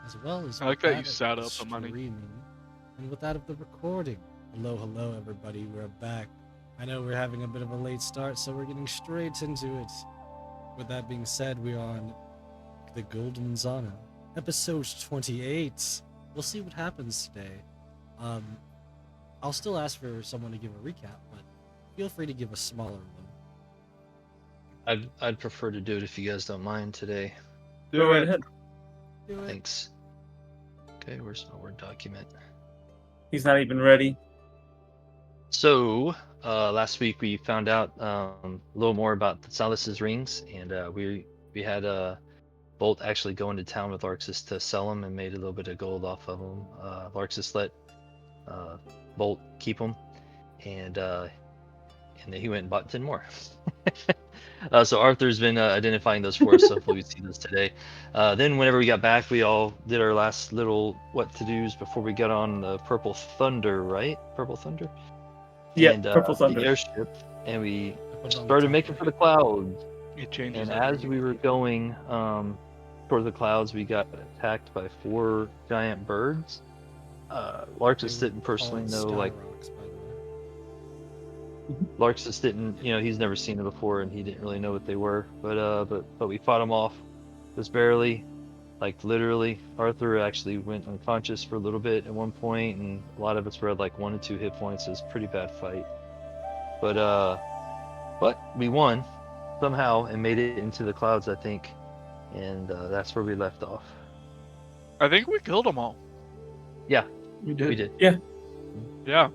as well as I like with that you that of sat the up the money. streaming and with that of the recording. Hello, hello, everybody. We're back. I know we're having a bit of a late start, so we're getting straight into it. With that being said, we're on the Golden Manzana, episode 28. We'll see what happens today. Um, I'll still ask for someone to give a recap, but feel free to give a smaller one. I'd prefer to do it if you guys don't mind today. Do right it. ahead. Do it. Thanks. Okay, where's my Word document? He's not even ready. So, last week we found out a little more about the Silas's rings, and we had Bolt actually go into town with Larxus to sell them and made a little bit of gold off of them. Larxus let Bolt keep them, and then he went and bought 10 more. So Arthur's been identifying those for us, so hopefully we see those today. Then whenever we got back, we all did our last little what-to-dos before we got on the Purple Thunder, right? Purple Thunder? Yeah, And Purple Thunder. the airship, and we Put it on the started top making right. for the clouds. It changes And every as week. we were going toward the clouds, we got attacked by 4 giant birds. Larxus They didn't were personally called know, like, Skyrocks, by the way. Larxus didn't, he's never seen them before, and he didn't really know what they were. But we fought them off, just barely, like literally. Arthur actually went unconscious for a little bit at one point, and a lot of us were at like 1 to 2 hit points. It was a pretty bad fight. But we won somehow and made it into the clouds, I think, and that's where we left off. I think we killed them all. Yeah, We did. we did. Yeah.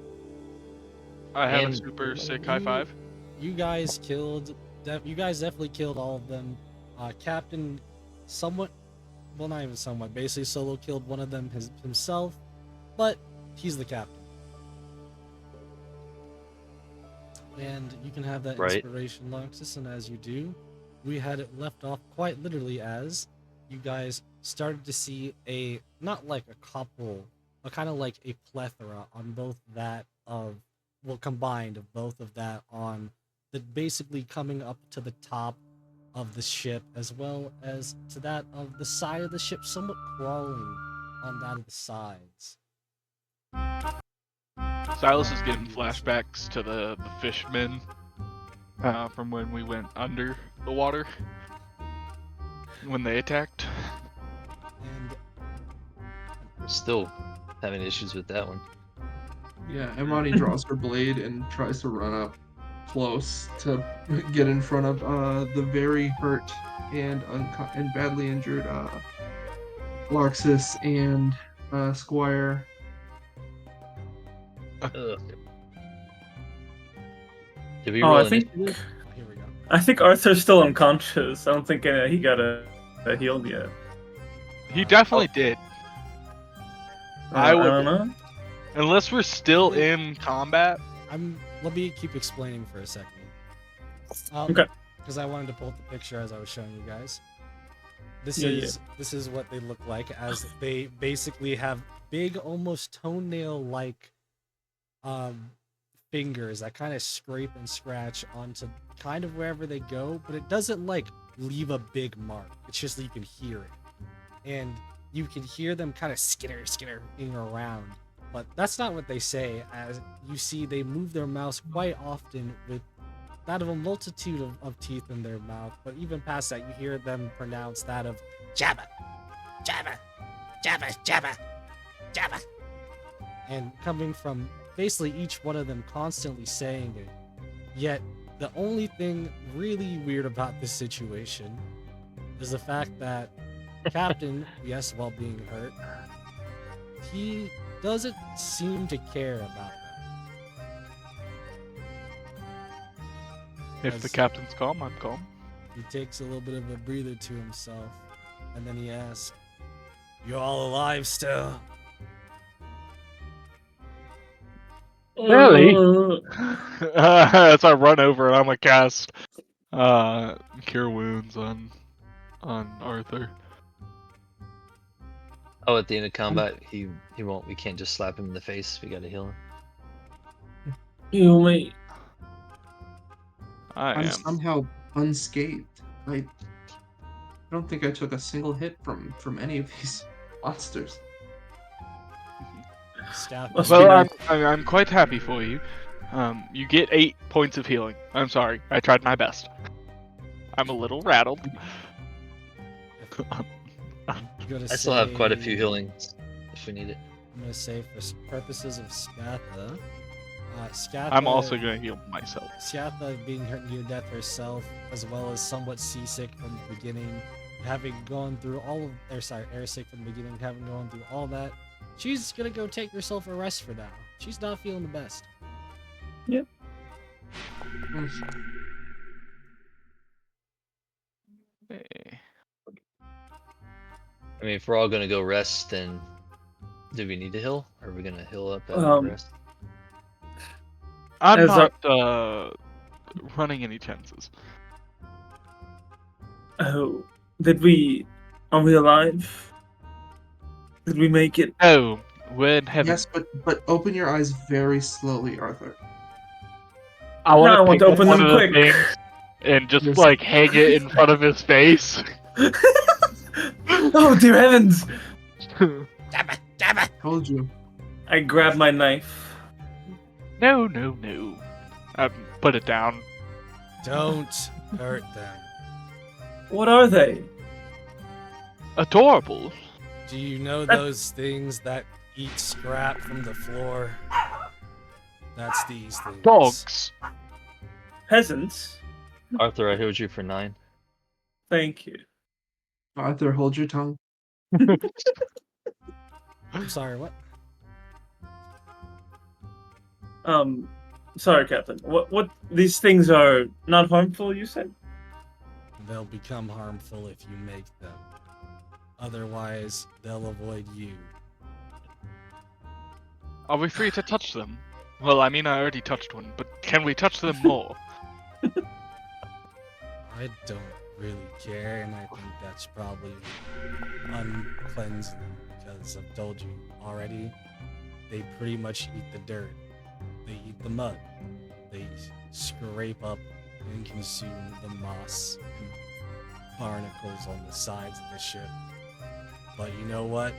I have a And- super sick high five. You guys killed. You guys definitely killed all of them. Captain, somewhat. Well, not even somewhat. Basically, solo killed one of them himself, but he's the captain. And you can have that Right. inspiration, Loxus, and as you do, we had it left off quite literally as you guys started to see a, not like a couple, but kind of like a plethora on both that of, well, combined of both of that on the basically coming up to the top of the ship as well as to that of the side of the ship, somewhat crawling on that of the sides. Silas is getting flashbacks to the fishmen from when we went under the water when they attacked. And We're still having issues with that one. Yeah, Imani draws her blade and tries to run up close to get in front of the very hurt and badly injured Larxus and Squire. Ugh. Did we Oh, roll I think initiative? here we go. I think Arthur's still unconscious. I don't think he got a healed yet. He definitely did. I I would- don't know. Unless we're still in combat. Let me keep explaining for a second. Okay. Because I wanted to pull up the picture as I was showing you guys. This Yeah, this is what they look like as they basically have big, almost toenail-like fingers that kind of scrape and scratch onto kind of wherever they go, but it doesn't like leave a big mark. It's just that you can hear it, and you can hear them kind of skittering around. But that's not what they say. As you see, they move their mouths quite often with that of a multitude of teeth in their mouth. But even past that, you hear them pronounce that of Jabba, Jabba, Jabba, Jabba, Jabba. And coming from basically each one of them constantly saying it. Yet, the only thing really weird about this situation is the fact that Captain, yes, while being hurt, he doesn't seem to care about that. If the captain's calm, I'm calm. He takes a little bit of a breather to himself, and then he asks, "You all alive still?" Really? As I run over and I'm gonna cast Cure Wounds on Arthur. Oh, at the end of combat, he won't. We can't just slap him in the face. We gotta heal him. You wait. I'm am. somehow unscathed. I don't think I took a single hit from any of these monsters. Scath Must Well, be nice. I'm quite happy for you. You get 8 points of healing. I'm sorry, I tried my best. I'm a little rattled. I'm gonna I still have quite a few say- healings if we need it. I'm gonna say for purposes of Scatha, Scatha. I'm also gonna heal myself. Scatha being hurt near death herself, as well as somewhat seasick from the beginning, having gone through all of, airsick from the beginning, having gone through all that, she's gonna go take herself a rest for now. She's not feeling the best. Eh. I mean, if we're all gonna go rest, then do we need to heal? Or are we gonna heal up at Um, rest? I'm As not running any chances. Oh, did we? Are we alive? Did we make it? Oh, we're in heaven. Yes, but open your eyes very slowly, Arthur. I want No, I to want pick to up open one them of the quick. things and just Yes. like hang it in front of his face. Oh dear heavens! Told you. I grab my knife. No. I put it down. Don't hurt them. What are they? Adorable. Do you know those things that eat scrap from the floor? That's these things. Dogs. Peasants? Arthur, I healed you for 9. Thank you. Arthur, hold your tongue. I'm sorry, what? Sorry, Captain. What? These things are not harmful, you said? They'll become harmful if you make them. Otherwise, they'll avoid you. Are we free to touch them? Well, I mean, I already touched one, but can we touch them more? I don't really care, and I think that's probably uncleanse them, because I've told you already, they pretty much eat the dirt. They eat the mud. They scrape up and consume the moss and barnacles on the sides of the ship. But you know what?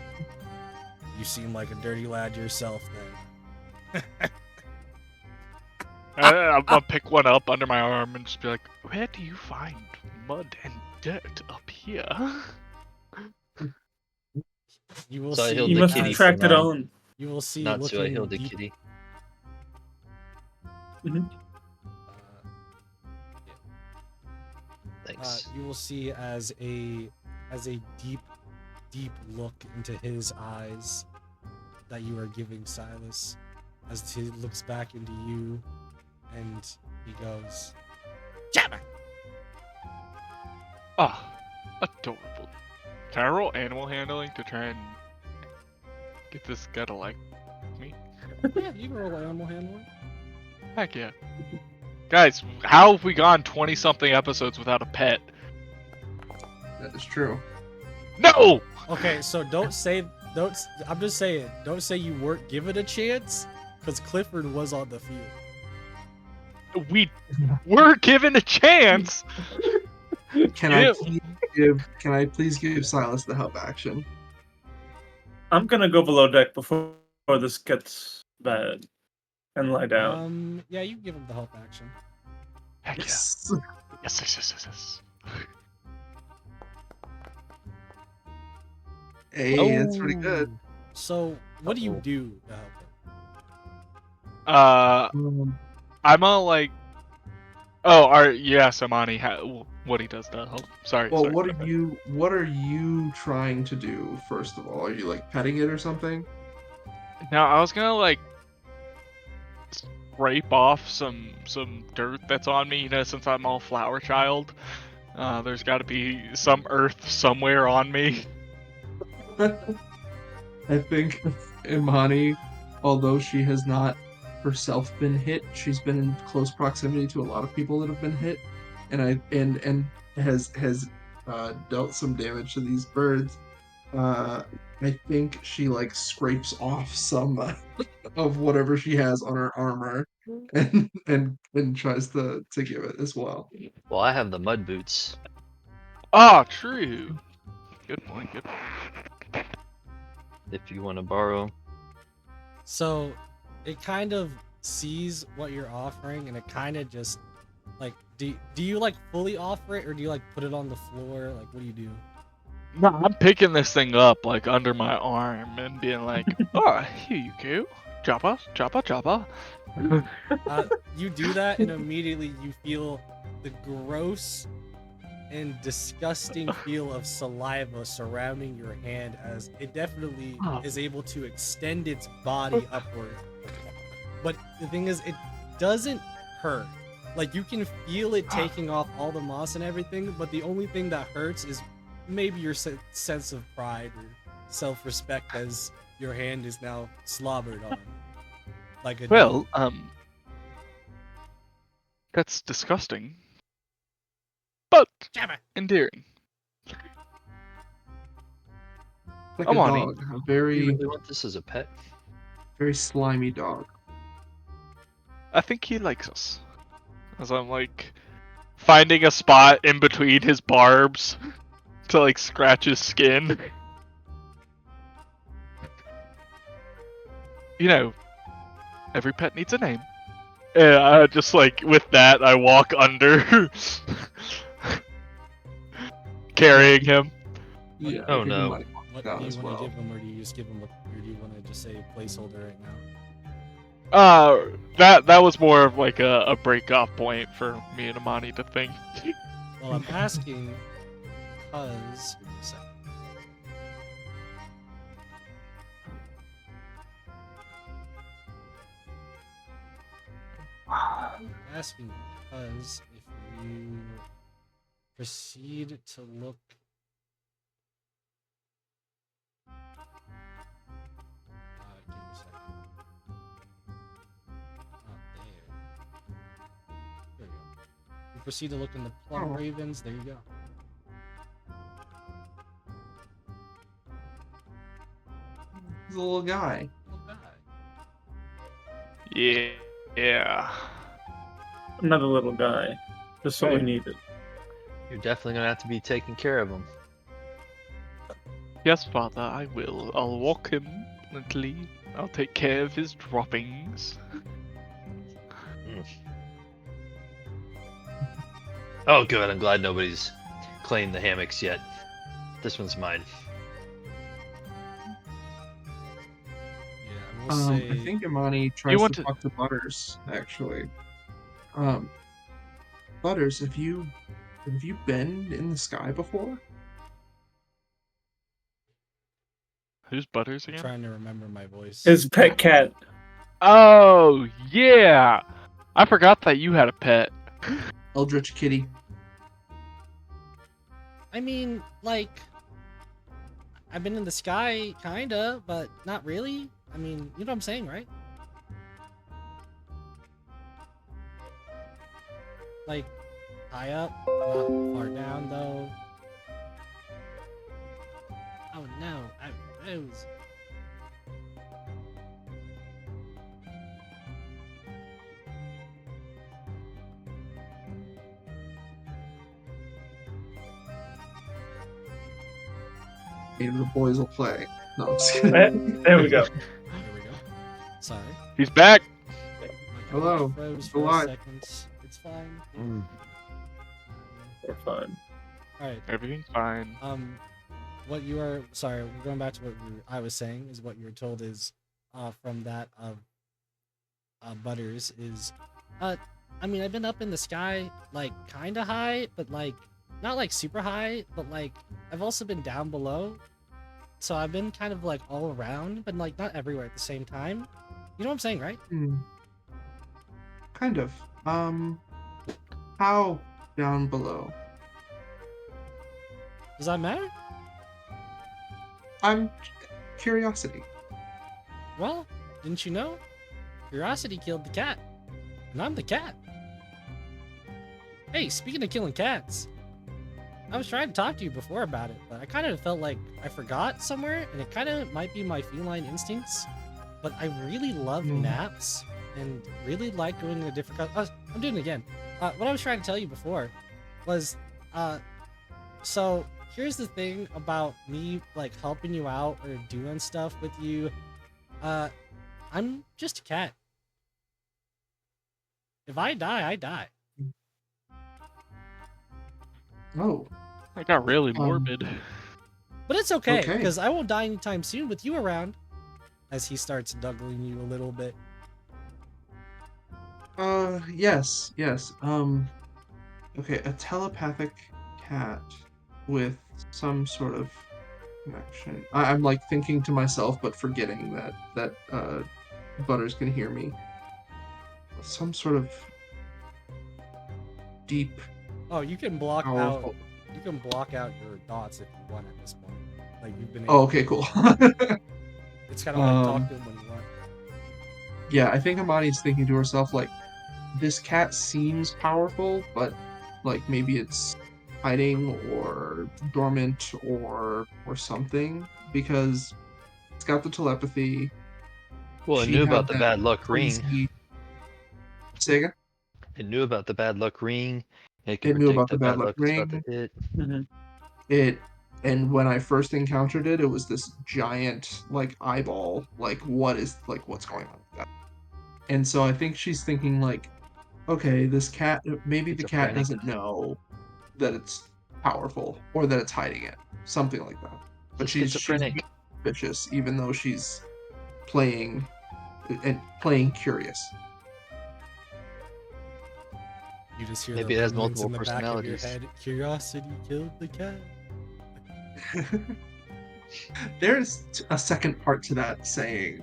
You seem like a dirty lad yourself then. I'll pick one up under my arm and just be like, where do you find mud and dirt up here? You will So I see. healed You the must kitty have for tracked it 9. on. You will see. Not to, I looking healed the deep- kitty. uh, Thanks. you will see as a deep look into his eyes that you are giving Silas, as he looks back into you, and he goes, "Jabba!" Ah, adorable. Can I roll animal handling to try and get this guy to like me? Yeah, you can roll animal handling. Heck yeah. Guys, how have we gone 20-something episodes without a pet? That is true. No! Okay, so don't say don't. I'm just saying, don't say you weren't given a chance, because Clifford was on the field. We were given a chance! Can I please give Silas the help action? I'm gonna go below deck before this gets bad and lie down. Yeah, you can give him the help action. Heck yeah. Yes. Yes. Hey, that's pretty good. Oh. So, what do you Uh-oh. do to help him? I'm all like... Oh, yeah, Samani, what he does to help. Sorry. Well, sorry. what are you trying to do first of all? Are you like petting it or something? Now, I was gonna, like, scrape off some dirt that's on me, you know, since I'm all flower child. There's gotta be some earth somewhere on me. I think Imani, although she has not herself been hit, she's been in close proximity to a lot of people that have been hit, and has dealt some damage to these birds. I think she like scrapes off some of whatever she has on her armor, and tries to give it as well. Well, I have the mud boots. Ah, true. Good point. if you want to borrow. So it kind of sees what you're offering, and it kind of just like, do you like fully offer it, or do you like put it on the floor? Like, what do you do? No, I'm picking this thing up like under my arm and being like, "Oh, here you go, Jabba, Jabba, Jabba." You do that, and immediately you feel the gross and disgusting feel of saliva surrounding your hand, as it definitely is able to extend its body upward. But the thing is, it doesn't hurt. Like, you can feel it taking off all the moss and everything, but the only thing that hurts is maybe your sense of pride or self-respect, as your hand is now slobbered on. Like a Well, dog. that's disgusting, but Jabba. endearing. Like I'm a on it. dog, a You very, really want this as a pet? very slimy dog. I think he likes us. As I'm like finding a spot in between his barbs to like scratch his skin. You know, every pet needs a name. And I just like with that I walk under carrying him. Yeah. Oh, I think no. he might What down do you as want well. to give him, or do you just give him or do you want to just say placeholder right now? That was more of like a break off point for me and Amani to think. Well, I'm asking because. Give me a second. I'm asking because if you proceed to look. Give me a second. Oh, there. There we go. You proceed to look in the plum Oh. ravens. There you go. He's a little guy. Little guy. Yeah. Another little guy. Just what we Right. needed. You're definitely gonna have to be taking care of him. Yes, father, I will. I'll walk him gently. I'll take care of his droppings. Oh, good. I'm glad nobody's claimed the hammocks yet. This one's mine. Yeah, I will say. I think Imani tries want to to- talk to Butters, actually. Butters, have you been in the sky before? Who's Butters I'm again? trying to remember my voice. His pet cat. Oh, yeah! I forgot that you had a pet. Eldritch Kitty. I mean, like, I've been in the sky, kinda, but not really. I mean, you know what I'm saying, right? Like, high up, not far down, though. Oh no, I froze. Maybe the boys will play. No, I'm just kidding. There we go. There we go. Sorry. He's back! My Hello, computer froze it's for a alive. second. It's fine. We're fine. Alright. Everything's fine. What you are, sorry, we're going back to what I was saying, is what you were told is from that of Butters is I mean, I've been up in the sky, like, kind of high, but like not like super high, but like I've also been down below, so I've been kind of like all around, but like not everywhere at the same time. You know what I'm saying, right? Kind of. How down below? Does that matter? I'm curiosity. Well, didn't you know? Curiosity killed the cat, and I'm the cat. Hey, speaking of killing cats, I was trying to talk to you before about it, but I kind of felt like I forgot somewhere, and it kind of might be my feline instincts. But I really love naps, and really like going in a different. I'm doing it again. What I was trying to tell you before was, so here's the thing about me like helping you out or doing stuff with you. I'm just a cat. If I die, I die. Oh, I got really Um, morbid. But it's okay, Okay. because I won't die anytime soon with you around. As he starts nuggling you a little bit. yes, yes. Okay, a telepathic cat with some sort of connection. I'm like thinking to myself, but forgetting that Butters can hear me. Some sort of deep, Oh, you can block out. powerful. You can block out your thoughts if you want at this point. Like you've been. Oh, Able okay, to. cool. It's kind of like talk to um, him when you want. yeah, I think Amani's thinking to herself like, this cat seems powerful, but like maybe it's hiding or dormant or something because it's got the telepathy. Well, it She knew had about the that bad luck ring. crazy. Say again? It knew about the bad luck ring. It can It knew predict about the that bad bad luck luck is about to ring. hit. It and when I first encountered it, it was this giant like eyeball. Like what's going on with that? And so I think she's thinking like, okay, this cat maybe the cat Schizophrenic. doesn't know that it's powerful or that it's hiding it. Something like that. But It's she's schizophrenic. vicious even though she's playing and playing curious. You just hear Maybe the it has ruminants multiple in the back of your personalities. head. Curiosity killed the cat. There's a second part to that saying.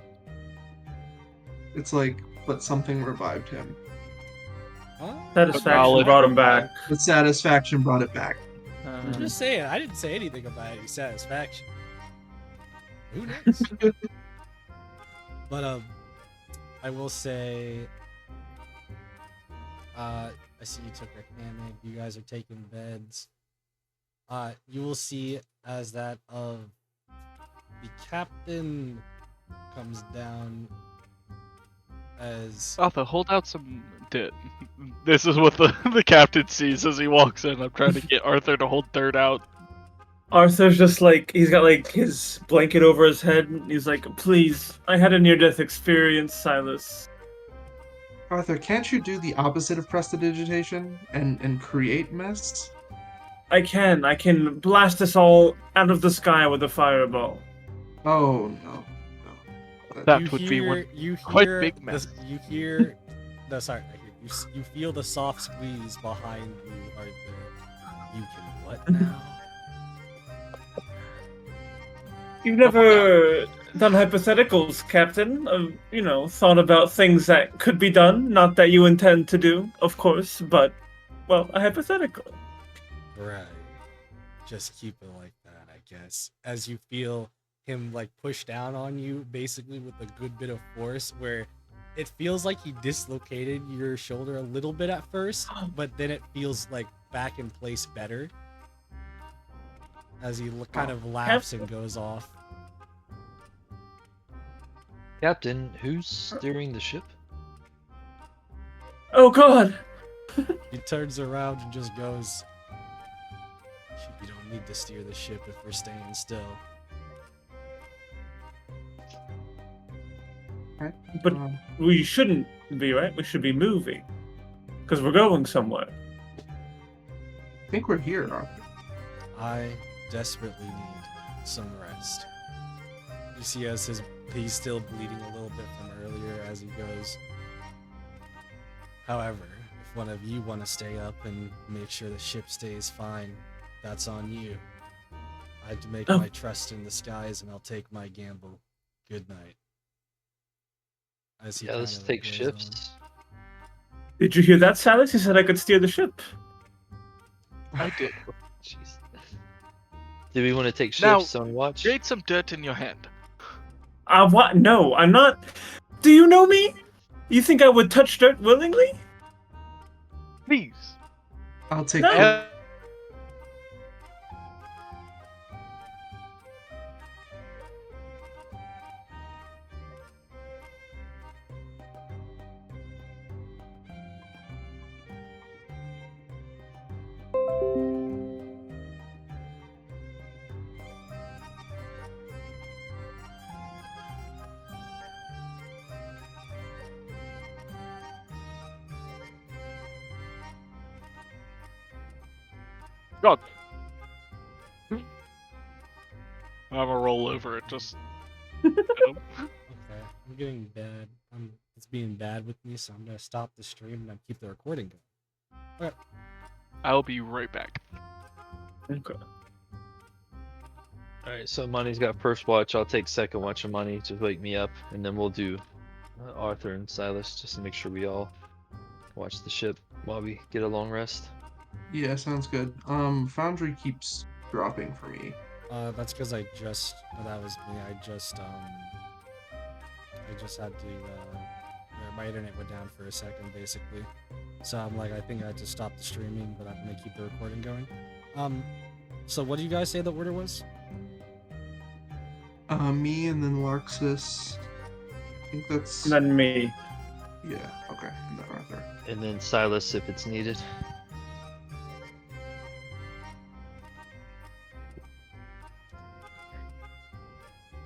It's like, but something revived him. Huh? Satisfaction knowledge brought him from back. But satisfaction brought it back. I'm just saying. I didn't say anything about any satisfaction. Who knows? But I will say. I see you took a hammock. You guys are taking beds. You will see as that of the captain comes down as Arthur, hold out some dirt. This is what the captain sees as he walks in. I'm trying to get Arthur to hold dirt out. Arthur's just like, he's got like his blanket over his head. And he's like, please, I had a near-death experience, Silas. Arthur, can't you do the opposite of prestidigitation and create mist? I can blast us all out of the sky with a fireball. Oh no, no. That you would hear, be one you quite hear big the, mess. you hear no sorry I hear you feel the soft squeeze behind you Arthur. You can what now? You've never done hypotheticals, Captain. Thought about things that could be done. Not that you intend to do, of course, but, well, a hypothetical. Right. Just keep it like that, I guess. As you feel him like push down on you, basically with a good bit of force, where it feels like he dislocated your shoulder a little bit at first, but then it feels like back in place better. As he kind of laughs and goes off. Captain, who's steering the ship? Oh God! He turns around and just goes, "You don't need to steer the ship if we're staying still." But we shouldn't be, right? We should be moving. Because we're going somewhere. I think we're here, Arthur. I desperately need some rest. You see as he's still bleeding a little bit from earlier as he goes. However, if one of you want to stay up and make sure the ship stays fine, that's on you. I have to make my trust in the skies and I'll take my gamble. Good night. As he Yeah, let's kind of take goes ships. Did you hear that, Silas? He said I could steer the ship. I did. Jeez. Do we want to take Now, shifts on watch? Create some dirt in your hand. What? No, I'm not. Do you know me? You think I would touch dirt willingly? Please. I'll take No. the God. I'm gonna roll over it. Just. hit him. Okay, I'm getting bad. It's being bad with me, so I'm gonna stop the stream and keep the recording going. I'll be right back. Okay. All right, so Money's got first watch. I'll take second watch of Money to wake me up, and then we'll do Arthur and Silas just to make sure we all watch the ship while we get a long rest. Yeah, sounds good. Foundry keeps dropping for me. That's because that was me. I just had to, my internet went down for a second, basically. So I'm like, I think I had to stop the streaming, but I'm gonna keep the recording going. So what do you guys say the order was? Me and then Larxus. I think that's. And then me. Yeah, okay. And then Arthur. And then Silas if it's needed.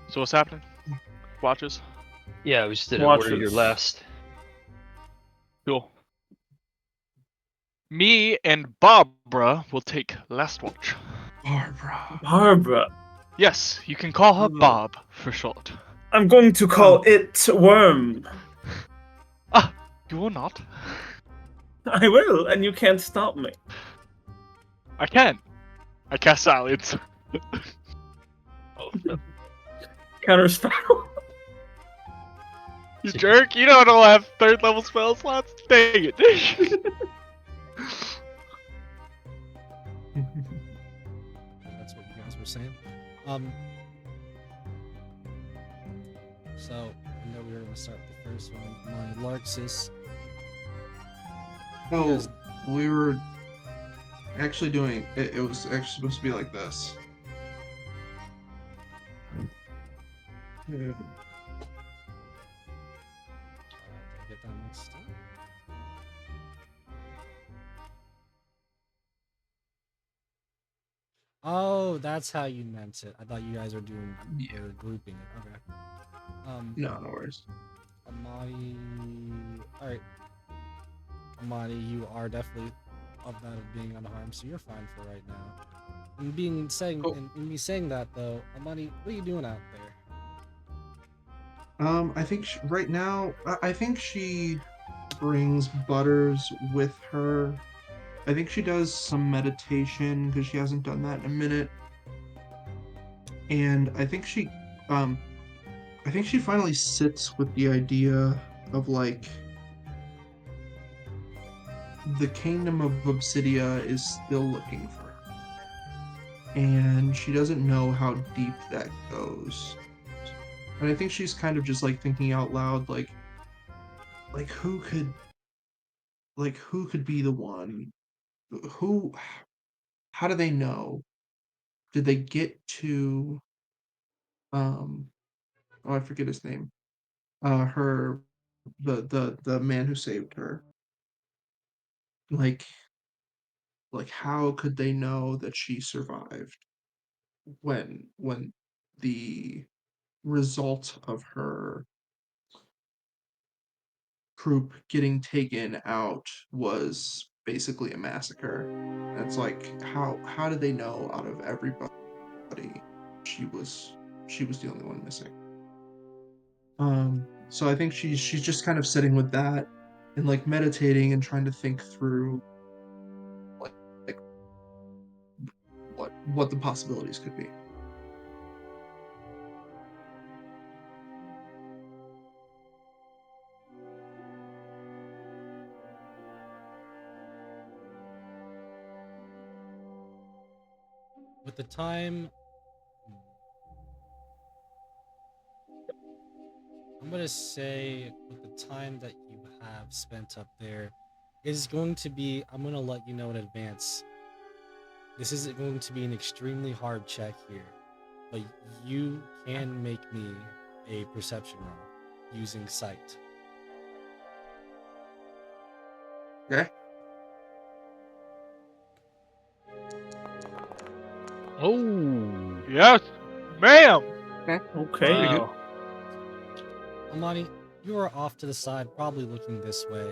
So what's happening? Watches. Yeah, we just did order Watches. your last. Cool. Me and Barbara will take last watch. Barbara. Barbara. Yes, you can call her Mhm. Bob for short. I'm going to call it Worm. Ah, you will not. I will, and you can't stop me. I can. I cast silence. Oh, no. Counter spell. You jerk! You don't have third level spell slots. Dang it! That's what you guys were saying. So I know we were gonna start with the first one. My Larxus. Oh, Yes. we were actually doing it. It was actually supposed to be like this. Did I get that mixed up? Oh, that's how you meant it. I thought you guys were doing Yeah. or grouping it. Okay. No, no worries. Amani. Alright. Amani, you are definitely of that of being unharmed, so you're fine for right now. And Cool. in me saying that though, Amani, what are you doing out there? I think right now, I think she brings Butters with her. I think she does some meditation because she hasn't done that in a minute. And I think she finally sits with the idea of like the kingdom of Obsidia is still looking for her. And she doesn't know how deep that goes. And I think she's kind of just like thinking out loud, like who could be the one? How do they know? Did they get to oh, I forget his name. Her the man who saved her. Like how could they know that she survived when the result of her group getting taken out was basically a massacre? And it's like how did they know out of everybody she was the only one missing? So I think she's just kind of sitting with that and like meditating and trying to think through like what the possibilities could be. With the time, I'm gonna say with the time that you have spent up there is going to be, I'm gonna let you know in advance, this isn't going to be an extremely hard check here, but you can make me a perception roll using sight. Okay. Oh. Yes, ma'am. Okay. Wow. Amani, you are off to the side, probably looking this way.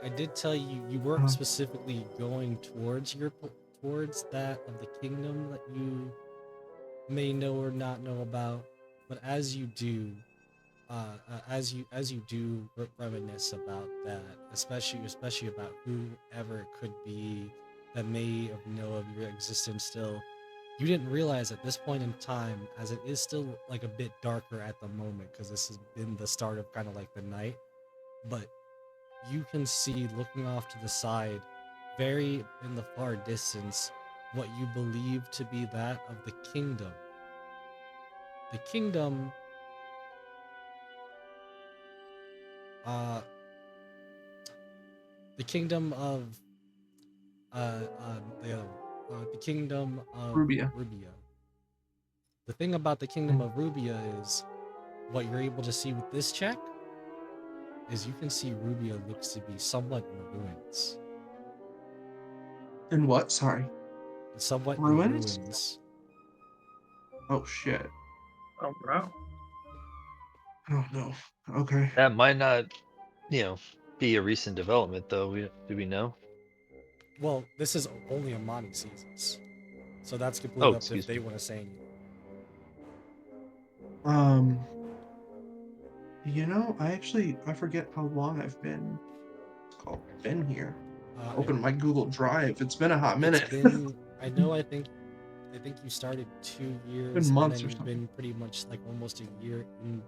I did tell you you weren't specifically going towards towards that of the kingdom that you may know or not know about. But as you do, as you do reminisce about that, especially about whoever it could be that may know of your existence still, you didn't realize at this point in time, as it is still like a bit darker at the moment because this has been the start of kind of like the night, but you can see looking off to the side, very in the far distance, what you believe to be that of the kingdom. The kingdom, uh, the kingdom of, the kingdom of Rubia. Rubia. The thing about the kingdom of Rubia is what you're able to see with this check is you can see Rubia looks to be somewhat in ruins. And what? Sorry. Somewhat in Ruins? ruins. Oh shit. Oh wow. Oh no. Okay. That might not, be a recent development though. Do we know? Well, this is only Amani seasons. So that's Oh, completely up to if excuse they me. want to say anything. Um, I forget how long I've been here. It, Open my Google Drive. It's been a hot it's minute. been, I think you started 2 years, Been and months then or you've something. been pretty much like almost a year in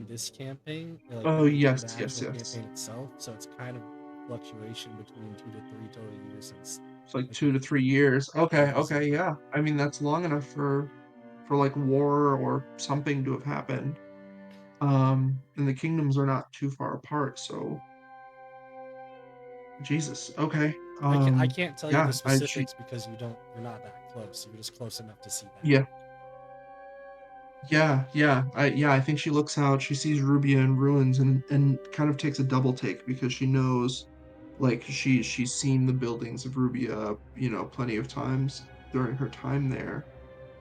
this campaign, or like Oh in yes, the yes, actual yes. campaign itself. So it's kind of fluctuation between 2 to 3 total years since It's like like 2 to 3 years. Okay, this is okay, yeah. I mean that's long enough for like war or something to have happened. And the kingdoms are not too far apart, so Jesus. Okay. I can't tell you the Yeah, specifics because you're not that close. You're just close enough to see that. yeah, I think she looks out, she sees Rubia in ruins and kind of takes a double take because she knows like she's seen the buildings of Rubia, plenty of times during her time there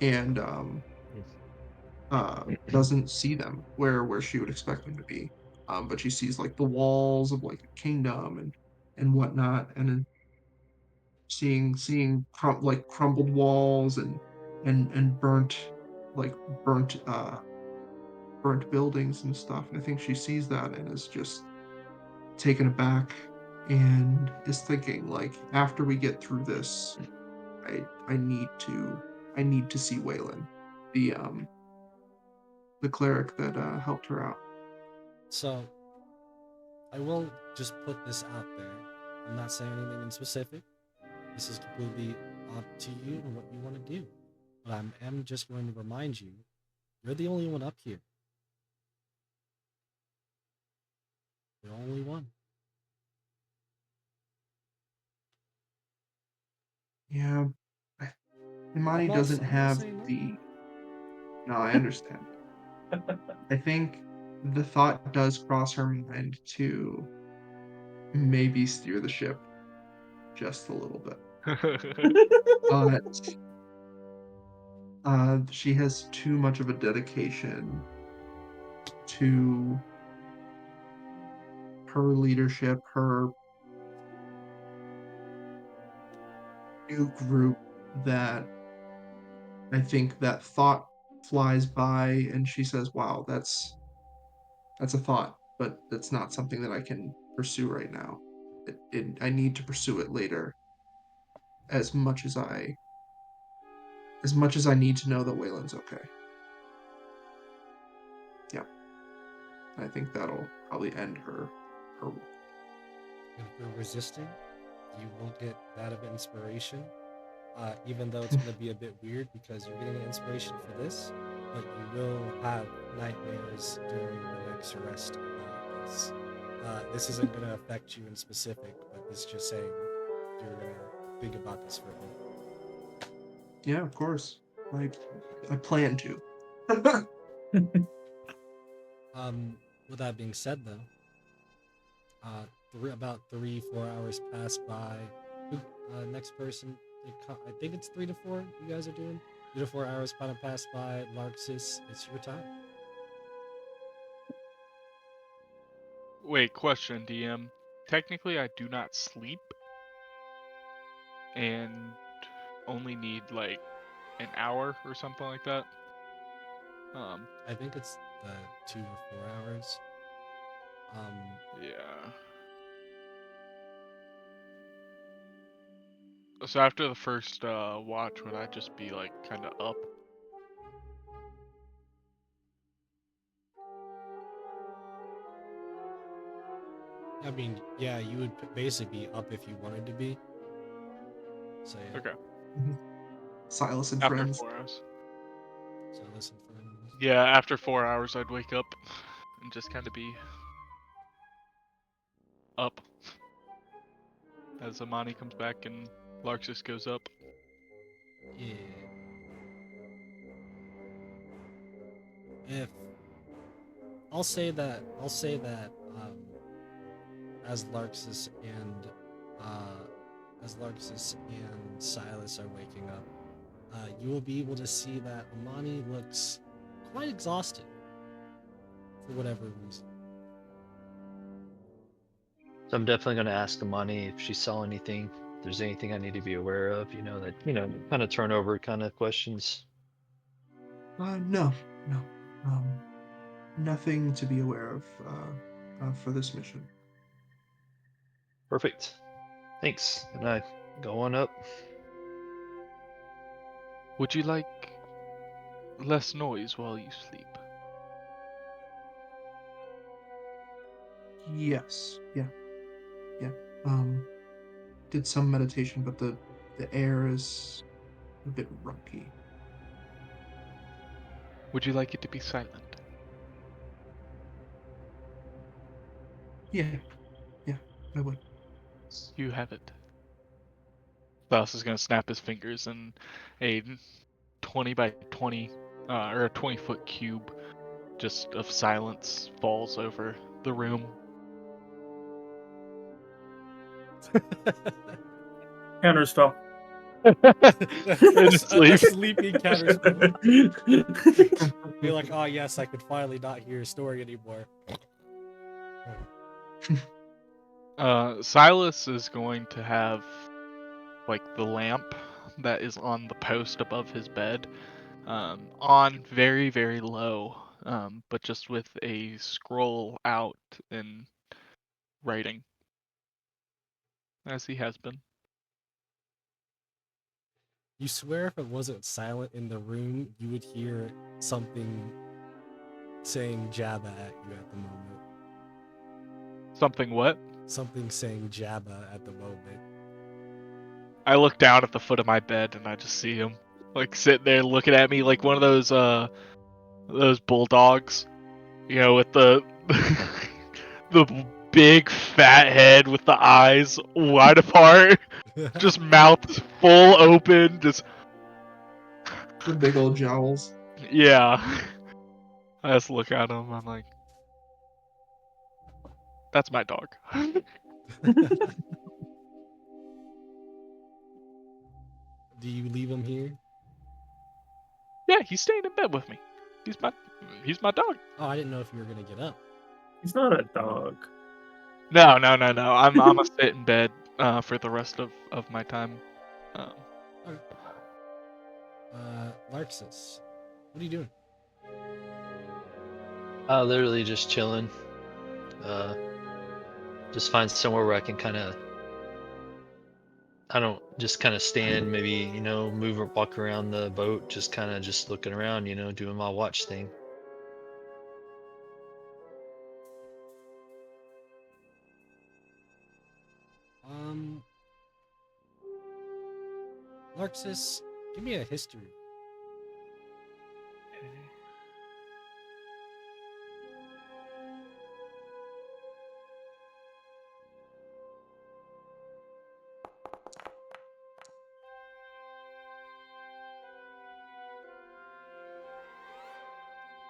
and doesn't see them where she would expect them to be. But she sees like the walls of like the kingdom and whatnot and then seeing like crumbled walls and like burnt burnt buildings and stuff. I think she sees that and is just taken aback and is thinking like after we get through this, I need to see Waylon, the um the cleric that helped her out. So I will just put this out there. I'm not saying anything in specific. This is completely up to you and what you want to do. But I am just going to remind you, you're the only one up here. The only one. Yeah, Imani doesn't I'm not have saying no. the. No, I understand. I think the thought does cross her mind to maybe steer the ship just a little bit. But she has too much of a dedication to her leadership, her new group that I think that thought flies by and she says, wow, that's a thought, but that's not something that I can pursue right now. I need to pursue it later as much as I need to know that Waylon's okay. Yeah. I think that'll probably end her And if you're resisting, you won't get that of inspiration. Even though it's going to be a bit weird because you're getting inspiration for this, but you will have nightmares during the next rest about this. This isn't going to affect you in specific, but it's just saying you're going to think about this for a bit. Yeah, of course. I plan to. With that being said, though, about 3-4 hours pass by. Next person, I think it's 3 to 4. You guys are doing 3 to 4 hours kind of pass by. Larxus, it's your time. Wait, question, DM. Technically, I do not sleep, and only need like an hour or something like that. I think it's 2 to 4 hours. Yeah. So after the first watch, would I just be like kind of up? I mean, yeah, you would basically be up if you wanted to be. So yeah. Okay. Silas and After friends. 4 hours. So listen, friends. Yeah, after 4 hours, I'd wake up and just kind of be up as Amani comes back and Larxus goes up. Yeah. If I'll say that as Larxus and Silas are waking up, you will be able to see that Amani looks quite exhausted for whatever reason. So I'm definitely going to ask Amani if she saw anything. If there's anything I need to be aware of, kind of turnover kind of questions. No. Nothing to be aware of for this mission. Perfect. Thanks. And I go on up. Would you like less noise while you sleep? Yes. Yeah. Did some meditation, but the air is a bit rocky. Would you like it to be silent? Yeah, I would. You have it. Klaus is going to snap his fingers and a 20 by 20 or a 20-foot cube just of silence falls over the room. Counterspell. In his A sleep. sleeping counterspell. Be like, oh yes, I could finally not hear a story anymore. Silas is going to have like the lamp that is on the post above his bed on very, very low, but just with a scroll out and writing, as he has been. You swear if it wasn't silent in the room, you would hear something saying Jabba at you at the moment. Something what? Something saying Jabba at the moment. I look down at the foot of my bed and I just see him like sitting there looking at me like one of those bulldogs, with the the big fat head with the eyes wide apart, just mouth full open, just The big old jowls. yeah. I just look at him. I'm like, that's my dog. Do you leave him here? Yeah, he's staying in bed with me. He's my dog. Oh, I didn't know if you were gonna get up. He's not a dog. No. I'm gonna sit in bed for the rest of my time. Larxus, what are you doing? Literally just chilling. Just find somewhere where I can just kind of stand, maybe, move or walk around the boat, just kind of just looking around, doing my watch thing. Larxus, give me a history.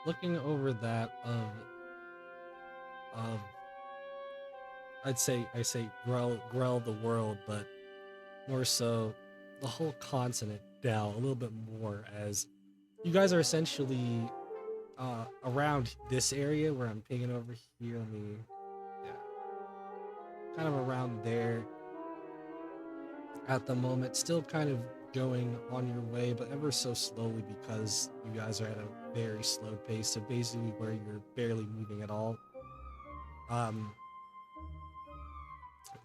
Looking over that of I say Grell the world, but more so the whole continent now a little bit more, as you guys are essentially around this area where I'm pinging over here. Yeah, kind of around there at the moment. Still kind of going on your way, but ever so slowly because you guys are at a very slow pace. So basically, where you're barely moving at all. Um,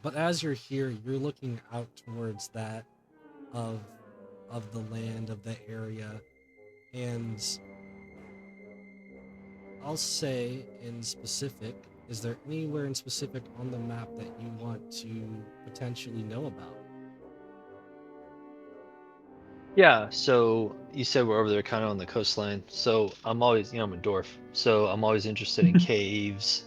but as you're here, you're looking out towards that of the land of the area, and I'll say in specific, is there anywhere in specific on the map that you want to potentially know about? Yeah, so you said we're over there kind of on the coastline. So I'm always, I'm a dwarf. So I'm always interested in caves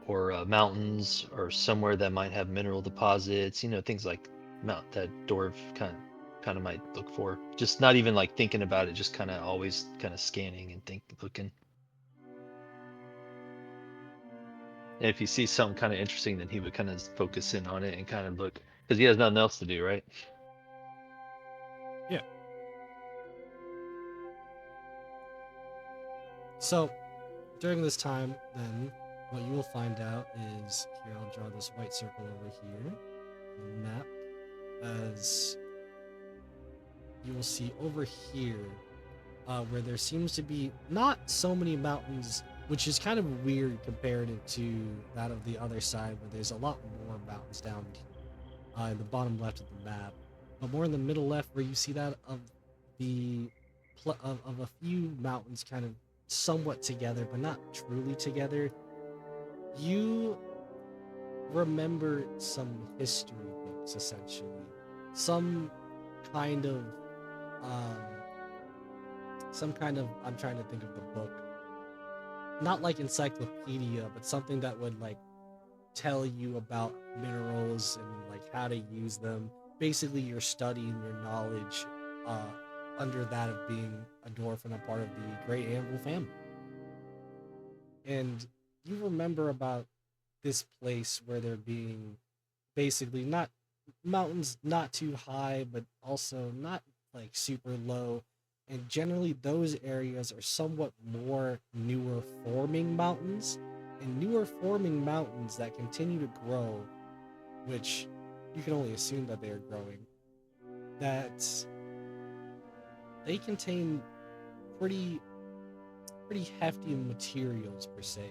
or mountains or somewhere that might have mineral deposits, things like that dwarf kind of might look for. Just not even like thinking about it, just kind of always kind of scanning and looking. And if he sees something kind of interesting, then he would kind of focus in on it and kind of look, because he has nothing else to do, right? Yeah. So, during this time, then, what you will find out is, here I'll draw this white circle over here, on the map, as you will see over here, where there seems to be not so many mountains, which is kind of weird compared to that of the other side, where there's a lot more mountains down in the bottom left of the map, but more in the middle left, where you see that of the of a few mountains kind of somewhat together, but not truly together. You remember some history books, essentially, some kind of um, I'm trying to think of the book, not like encyclopedia, but something that would like tell you about minerals and like how to use them. Basically, you're studying your knowledge uh, under that of being a dwarf and a part of the Great Anvil family. And you remember about this place where there being basically not mountains not too high, but also not like super low. And generally, those areas are somewhat more newer forming mountains, and newer forming mountains that continue to grow, which you can only assume that they are growing, that they contain pretty hefty materials per se,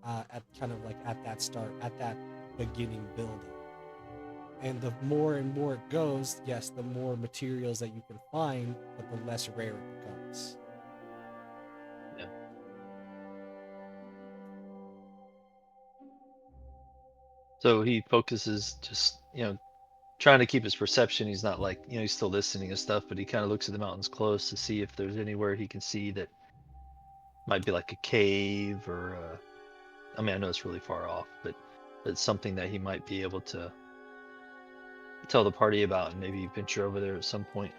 at kind of like at that start, at that beginning building. And the more and more it goes, yes, the more materials that you can find, but the less rare it becomes. Yeah. So he focuses just, trying to keep his perception. He's not like, he's still listening and stuff, but he kind of looks at the mountains close to see if there's anywhere he can see that might be like a cave or, I mean, I know it's really far off, but it's something that he might be able to tell the party about and maybe venture over there at some point.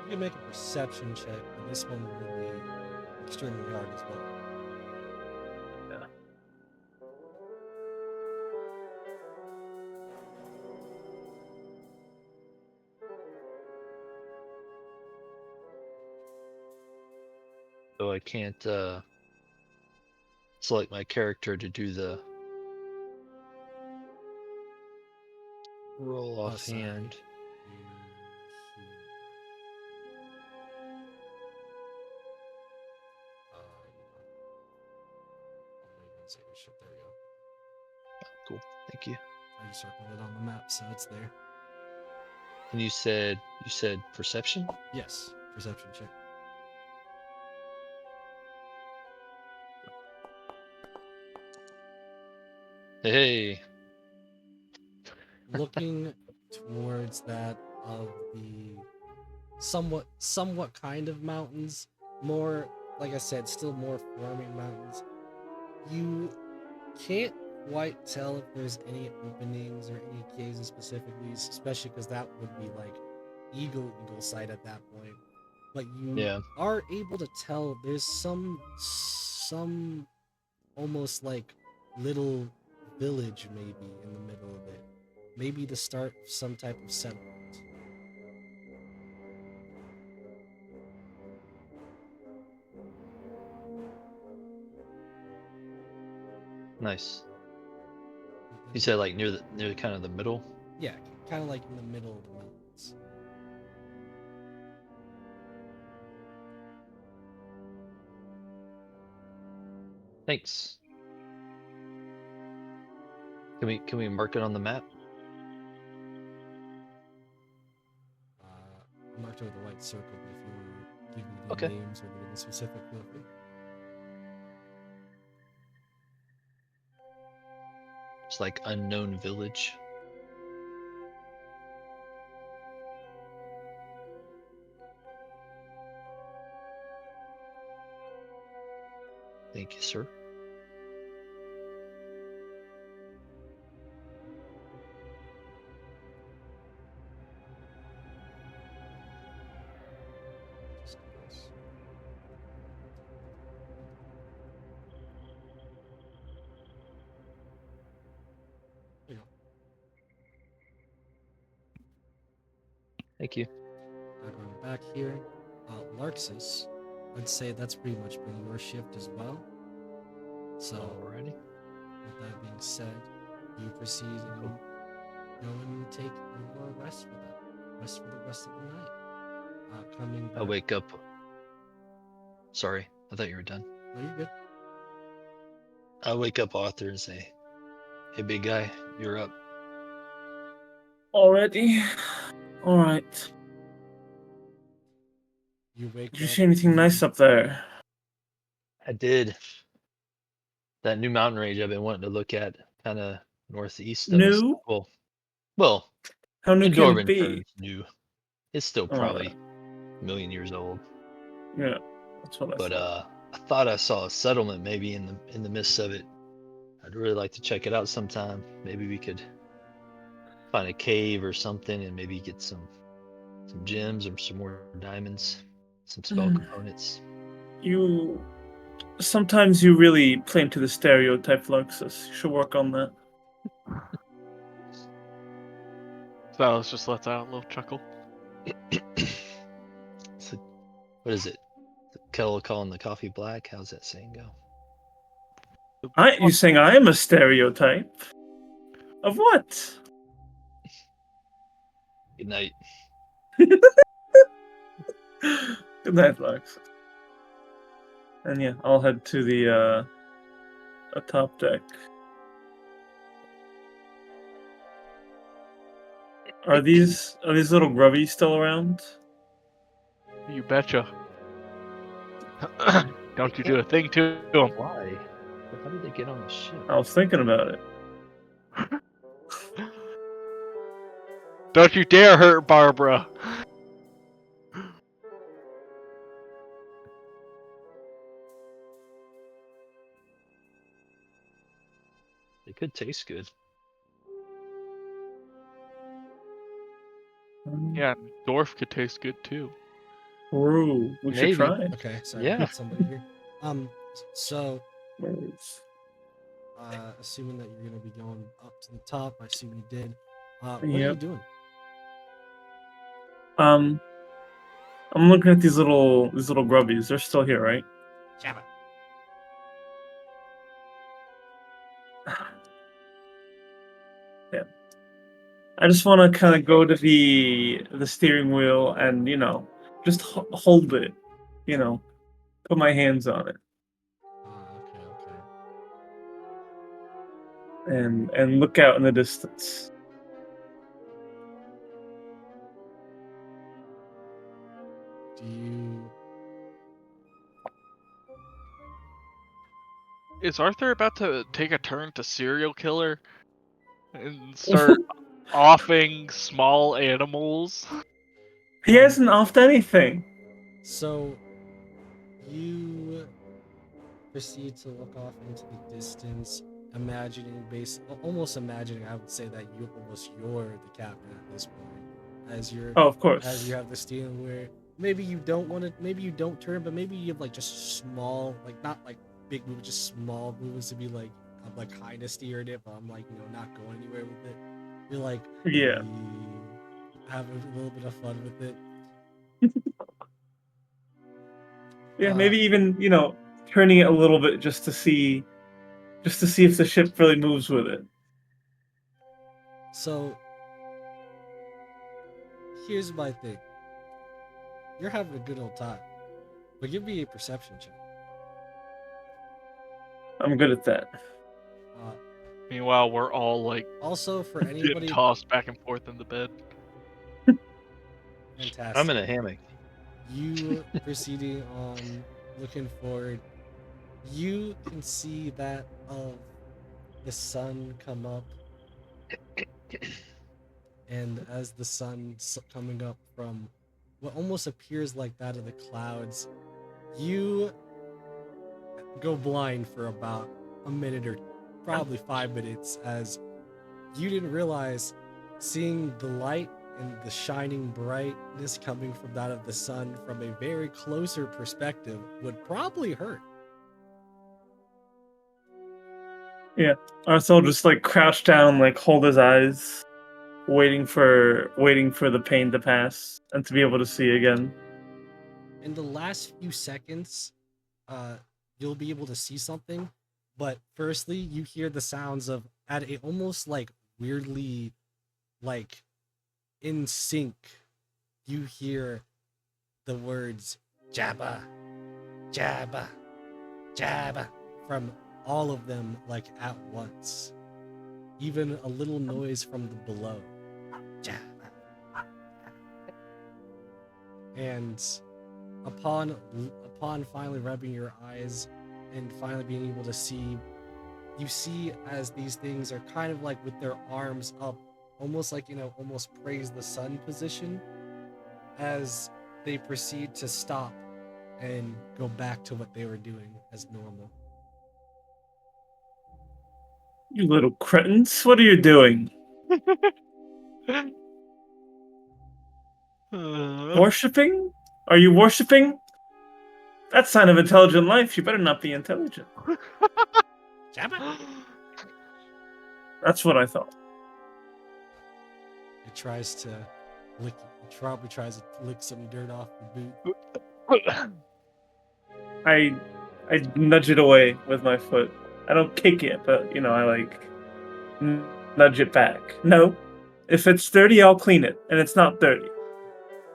You can make a perception check, but this one will be extremely hard as well. Yeah. So I can't select my character to do the roll Oh, sorry. offhand. Save your shit. There we go. Cool. Thank you. I just circled it on the map, so it's there. And you said perception? Yes, perception check. Hey. Looking towards that of the somewhat kind of mountains, more, like I said, still more forming mountains. You can't quite tell if there's any openings or any caves specifically, especially because that would be like eagle sight at that point. But you Yeah. are able to tell there's some almost like little village maybe in the middle of it. Maybe the start of some type of settlement. Nice. You said like near kind of the middle. Yeah, kind of like in the middle of the mountains. Thanks. Can we mark it on the map? I marked it with a white circle, but if you want to give me the Okay. names or the specific location. It's like unknown village. Thank you, sir. There you go. Thank you. Now going back here, Larxus, I'd say that's pretty much been your shift as well. So, Alrighty. with that being said, you proceed and go and take your rest for that. Rest for the rest of the night. Coming back. I wake up. Sorry, I thought you were done. No, you're good. I wake up Arthur and say, "Hey, big guy, you're up." Already? Alright. You wake Did you up. see anything nice up there? I did. That new mountain range I've been wanting to look at, kind of northeast of us. New? Well, How new in can it Dwarven be? terms, new. It's still probably a million years old. Yeah, that's what I But thought. I thought I saw a settlement maybe in the midst of it. I'd really like to check it out sometime. Maybe we could find a cave or something and maybe get some gems or some more diamonds, some spell components. Sometimes you really play into the stereotype, Luxus. You should work on that. Silas just lets out a little chuckle. So, what is it? The kettle calling the coffee black? How's that saying go? You saying I am a stereotype? Of what? Good night. Good night, Lux. And yeah, I'll head to the top deck. Are these little grubbies still around? You betcha. Don't you do a thing to them. Why? How did they get on the ship? I was thinking about it. Don't you dare hurt Barbara. They could taste good. Yeah, dwarf could taste good too. Ooh, we should Maybe. try. Okay, sorry, Yeah. I got somebody here. So, Nice. assuming that you're gonna be going up to the top, I assume you did. What are you Yep. doing? I'm looking at these little grubbies. They're still here, right? Jabba. Yeah. I just want to kind of go to the steering wheel and just hold it, put my hands on it Okay. and look out in the distance. Do you? Is Arthur about to take a turn to serial killer and start offing small animals? He hasn't offed anything. So, you proceed to look off into the distance, almost imagining. I would say that you're the captain at this point, Oh, of course. as you have the steering wheel. Maybe you don't want to. Maybe you don't turn, but maybe you have like just small, like not like big movements, just small movements to be like I'm like kind of steering it, but I'm like not going anywhere with it. You're like Yeah. having a little bit of fun with it. Yeah, maybe even turning it a little bit just to see just to see if the ship really moves with it. So here's my thing. You're having a good old time, but give me a perception check. I'm good at that. Uh, Meanwhile, we're all like also, for getting anybody, tossed back and forth in the bed. fantastic. I'm in a hammock. You proceeding on, looking forward, you can see that of the sun come up, and as the sun's coming up from what almost appears like that of the clouds, you go blind for about a minute or probably 5 minutes, as you didn't realize seeing the light and the shining brightness coming from that of the sun from a very closer perspective would probably hurt. Arthur will just like crouch down, like hold his eyes, waiting for the pain to pass and to be able to see again. In the last few seconds, you'll be able to see something, but firstly, you hear the sounds of, at a almost like weirdly, like in sync, you hear the words Jabba, Jabba, Jabba from all of them, like at once. Even a little noise from the below. Jabba. And upon finally rubbing your eyes and finally being able to see, you see as these things are kind of like with their arms up, almost like, almost praise the sun position, as they proceed to stop and go back to what they were doing as normal. You little cretins, what are you doing? Worshipping? Are you worshipping? That sign of intelligent life. You better not be intelligent. Jabba! That's what I thought. It tries to lick. It probably tries to lick some dirt off the boot. I nudge it away with my foot. I don't kick it, but I like nudge it back. No, if it's dirty, I'll clean it, and it's not dirty.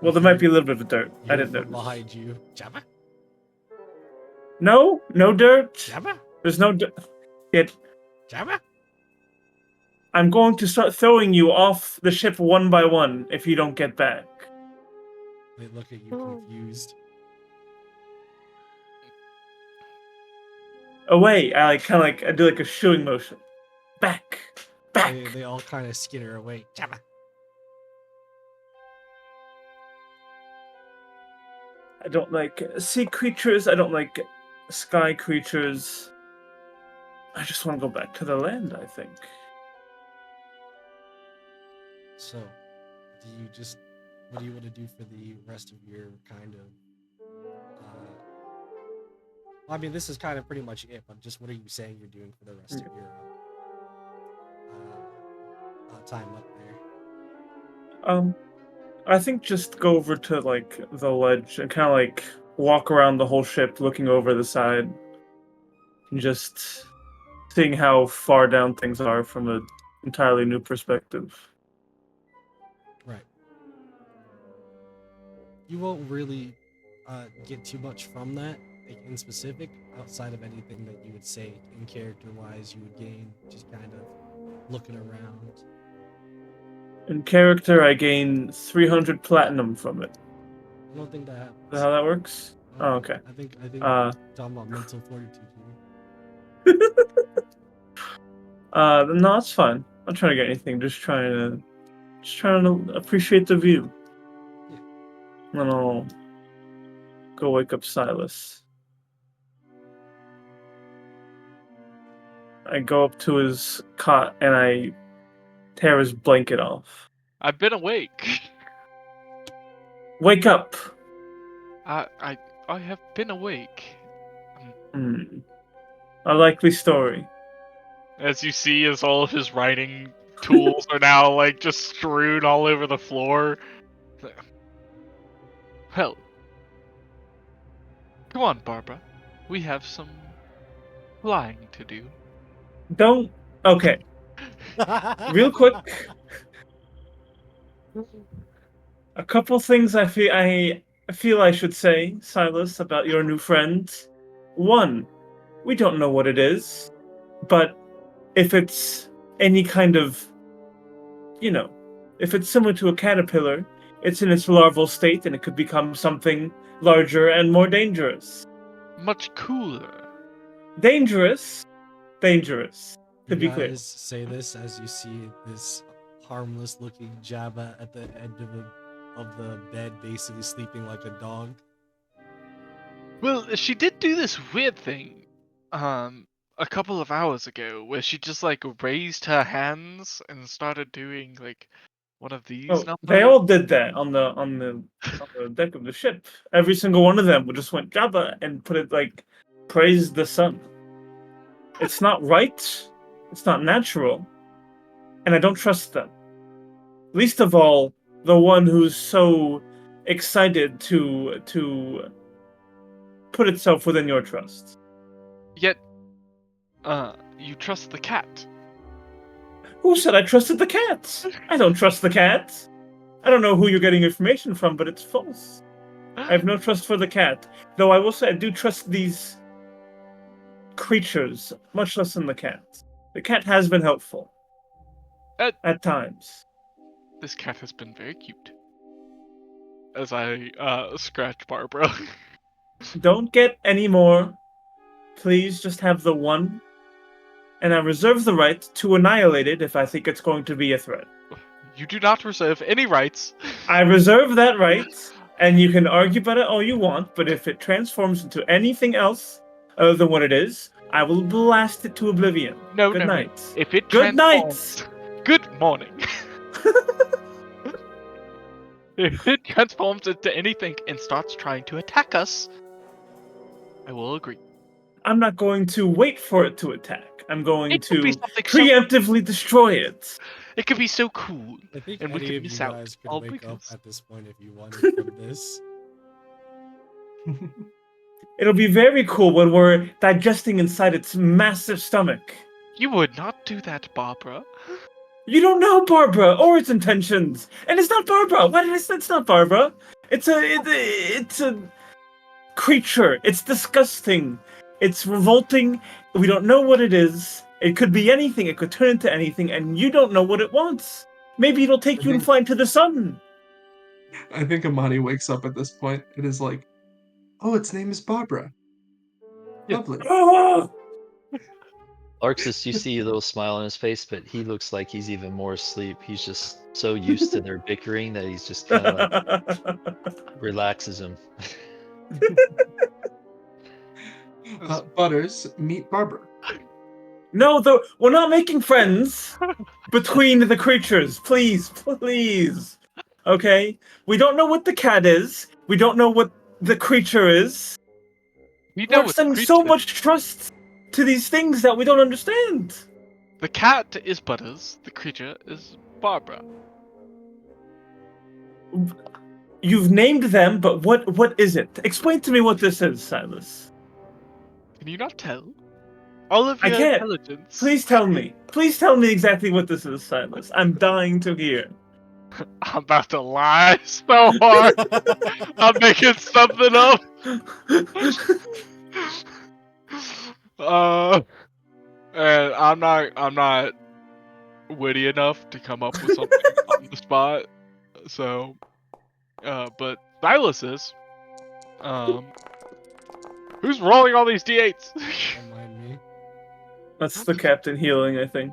Well, there might be a little bit of dirt. You I hear didn't from notice. behind you. Jabba? No dirt. Jabba? There's no dirt. Jabba? I'm going to start throwing you off the ship one by one if you don't get back. They look at you confused. Away. I do like a shooing motion. Back. They all kind of skitter away. Jabba. I don't like sea creatures. I don't like sky creatures. I just want to go back to the land, I think. So, what do you want to do for the rest of your kind of, I mean, this is kind of pretty much it, but just what are you saying you're doing for the rest of your time up there? I think just go over to like the ledge and kind of like walk around the whole ship, looking over the side, and just seeing how far down things are from an entirely new perspective. Right. You won't really get too much from that, like, in specific, outside of anything that you would say in character-wise you would gain, just kind of looking around. In character, I gain 300 platinum from it. I don't think that happens. Is that how that works? Oh, okay. I think talking about mental fortitude here. No, it's fine. I'm not trying to get anything. Just trying to appreciate the view. Yeah. Then I'll go wake up Silas. I go up to his cot and I tear his blanket off. I've been awake. Wake up! I have been awake. A likely story. As you see, as all of his writing tools are now like just strewn all over the floor. Well, come on, Barbara. We have some flying to do. Don't. Okay, real quick. A couple things I feel I should say, Silas, about your new friend. One, we don't know what it is, but if it's any kind of, you know, if it's similar to a caterpillar, it's in its larval state and it could become something larger and more dangerous. Much cooler. Dangerous, dangerous. To You be clear. guys say this as you see this harmless-looking Jabba at the end of the bed, basically sleeping like a dog. Well, she did do this weird thing, a couple of hours ago, where she just like raised her hands and started doing like one of these Oh, they numbers. all did that on the deck of the ship. Every single one of them just went Jabba and put it like praise the sun. It's not right. It's not natural, and I don't trust them. Least of all, the one who's so excited to put itself within your trust. Yet, you trust the cat. Who said I trusted the cat? I don't trust the cat. I don't know who you're getting information from, but it's false. I have no trust for the cat. Though I will say I do trust these creatures much less than the cat. The cat has been helpful. Uh, At times. This cat has been very cute. As I scratch Barbara. Don't get any more. Please just have the one. And I reserve the right to annihilate it if I think it's going to be a threat. You do not reserve any rights. I reserve that right, and you can argue about it all you want, but if it transforms into anything else other than what it is, I will blast it to oblivion. No, Good no, night. no. If it Good transforms... night. Good morning. If it transforms into anything and starts trying to attack us, I will agree. I'm not going to wait for it to attack. I'm going It could be to something so... preemptively destroy it. It could be so cool. I think And we any could of you miss out guys all could wake up because... at this point if you wanted from this. It'll be very cool when we're digesting inside its massive stomach. You would not do that, Barbara. You don't know Barbara or its intentions, and it's not Barbara. What is it's not Barbara? It's a creature. It's disgusting. It's revolting. We don't know what it is. It could be anything. It could turn into anything, and you don't know what it wants. Maybe it'll take you and fly into the sun. I think Amani wakes up at this point. It is like, oh, its name is Barbara. Yeah. Lovely. Ah! Arxis, you see a little smile on his face, but he looks like he's even more asleep. He's just so used to their bickering that he's just kind of like relaxes him. Butters, meet Barbara. No, we're not making friends between the creatures. Please, please. Okay? We don't know what the cat is. We don't know what the creature is. We know We're what sending so much trust to these things that we don't understand. The cat is Butters. The creature is Barbara. You've named them, but what is it? Explain to me what this is, Silas. Can you not tell? All of I your can't. intelligence. Please tell me. Please tell me exactly what this is, Silas. I'm dying to hear. I'm about to lie so hard. I'm making something up. And I'm not witty enough to come up with something on the spot. So, but Silas is. Who's rolling all these d8s? Don't mind me. That's the captain healing, I think.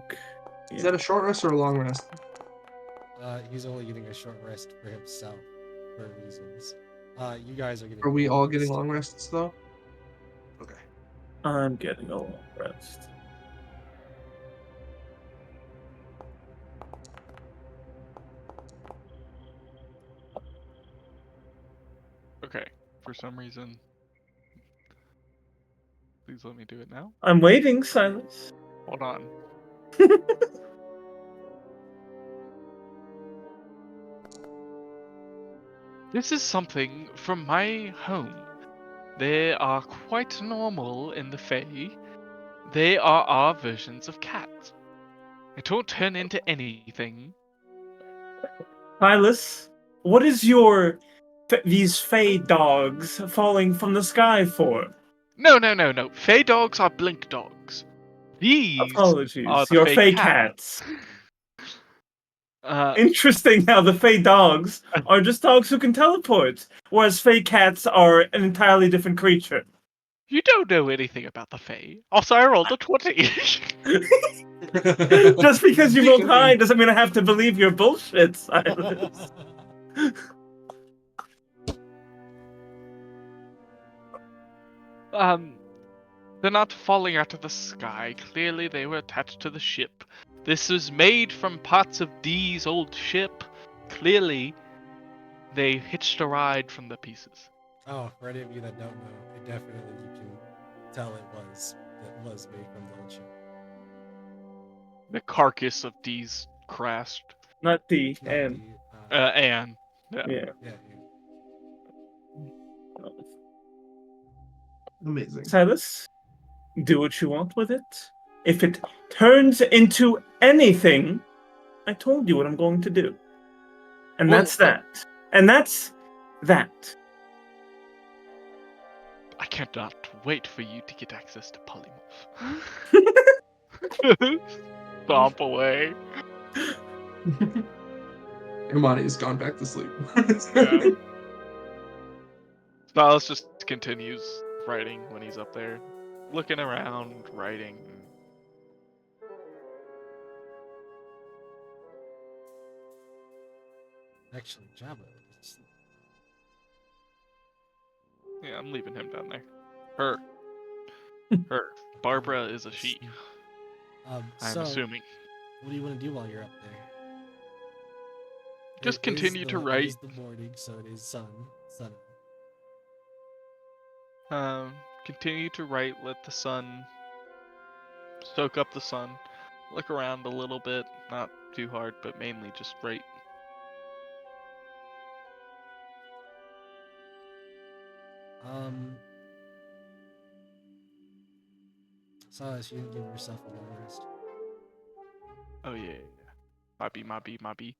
Is that a short rest or a long rest? He's only getting a short rest for himself, for reasons. You guys are getting. Are we long all getting rest. long rests though? Okay. I'm getting a long rest. Okay, for some reason. Please let me do it now. I'm waiting, Silas. Hold on. This is something from my home. They are quite normal in the Fae. They are our versions of cats. They don't turn into anything. Silas, what is your these fey dogs falling from the sky for? No, no, no, no. Fey dogs are blink dogs. These are Apologies, the your fey fey cats. cats. Uh, Interesting how the fey dogs are just dogs who can teleport, whereas fey cats are an entirely different creature. you don't know anything about the fey. Also, I rolled a 20. Just because you Big rolled high okay. doesn't mean I have to believe your bullshit, Silas. They're not falling out of the sky. Clearly, they were attached to the ship. This was made from parts of Dee's old ship. Clearly, they hitched a ride from the pieces. Oh, for any of you that don't know, it definitely you can tell it was made from the old ship. The carcass of Dee's crashed. Not D, Not and the And yeah. yeah. yeah. Amazing. Silas, do what you want with it. If it turns into anything, I told you what I'm going to do. And Well, that's that. And that's that. I cannot wait for you to get access to polymorph. Stomp away. Imani's gone back to sleep. Yeah. Styles just continues writing when he's up there, looking around, writing. Actually, Jabba. Yeah, I'm leaving him down there. Her. Barbara is a she. I'm So, assuming. what do you want to do while you're up there? Just It is continue to It write. is the morning, so it is sun. Continue to write. Let the sun soak up the sun. Look around a little bit, not too hard, but mainly just write. Silas, you didn't give yourself a long rest. Oh yeah. Mobby.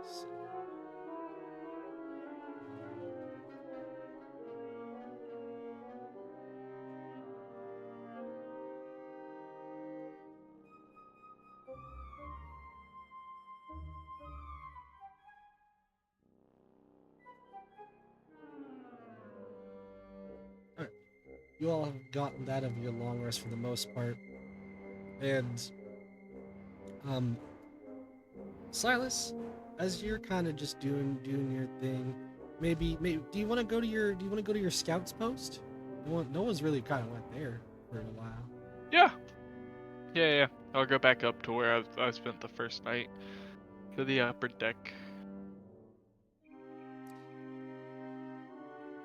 So, alright. You all have gotten that of your long rest for the most part. And Silas, as you're kind of just doing your thing, maybe do you want to go to your scouts post? No one's really kind of went there for a while. Yeah. I'll go back up to where I spent the first night. To the upper deck.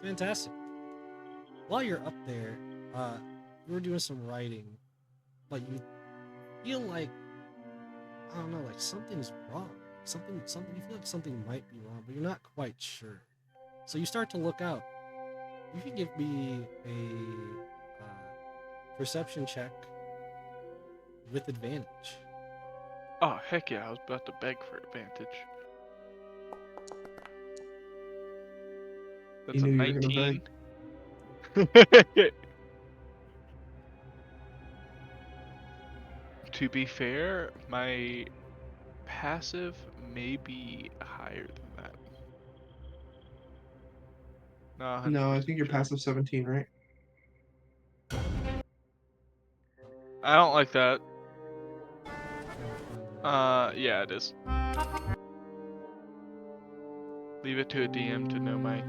Fantastic. While you're up there, you were doing some writing, but you feel like, I don't know, like something's wrong. Something. You feel like something might be wrong, but you're not quite sure. So you start to look out. You can give me a perception check with advantage. Oh heck yeah! I was about to beg for advantage. That's You a knew you were gonna 19. To be fair, my passive may be higher than that. Not 100% No, I think you're sure. passive 17, right? I don't like that. Yeah, it is. Leave it to a DM to know my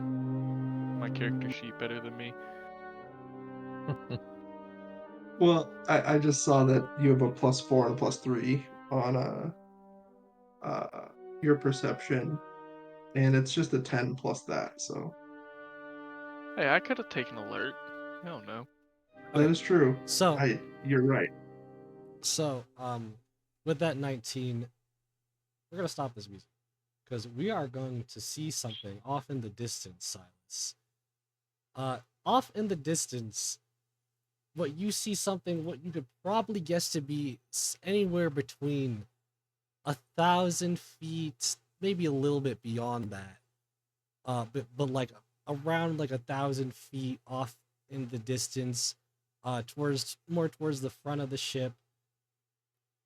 character sheet better than me. Well, I just saw that you have a +4 and a +3 on your perception, and it's just a 10 plus that, so Hey, I could have taken alert. I don't know. that is true. So, You're right. with that 19, we're gonna stop this music because we are going to see something off in the distance. Silence. Off in the distance, but you see something what you could probably guess to be anywhere between 1,000 feet, maybe a little bit beyond that. But like around like 1,000 feet off in the distance, towards the front of the ship,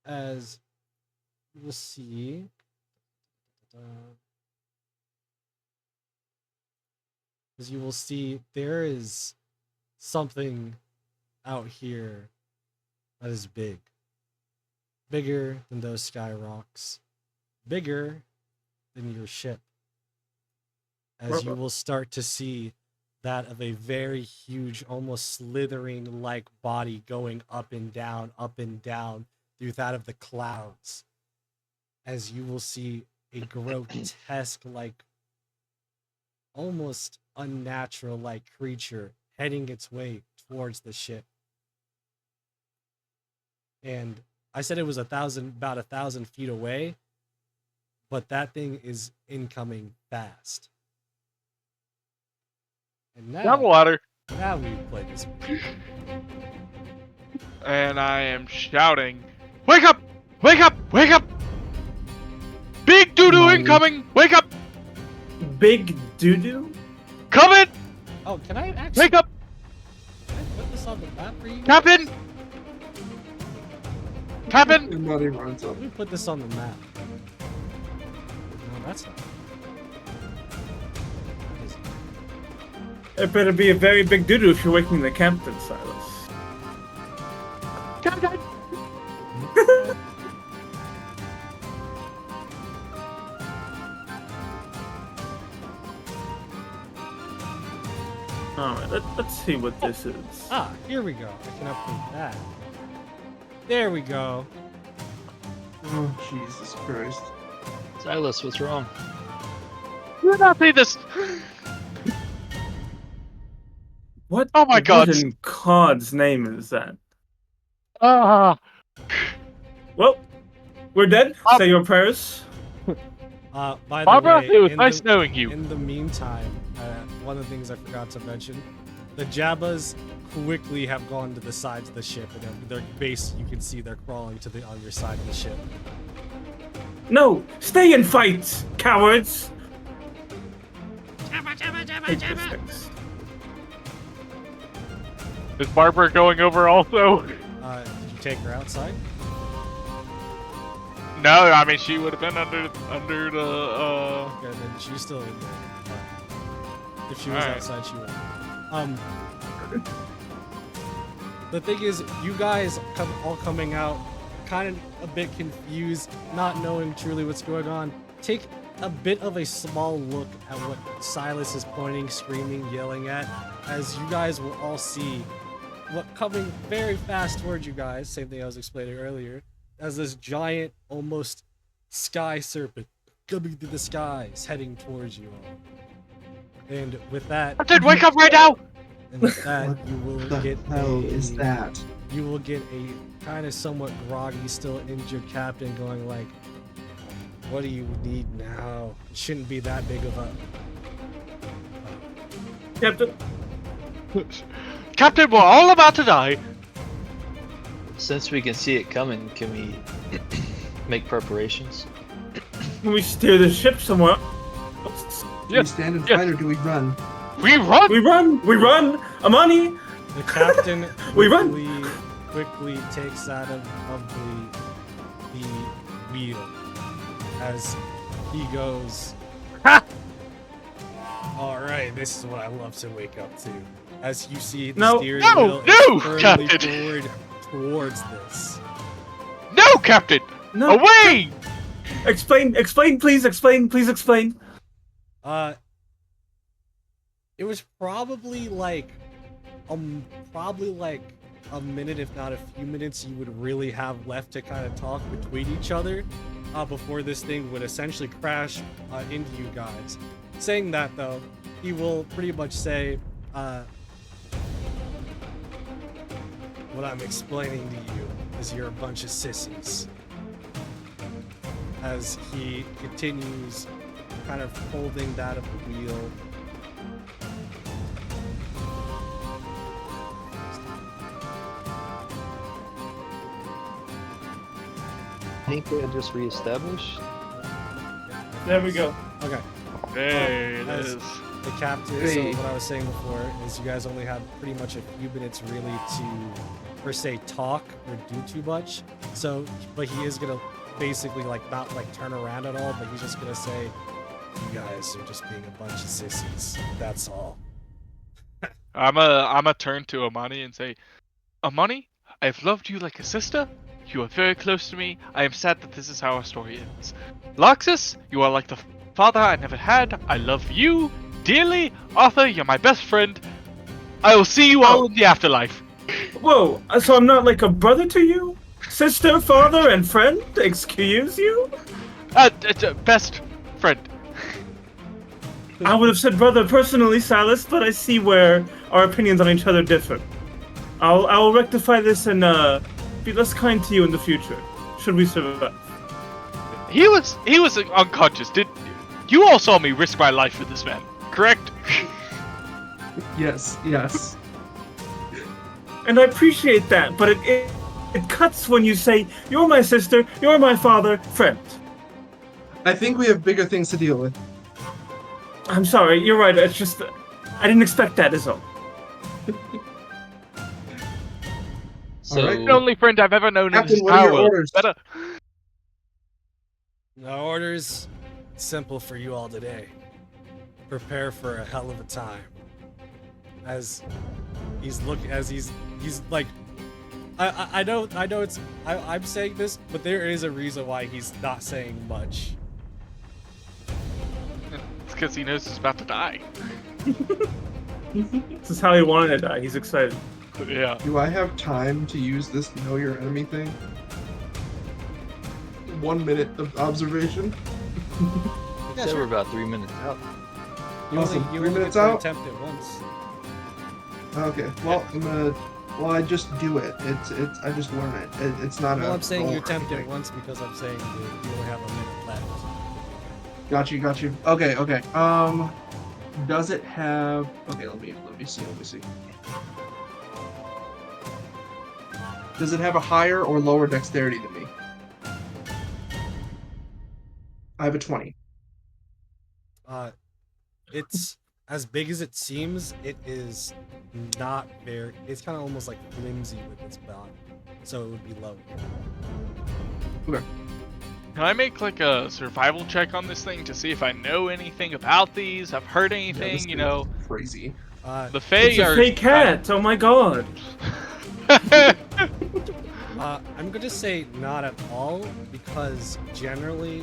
as you will see. As you will see, there is something out here that is big. Bigger than those sky rocks. Bigger than your ship. As you will start to see that of a very huge, almost slithering-like body going up and down through that of the clouds. As you will see a grotesque-like, almost unnatural-like creature heading its way towards the ship. And I said it was about 1,000 feet away, but that thing is incoming fast. And Down the ladder. now we play this. And I am shouting, "Wake up! Wake up! Wake up! Big doo-doo Money. incoming! Wake up! Big doo-doo? Coming! Oh, can I actually Wake up! put this on the map for you? Captain! Captain! And Money runs up. Let me put this on the map. No, that's not. That is- It better be a very big doo-doo if you're waking the captain, Silas. Captain! Alright, let's see what this is. Ah, here we go. I can update that. There we go. Oh, Jesus Christ. Silas, what's wrong? Do not say this! What? Oh my God. What in God's name is that? Ah! Well, we're dead. Say your prayers. By the Barbara, way, it was in nice the- knowing you. In the meantime, one of the things I forgot to mention, the Jabbas quickly have gone to the sides of the ship, and their base, you can see they're crawling to the other side of the ship. No, stay and fight, cowards. Hate this things. Is Barbara going over also? Did you take her outside? No, I mean she would have been under the Okay, then she's still in there. If she was Alright. outside, she would. The thing is, you guys all coming out, kind of a bit confused, not knowing truly what's going on. Take a bit of a small look at what Silas is pointing, screaming, yelling at, as you guys will all see what coming very fast towards you guys, same thing I was explaining earlier, as this giant, almost sky serpent coming through the skies, heading towards you all. And with that, Captain, wake up right now! and with that, you will What the get hell is that? You will get a kind of somewhat groggy, still injured captain going like, "What do you need now? It shouldn't be that big of a." Captain, Captain, we're all about to die. Since we can see it coming, can we make preparations? can we steer the ship somewhere? Do we stand and fight or do we run? We run! We run! We run! Amani! The captain We run! quickly takes out of the wheel as he goes, "Ha! All right, this is what I love to wake up to." As you see the No. steering No, wheel no, is firmly Captain. forward towards this. No, Captain! No! Away! Explain, please explain. It was probably like a minute, if not a few minutes, you would really have left to kind of talk between each other before this thing would essentially crash into you guys. Saying that though, he will pretty much say, "What I'm explaining to you is you're a bunch of sissies." As he continues kind of holding that of the wheel. think they had just reestablished. There we go. Okay. Hey, it as- is. The captain. Hey. So what I was saying before is you guys only have pretty much a few minutes really to, per se, talk or do too much. So, but he is gonna basically like not like turn around at all, but he's just gonna say, "You guys are just being a bunch of sissies. That's all." I'm a turn to Amani and say, Amani, I've loved you like a sister. You are very close to me. I am sad that this is how our story ends. Loxus, you are like the father I never had. I love you dearly. Arthur, you're my best friend. I will see you all in the afterlife. Whoa, so I'm not like a brother to you? Sister, father, and friend? Excuse you? Best friend. I would have said brother personally, Silas, but I see where our opinions on each other differ. I'll rectify this and be less kind to you in the future, should we survive. He was unconscious. Did you all saw me risk my life for this man? Correct? Yes. And I appreciate that, but it cuts when you say, you're my sister, you're my father, friend. I think we have bigger things to deal with. I'm sorry, you're right, it's just, I didn't expect that is all. So Alright. The only friend I've ever known in Captain, this what are your power. orders? Better. The orders simple for you all today. Prepare for a hell of a time. As he's like, I know it's I'm saying this, but there is a reason why he's not saying much. It's because he knows he's about to die. This is how he wanted to die, he's excited. Yeah. Do I have time to use this know your enemy thing? 1 minute of observation. Yeah, so sure. we're about 3 minutes out. You Awesome. only 3 minutes get to out? attempt it once. Okay. Well, I'm gonna. Well, I just do it. It's. I just learn it. It's not a. Well, I'm saying roll you or attempt it anything. once because I'm saying you only have a minute left. Got you. Okay. Does it have? Okay, let me see. Does it have a higher or lower dexterity than me? I have a 20. It's as big as it seems. It is not very. It's kind of almost like flimsy with its body, so it would be low. Can I make like a survival check on this thing to see if I know anything about these? I've heard Yeah, anything, this you thing's know. Crazy. The Fae It's a are fake cat, oh my god. I'm gonna say not at all because generally,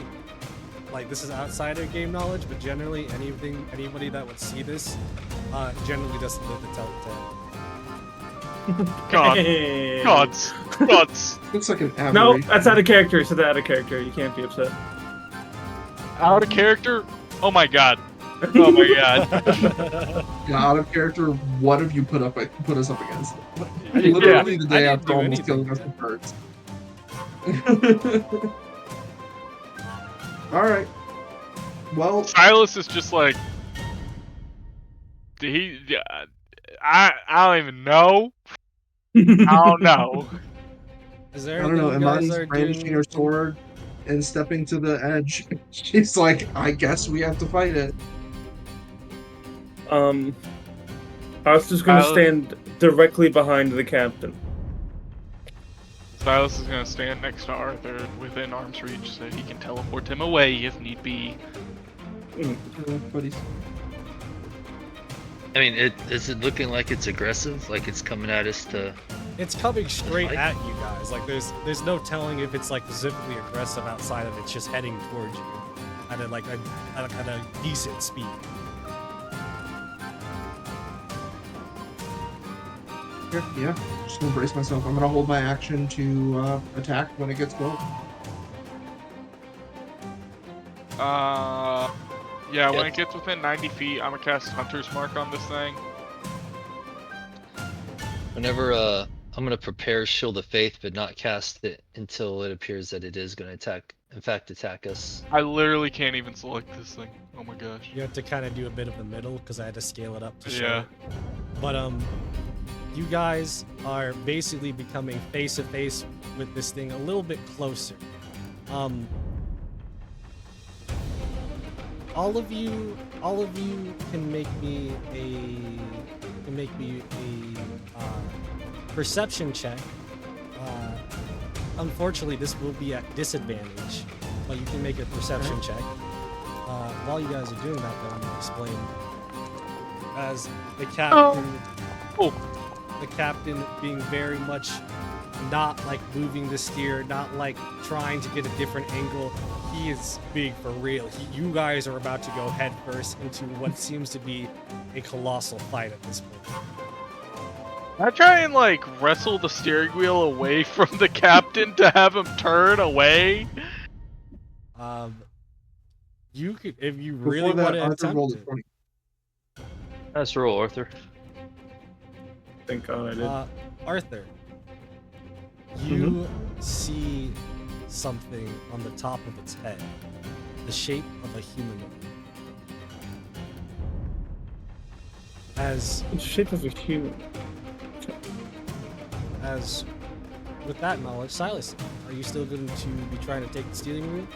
like this is outside of game knowledge, but generally anybody that would see this, generally doesn't live to tell the tale. Gods. Looks like an aberration. No, that's out of character, so that's out of character. You can't be upset. Out of character? Oh my god. Oh my god. Yeah, out of character. What have you put us up against? I didn't- Literally the I day didn't after do almost anything killing us yet. with birds. All right. Well, Silas is just like I don't even know. I don't know. Is I there don't know. anything you guys Imani's are brandishing doing? her sword and stepping to the edge. She's like, I guess we have to fight it. I was just gonna stand directly behind the captain. Silas is gonna stand next to Arthur within arm's reach so he can teleport him away if need be. Buddies. I mean, is it looking like it's aggressive? Like it's coming at us to... It's coming straight Like- at you guys. Like there's no telling if it's like specifically aggressive outside of it's just heading towards you at a decent speed. Yeah, just gonna brace myself. I'm gonna hold my action to attack when it gets close. Yeah, when Yeah. it gets within 90 feet, I'm gonna cast Hunter's Mark on this thing. Whenever, I'm gonna prepare Shield of Faith, but not cast it until it appears that it is gonna attack us. I literally can't even select this thing. Oh my gosh. You have to kind of do a bit of the middle because I had to scale it up to show. Yeah. it. But you guys are basically becoming face to face with this thing a little bit closer. All of you can make me a perception check. Unfortunately, this will be at disadvantage, but you can make a perception check. While you guys are doing that, though, I'm gonna explain. As the captain, the captain being very much not like moving the steer, not like trying to get a different angle. He is being for real. You guys are about to go headfirst into what seems to be a colossal fight at this point. I try and like wrestle the steering wheel away from the captain to have him turn away. You could, if you really Before want that, to Arthur rolled a attempt 20. Nice roll, Arthur. Thank God I did. it. Arthur, you see something on the top of its head, the shape of a humanoid. As The shape of a human. with that knowledge, Silas, are you still going to be trying to take the steering wheel?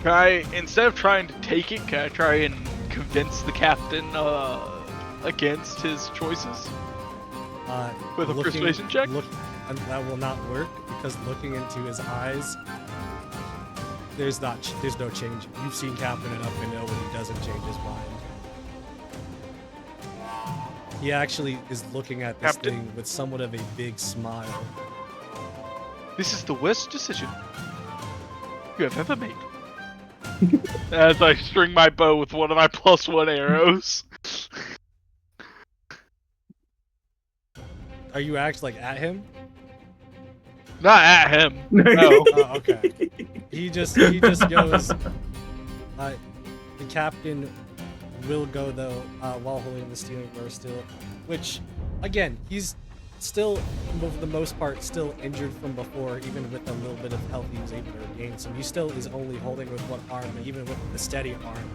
Can I, instead of trying to take it, can I try and convince the captain against his choices with a persuasion check? And that will not work because looking into his eyes, there's no change. You've seen Captain enough to know when he doesn't change his mind. He actually is looking at this Captain? thing with somewhat of a big smile. This is the worst decision you have ever made. As I string my bow with one of my +1 arrows. Are you actually like at him? Not at him. No. Oh, okay. He just goes. The captain will go though while holding the steering wheel still, which again he's still for the most part still injured from before, even with a little bit of health he was able to regain. So he still is only holding with one arm, but even with the steady arm,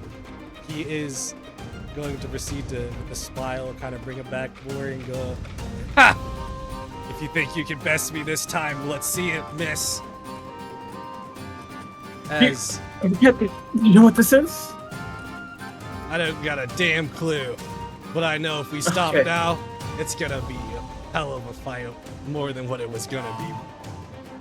he is going to proceed to, with a smile, kind of bring it back more and go, "Ha! If you think you can best me this time, let's see it, miss." As You know what this is? I don't got a damn clue, but I know if we stop Okay. now, it's gonna be a hell of a fight, more than what it was gonna be.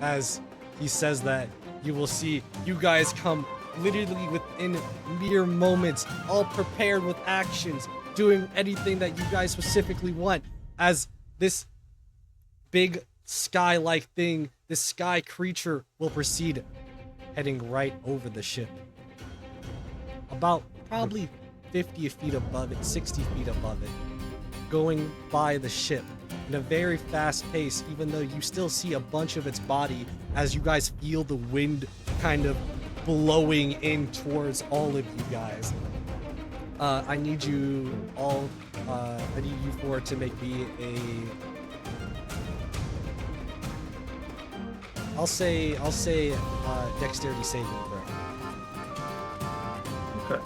As he says that, you will see you guys come literally within mere moments, all prepared with actions, doing anything that you guys specifically want, as this big sky-like thing, this sky creature will proceed heading right over the ship. About probably 50 feet above it, 60 feet above it, going by the ship in a very fast pace, even though you still see a bunch of its body as you guys feel the wind kind of blowing in towards all of you guys. I need you all, I need you four to make me a, I'll say dexterity saving throw. Okay.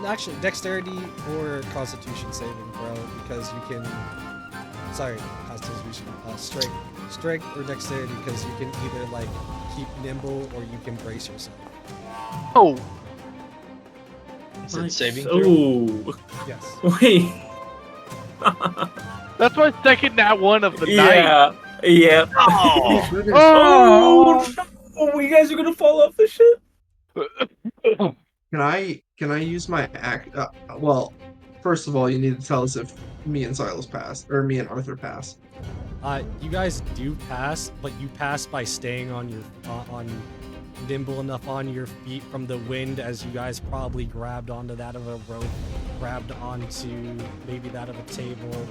Actually, dexterity or constitution saving throw, because you can, sorry, constitution, strength or dexterity, because you can either like keep nimble or you can brace yourself. Oh, Is it saving throw? Ooh. Yes. Wait. that's my second nat one of the night. Yeah. Yeah. Oh. Oh, no! You guys are gonna fall off the ship? Can I use my act? Well, first of all, you need to tell us if me and Silas pass, or me and Arthur pass. You guys do pass, but you pass by staying on your nimble enough on your feet from the wind, as you guys probably grabbed onto that of a rope, grabbed onto maybe that of a table.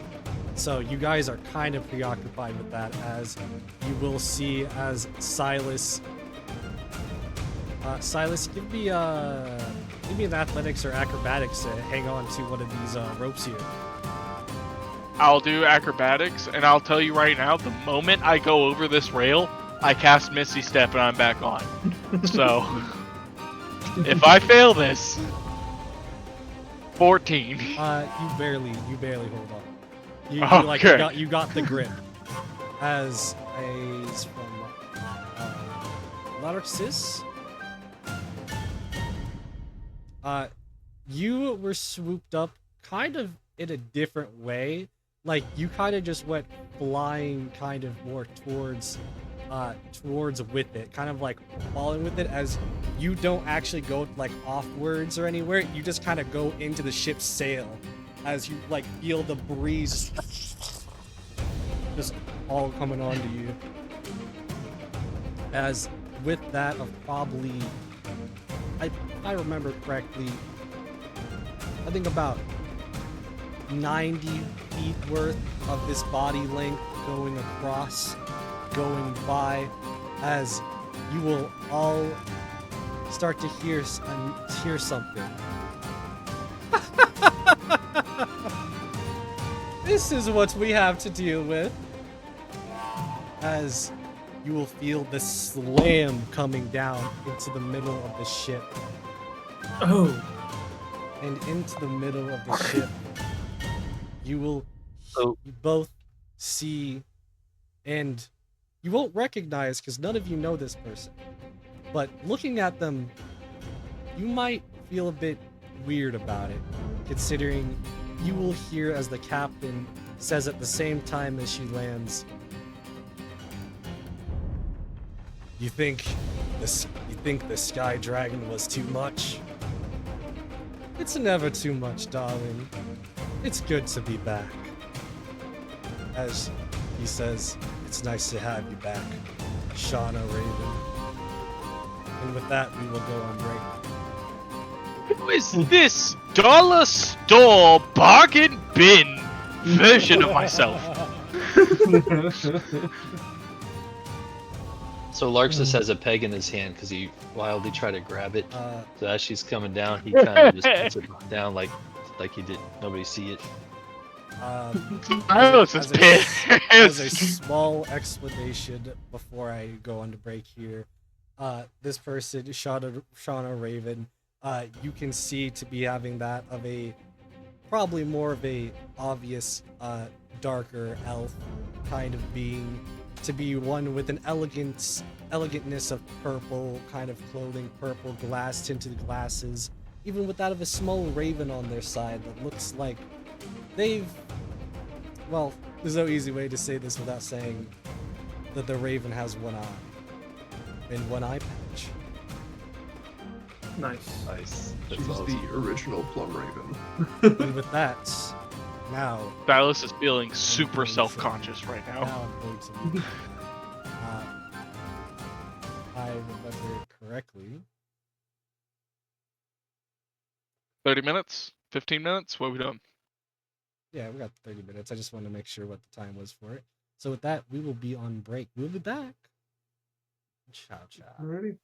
So you guys are kind of preoccupied with that, as you will see as Silas, give me an athletics or acrobatics to hang on to one of these ropes here. I'll do acrobatics, and I'll tell you right now, the moment I go over this rail, I cast Misty Step and I'm back on. So, if I fail this, 14. You barely hold on. Okay. You got the grip. As from Larxis, you were swooped up kind of in a different way. Like you kind of just went flying kind of more towards with it, kind of like falling with it, as you don't actually go like offwards or anywhere. You just kind of go into the ship's sail as you like feel the breeze just all coming onto you. As with that of probably, if I remember correctly, I think about 90 feet worth of this body length going across, going by, as you will all start to hear something. This is what we have to deal with. As you will feel the slam coming down into the middle of the ship. Oh. And into the middle of the ship, you will Oh. you both see, and you won't recognize because none of you know this person. But looking at them, you might feel a bit weird about it, considering you will hear as the captain says at the same time as she lands, You think the Sky Dragon was too much? It's never too much, darling. It's good to be back. As he says, it's nice to have you back, Shauna Raven. And with that, we will go on break. Who is this dollar store bargain bin version of myself? So Larxus has a peg in his hand because he wildly tried to grab it. Uh, So as she's coming down, he kind of just puts it down like he did. Nobody see it. I was as just as a pissed. small explanation before I go on to break here, this person, Shauna Raven, you can see to be having that of a probably more of a obvious darker elf kind of being, to be one with an elegantness of purple kind of clothing, purple glass tinted glasses, even with that of a small raven on their side that looks like they've, well, there's no easy way to say this without saying that the raven has one eye and one eye patch. Nice. Nice. That's She's awesome. the original Plum Raven. And with that, now Stylus is feeling super self-conscious right now. Now I'm going to move. I remember it correctly. 30 minutes? 15 minutes? What are we doing? Yeah, we got 30 minutes. I just wanted to make sure what the time was for it. So with that, we will be on break. We'll be back. Ciao, ciao. Alrighty.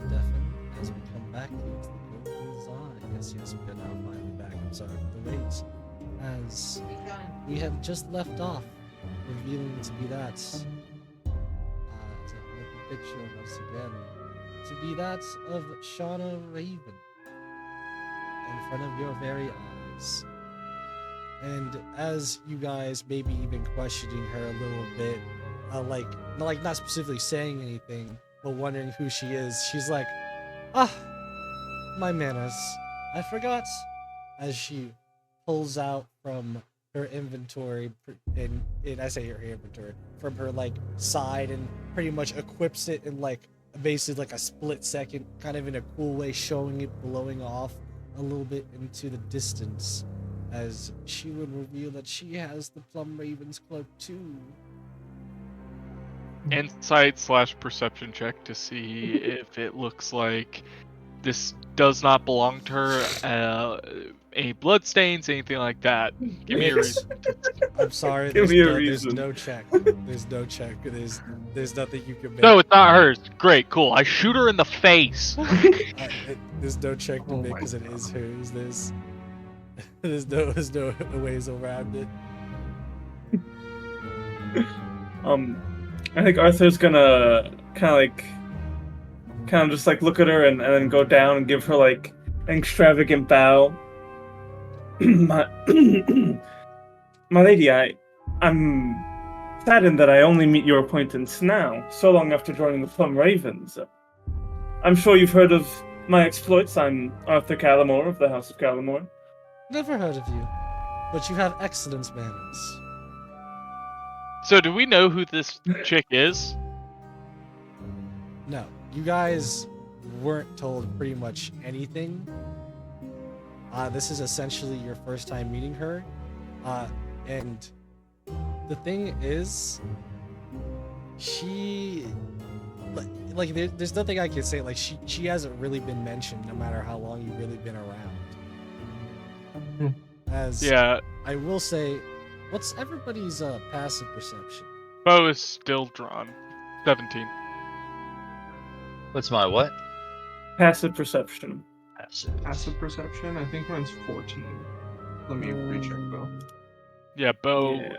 Indefinite. As we come back to the Golden Manzana. Yes, we are now finally back. I'm sorry for the wait. As we have just left off, revealing to be that. To look at the picture once again. To be that of Shauna Raven. In front of your very eyes. And as you guys maybe even questioning her a little bit, not specifically saying anything, but wondering who she is, she's like, my manners. I forgot. As she pulls out from her inventory, and I say her inventory, from her side, and pretty much equips it in basically a split second, kind of in a cool way, showing it blowing off a little bit into the distance, as she would reveal that she has the Plum Raven's cloak too. Insight/perception check to see if it looks like this does not belong to her. Any bloodstains, anything like that. Give me a reason. I'm sorry. Give There's me a no, there's reason. no check. There's no check. There's nothing you can make. No, it's not hers. Great, cool. I shoot her in the face. There's no check to Oh make my because it God. is hers. There's no ways around it. I think Arthur's gonna kind of just like look at her and then go down and give her like an extravagant bow. my, my lady, I'm saddened that I only meet your acquaintance now, so long after joining the Plum Ravens. I'm sure you've heard of my exploits. I'm Arthur Callamore of the House of Callamore. Never heard of you, but you have excellent manners. So do we know who this chick is? No, you guys weren't told pretty much anything. This is essentially your first time meeting her. And the thing is, she... Like, there's nothing I can say. Like, she hasn't really been mentioned, no matter how long you've really been around. As Yeah, I will say, what's everybody's passive perception? bow is still drawn. 17. What's my what? Passive perception. Passive. Passive perception, I think mine's 14. Let me recheck though. Yeah, bow. Yeah.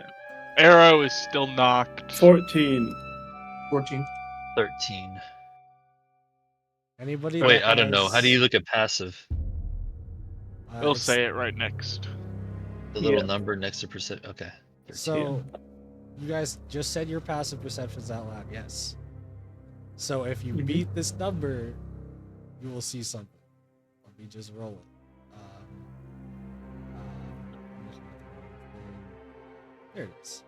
Arrow is still knocked. 14. 14. 13. Anybody? Wait, that I don't know. How do has, you look at passive? We'll it's- say it right next. The little Yeah. number next to perception. Okay. 13. So, you guys just said your passive perceptions out loud, yes. So if you Mhm. beat this number, you will see something. Let me just roll it. There it is.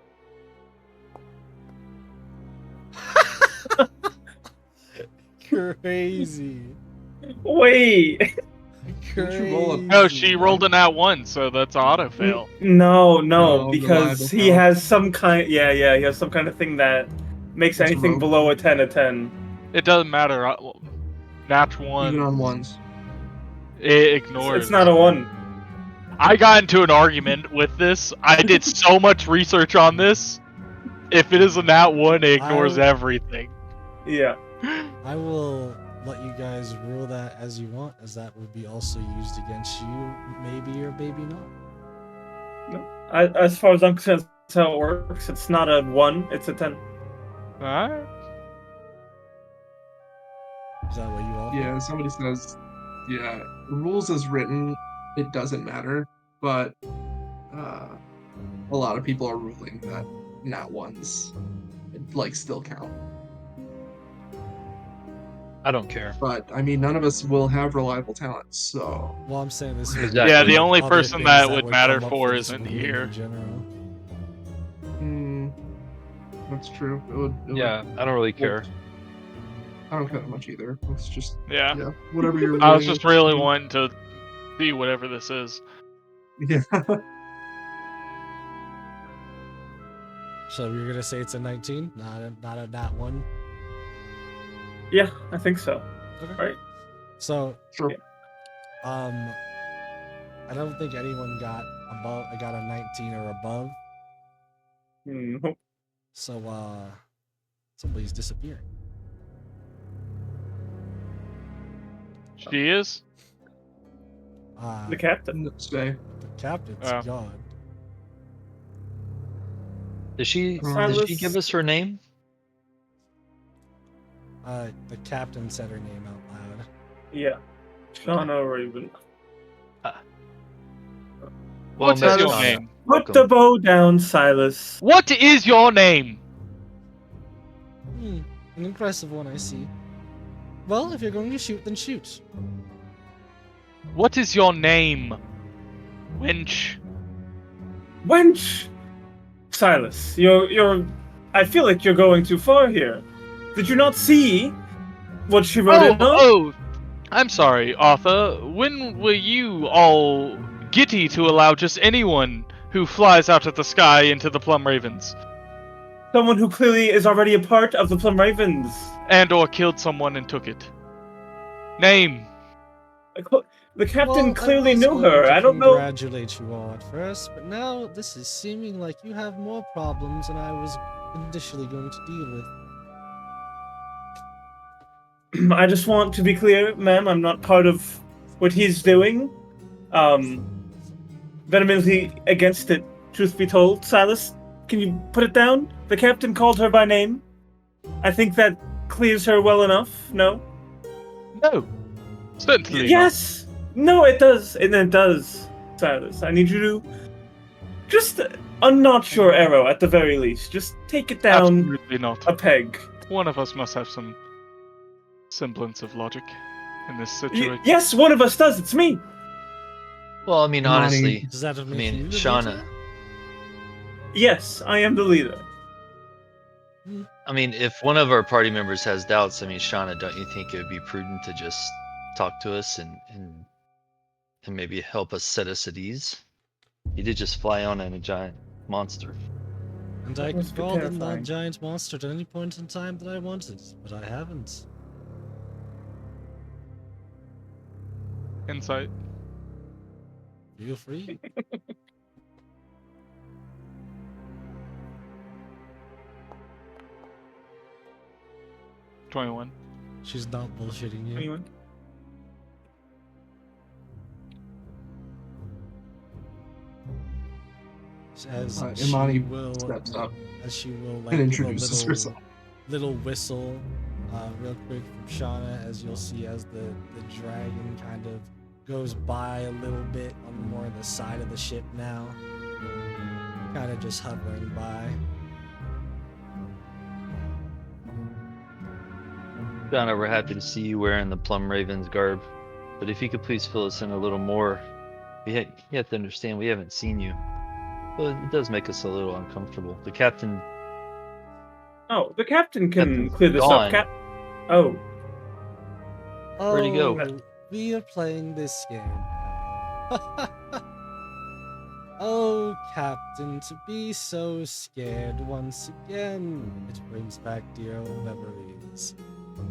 Crazy. Wait! Didn't you roll a- No, she rolled an at one, so that's auto fail. No, No, because reliable he fail. has some kind. Yeah, he has some kind of thing that makes It's anything rogue. below a 10 a 10. It doesn't matter. Nat one. Even on ones. It ignores. It's not a 1. I got into an argument with this. I did so much research on this. If it is a nat one, it ignores everything. Yeah. I will let you guys rule that as you want, as that will be also used against you, maybe or maybe not. As far as I'm concerned, that's how it works. It's not a 1, it's a 10. Alright. Is that what you all? Yeah, somebody says, yeah, rules as written, it doesn't matter, but a lot of people are ruling that nat ones like still count. I don't care. But I mean, none of us will have reliable talents, so Well, I'm saying this. Exactly. Yeah, the like only other person things that would matter come up for this isn't ruling here. In general. that's true. It would, Yeah, I don't really care. I don't care that much either. It's just Yeah. yeah, whatever you're. I was willing just really to do. wanting to be whatever this is. Yeah. So you're gonna say it's a 19, not a nat one. Yeah, I think so. Okay. Right. So, Sure. I don't think anyone got a 19 or above. Mhm. So, somebody's disappearing. She is? The captain. Stay. The captain's Oh. gone. Did she Silas- give us her name? The captain said her name out loud. Yeah. Shauna Raven. What's Miss your Shauna, name? Put welcome. the bow down, Silas. What is your name? An impressive one, I see. Well, if you're going to shoot, then shoot. What is your name? Winch. Wench! Silas, you're. I feel like you're going too far here. Did you not see what she wrote in on? Oh, I'm sorry, Arthur. When were you all giddy to allow just anyone who flies out of the sky into the Plum Ravens? Someone who clearly is already a part of the Plum Ravens. And or killed someone and took it? Name. The captain Well, clearly I was knew going her. to I don't know. congratulate you all at first, but now this is seeming like you have more problems than I was initially going to deal with. I just want to be clear, ma'am. I'm not part of what he's doing. Vehemently against it. Truth be told, Silas, can you put it down? The captain called her by name. I think that clears her well enough. No. No, certainly not. Yes. No, it does. And it does, Silas. I need you to just unnotch your arrow at the very least. Just take it down Absolutely not. a peg. One of us must have some semblance of logic in this situation. Yes, one of us does. It's me. Well, I mean, Imani- honestly, Does that I make mean, you the Shauna. leader? Yes, I am the leader. I mean, if one of our party members has doubts, I mean, Shauna, don't you think it would be prudent to just talk to us and maybe help us set us at ease? You did just fly on a giant monster. And I must could be call in that terrifying. giant monster at any point in time that I wanted, but I haven't. Insight. Feel free. $21. She's not bullshitting you. Anyone? As Imani she will, steps up as she will like and give a introduces herself. little whistle, real quick from Shauna, as you'll see as the dragon kind of goes by a little bit on more the side of the ship now, kind of just hovering by. Shauna, we're happy to see you wearing the Plum Raven's garb, but if you could please fill us in a little more. You have to understand, we haven't seen you. Well, it does make us a little uncomfortable. The captain. Oh, the captain can Captain's clear this gone. up. Oh, Where'd he go? We are playing this game. Oh, Captain, to be so scared once again. It brings back dear old memories.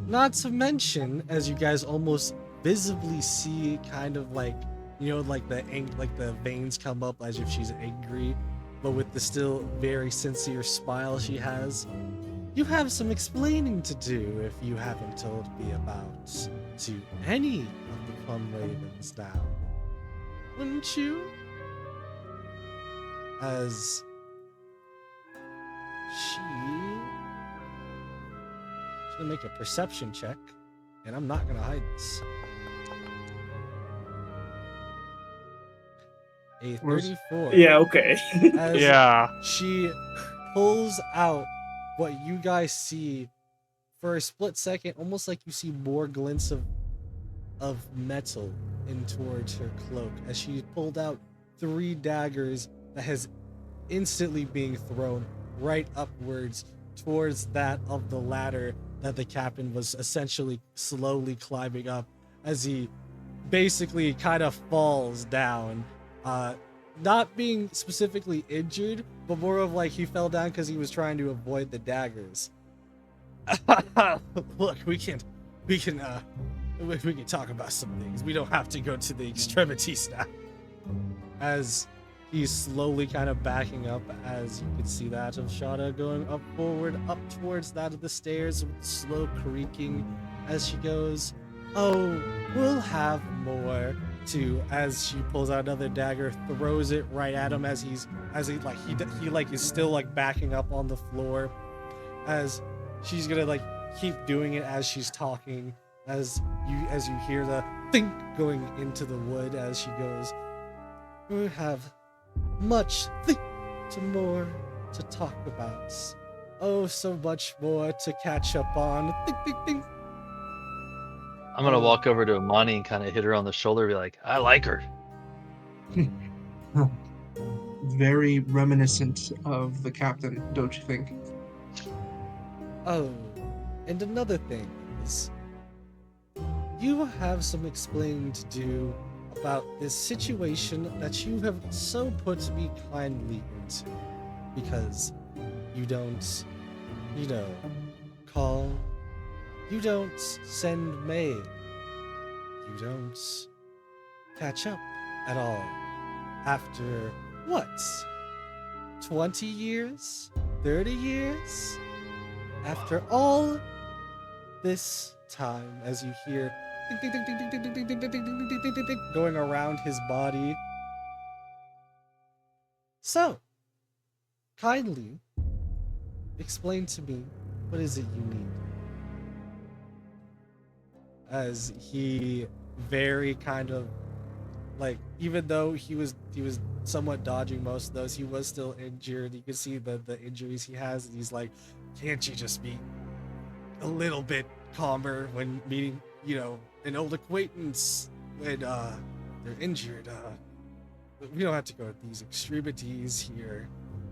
Not to mention, as you guys almost visibly see, kind of like, you know, like the veins come up as if she's angry, but with the still very sincere smile she has. You have some explaining to do if you haven't told me about to any of the Plum Ravens now. Wouldn't you? As she's gonna make a perception check, and I'm not gonna hide this. A 34. yeah, okay. As Yeah. she pulls out what you guys see for a split second, almost like you see more glints of metal in towards her cloak, as she pulled out 3 daggers that has instantly being thrown right upwards towards that of the ladder that the captain was essentially slowly climbing up, as he basically kind of falls down, not being specifically injured, but more of like he fell down because he was trying to avoid the daggers. Look, we can talk about some things. We don't have to go to the extremities now. As he's slowly kind of backing up, as you can see that of Shada going up forward, up towards that of the stairs, with slow creaking as she goes. Oh, we'll have more to, as she pulls out another dagger, throws it right at him as he is still like backing up on the floor, as she's gonna like keep doing it as she's talking, as you hear the think going into the wood as she goes. We have much more to talk about. Oh, so much more to catch up on. Think. I'm gonna walk over to Imani and kind of hit her on the shoulder and be like, I like her. Very reminiscent of the captain, don't you think? Oh, and another thing is, you have some explaining to do about this situation that you have so put me kindly into, because you don't, call, you don't send mail, you don't catch up at all after what? 20 years? 30 years? After all this time, as you hear going around his body. So, kindly explain to me, what is it you need? As he very kind of like, even though he was somewhat dodging most of those, he was still injured. You can see the injuries he has, and he's like, can't you just be a little bit calmer when meeting, an old acquaintance when they're injured? We don't have to go to these extremities here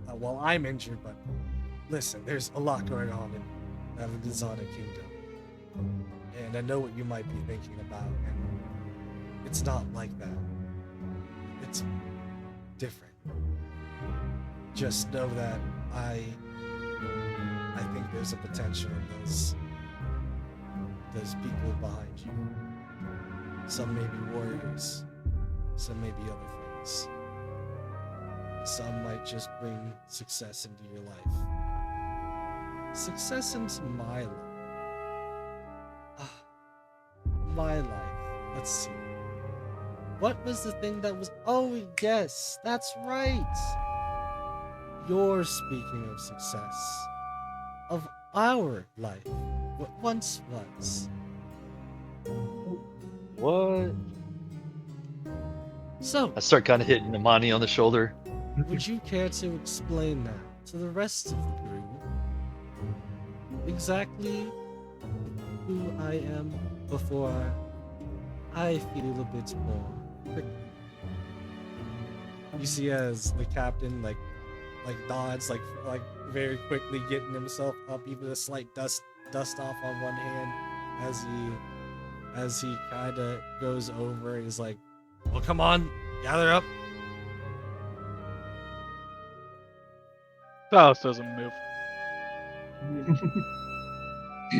while I'm injured, but listen, there's a lot going on in the Manzana Kingdom. And I know what you might be thinking about, and it's not like that. It's different. Just know that I think there's a potential in those people behind you. Some may be warriors, some may be other things. Some might just bring success into your life. Success into my life. My life. Let's see. What was the thing that was... Oh, yes, that's right. You're speaking of success. Of our life. What once was. What? So, I start kind of hitting Imani on the shoulder. would you care to explain now to the rest of the group exactly who I am before I feel a bit more prickly? You see as the captain like nods, like very quickly getting himself up, even a slight dust off on one hand as he kind of goes over. He's like, well, come on, gather up. Silas doesn't move.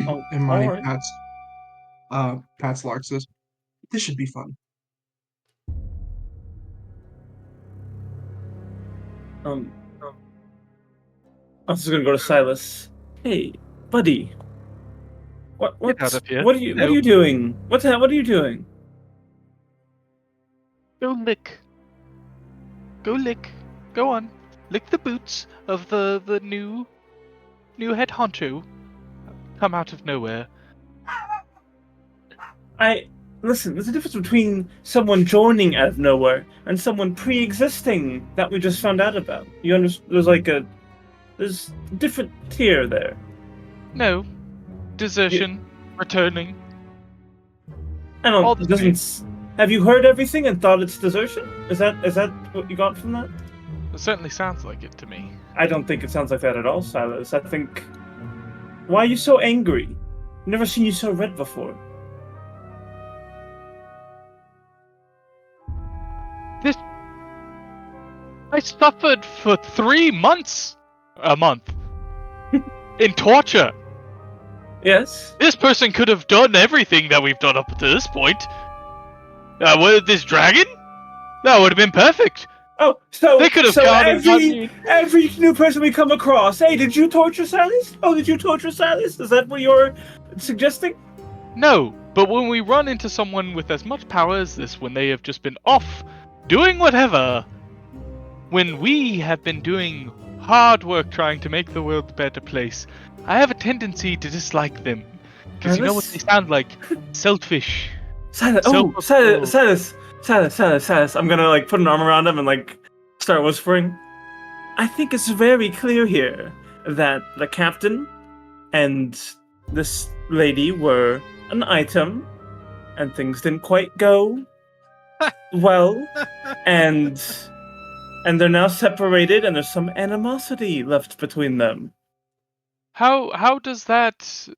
Oh, And Money alright. pats Lark, says, this should be fun. I was just gonna go to Silas. Hey, buddy. What Get out of here. are you doing? What are you doing? Go lick. Go on. Lick the boots of the new head honcho. Come out of nowhere. Listen, there's a difference between someone joining out of nowhere and someone pre-existing that we just found out about. You understand? There's a different tier there. No. Desertion. Returning. I All don't. the Doesn't. Have you heard everything and thought it's desertion? Is that what you got from that? It certainly sounds like it to me. I don't think it sounds like that at all, Silas. I think. Why are you so angry? I've never seen you so red before. I suffered for 3 months. A month. In torture. Yes. This person could have done everything that we've done up to this point. This dragon? That would have been perfect. Oh, so They could have gone and gotten every new person we come across. Hey, did you torture Silas? Oh, did you torture Silas? Is that what you're suggesting? No, but when we run into someone with as much power as this, when they have just been off doing whatever, when we have been doing hard work trying to make the world a better place, I have a tendency to dislike them. Because you know what they sound like? Selfish. Silas, Silas. I'm gonna put an arm around him and start whispering. I think it's very clear here that the captain and this lady were an item, and things didn't quite go well, and they're now separated, and there's some animosity left between them. How does that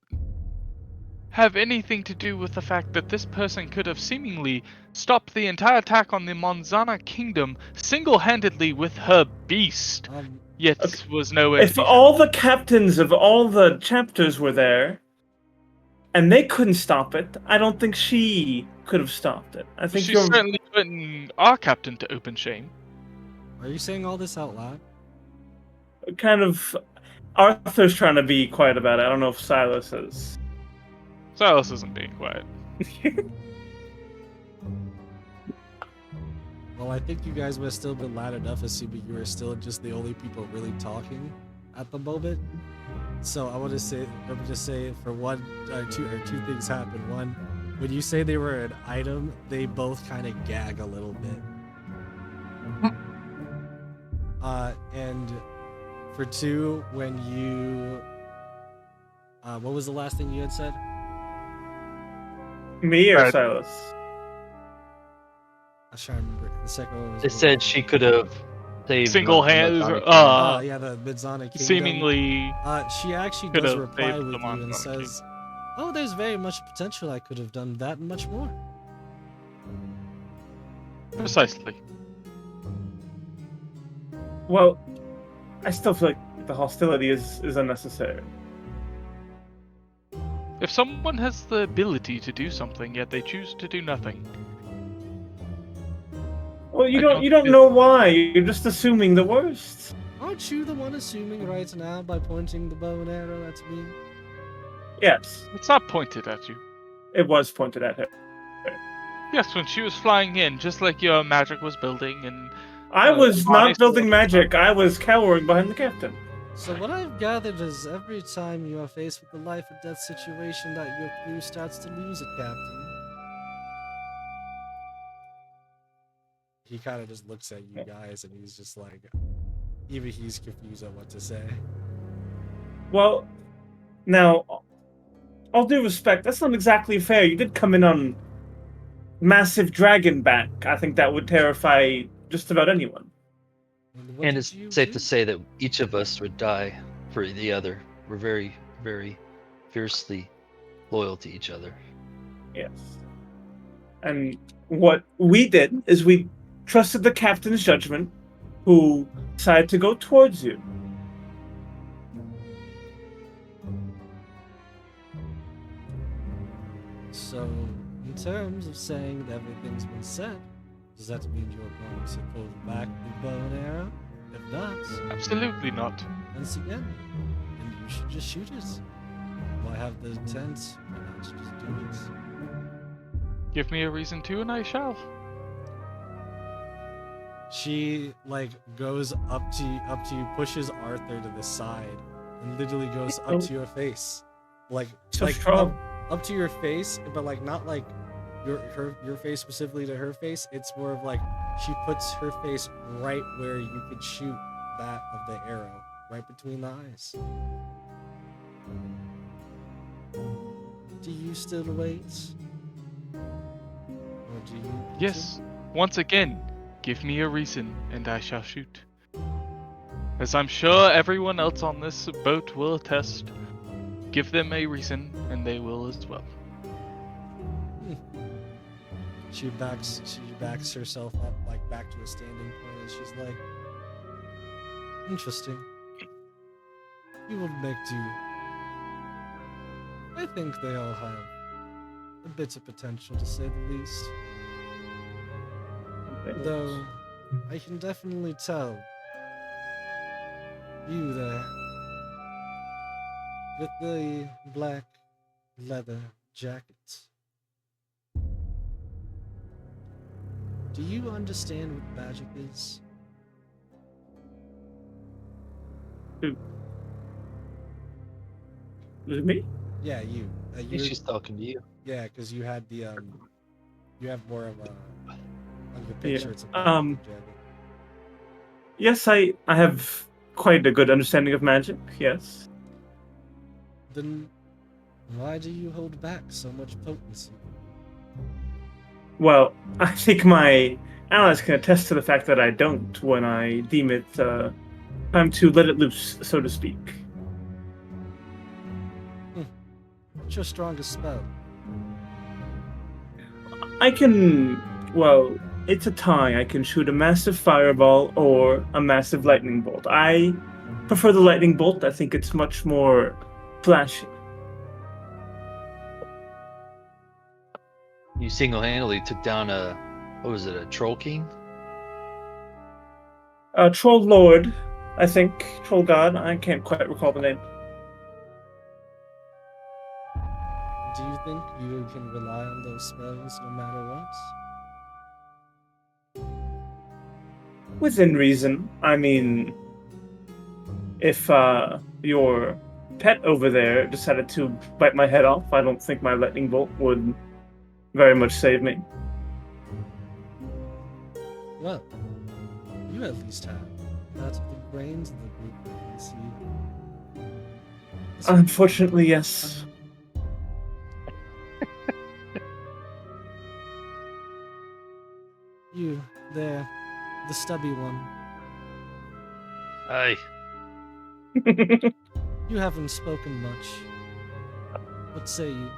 have anything to do with the fact that this person could have seemingly stopped the entire attack on the Manzana Kingdom single-handedly with her beast, yet was nowhere to If be all the captains of all the chapters were there, and they couldn't stop it, I don't think she could have stopped it. I think She's you're certainly putting our captain to open shame. Are you saying all this out loud? kind of. Arthur's trying to be quiet about it. I don't know if Silas is. Silas isn't being quiet. Well, I think you guys would have still been loud enough, assuming you were still just the only people really talking at the moment. So I want to just say for one, two things happen. One, when you say they were an item, they both kind of gag a little bit. And for two, when you, what was the last thing you had said? Me or Alright. Silas? I was trying to remember. The second one was. It said she could have saved Single the hand- Manzana uh, Yeah, the Manzana Kingdom. Seemingly, She actually could does have reply saved with the you and Manzana says, "Oh, there's very much potential. I could have done that and much more." precisely. Well, I still feel like the hostility is unnecessary. If someone has the ability to do something, yet they choose to do nothing, Well, you I don't don't you don't feel- know why. You're just assuming the worst. Aren't you the one assuming right now by pointing the bow and arrow at me? Yes, it's not pointed at you. it was pointed at her. Yes, when she was flying in, just like your magic was building, and I was Bonnie not building said- magic. I was cowering behind the captain. So what I've gathered is every time you are faced with a life or death situation that your crew starts to lose it, Captain. He kind of just looks at you guys and he's just like, even he's confused on what to say. Well, now, all due respect, that's not exactly fair. You did come in on massive dragon back. I think that would terrify just about anyone. What And did it's you safe do? to say that each of us would die for the other. We're very, very fiercely loyal to each other. Yes. And what we did is we trusted the captain's judgment, who decided to go towards you. So, in terms of saying that everything's been said, does that mean you're going to pull back the bow and arrow? If not, absolutely not. once again, then you should just shoot it. Why have the intent? Why not just do it? Give me a reason to, and I shall. She like goes up to you, pushes Arthur to the side, and literally goes up to your face, like So like strong. up to your face, but like not like your face specifically to her face. It's more of like she puts her face right where you could shoot that of the arrow, right between the eyes. Do you still wait? Or do you Yes, once again, give me a reason, and I shall shoot. As I'm sure everyone else on this boat will attest, give them a reason, and they will as well. She backs herself up like back to a standing point and she's like, interesting. You will make do. I think they all have a bit of potential to say the least. Though I can definitely tell you there with the black leather jacket. Do you understand what magic is? Is it me? Yeah, you. I think she's talking to you. Yeah, because you had the you have more of a on your Yeah, picture. It's a black leather jacket. Yes, I have quite a good understanding of magic, yes. Then why do you hold back so much potency? Well, I think my allies can attest to the fact that I don't when I deem it time to let it loose, so to speak. What's your strongest spell? I can, well, it's a tie. I can shoot a massive fireball or a massive lightning bolt. I prefer the lightning bolt. I think it's much more flashy. You single-handedly took down what was it, a troll king? Troll Lord, I think. Troll God. I can't quite recall the name. Do you think you can rely on those spells no matter what? Within reason. I mean, if your pet over there decided to bite my head off, I don't think my lightning bolt would very much save me. Well, you at least have the brains of the group that can see. Unfortunately, yes. You, there, the stubby one. Aye. You haven't spoken much. What say you?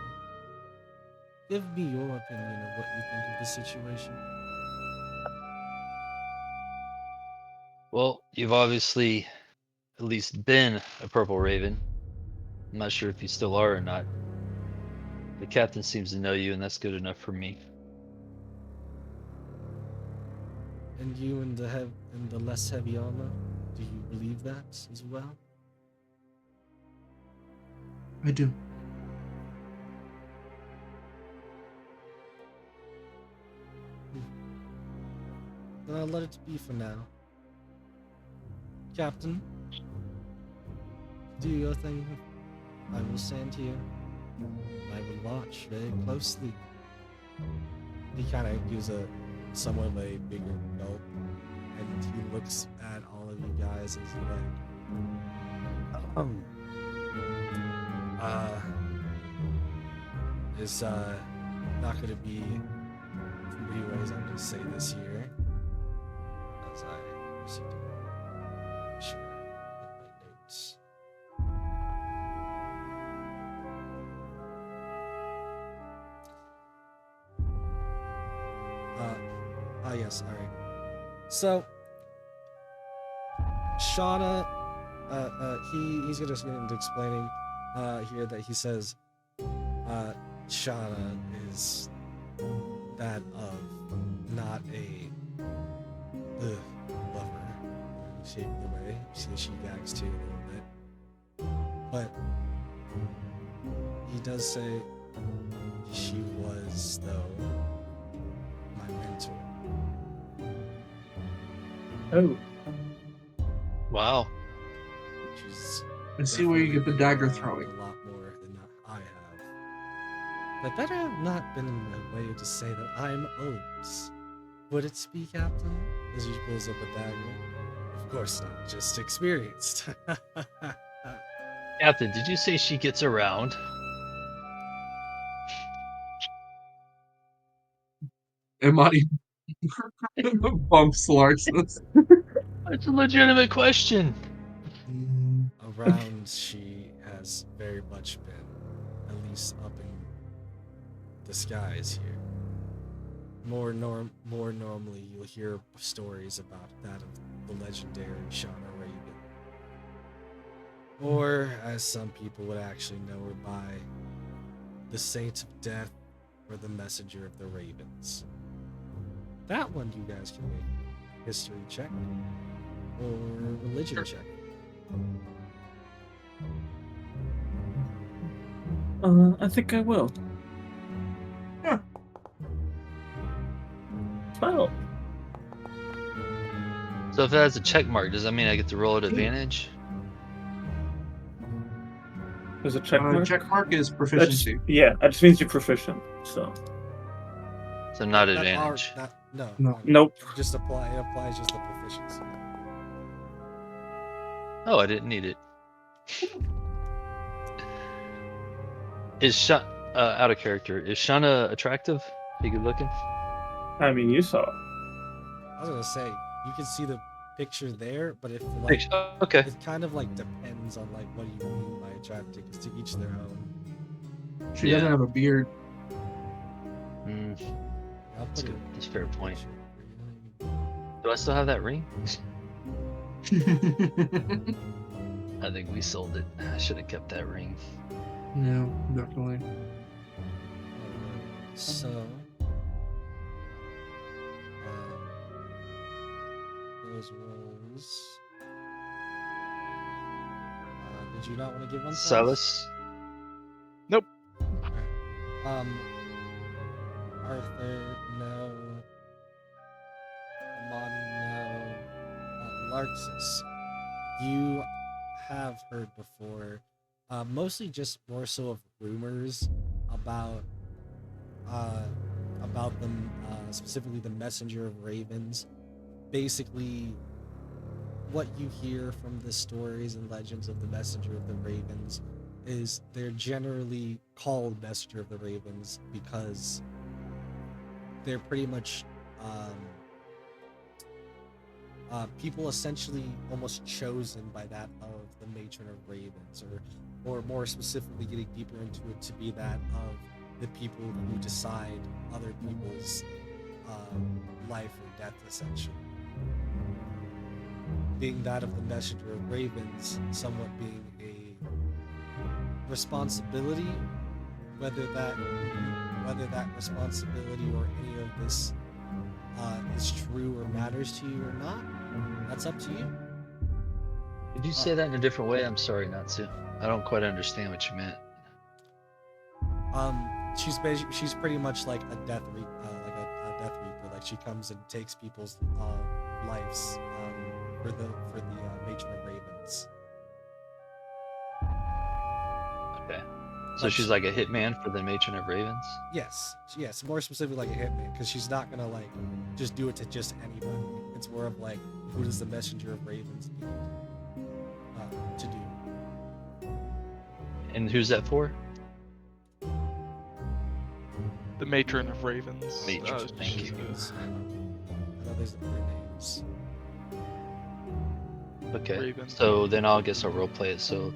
Give me your opinion of what you think of the situation. Well, you've obviously at least been a purple raven. I'm not sure if you still are or not. The captain seems to know you, and that's good enough for me. And you in the less heavy armor, do you believe that as well? I do. Then I'll let it be for now. Captain, do your thing. I will stand here. I will watch very closely. He kind of gives somewhat of a bigger gulp, and he looks at all of you guys as like, it's not gonna be 3 ways. I'm gonna say this here as I proceed to make sure I get my notes. Yes, all right. So, Shauna, he's gonna get into explaining here that he says, Shauna is that of not a lover. Shaping the way, you see she gags too a little bit, but he does say she was though my mentor. Oh. Wow. Which is I see where you get the dagger definitely throwing. a lot more than I have. But better have not been in a way to say that I'm O's. Would it be, Captain? As he pulls up a dagger. Of course not, just experienced. Captain, did you say she gets around? Imani bumps Larsus. It's a legitimate question. Around, she has very much been, at least up in the skies here. More normally, you'll hear stories about that of the legendary Shauna Raven. Or, as some people would actually know her by, the Saint of Death or the Messenger of the Ravens. That one you guys can make a history check or religion check. I think I will. Yeah. 12. So if it has a check mark, does that mean I get to roll at advantage? There's a check mark. Check mark is That's, proficiency. yeah, that just means you're proficient. So. So not That advantage. No. Nope. It applies just the proficiency. Oh, I didn't need it. Is out of character? Is Shauna attractive? Be good looking? I mean, you saw. I was gonna say you can see the picture there, but if like Okay. it kind of like depends on like what you mean by attractive, because to each their own. She Yeah. doesn't have a beard. Mm, I'll that's put good. it. That's a fair point. picture for you. Do I still have that ring? I think we sold it. I should have kept that ring. No, definitely. So those rolls. Did you not want to give one? Silas? Nope. Alright. Arthur, no. Amani, no. Larxus, you have heard before, mostly just more so of rumors about them, specifically the Messenger of Ravens. Basically, what you hear from the stories and legends of the Messenger of the Ravens is they're generally called Messenger of the Ravens because they're pretty much people essentially almost chosen by that of the Matron of Ravens, or more specifically getting deeper into it, to be that of the people who decide other people's life or death, essentially. Being that of the Messenger of Ravens, somewhat being a responsibility, whether that responsibility or any of this is true or matters to you or not, that's up to you. Did you say that in a different way? I'm sorry, Natsu. I don't quite understand what you meant. She's pretty much like a death reaper. Like, she comes and takes people's lives for the Matron of Ravens. Okay. So Like, she's like a hitman for the Matron of Ravens? Yes, more specifically like a hitman, because she's not gonna like just do it to just anybody. It's more of like, who does the Messenger of Ravens need to do? And who's that for? The Matron of Ravens. Matron, thank you. I know there's 3 names. Okay. Raven. So then I guess I'll roleplay it. So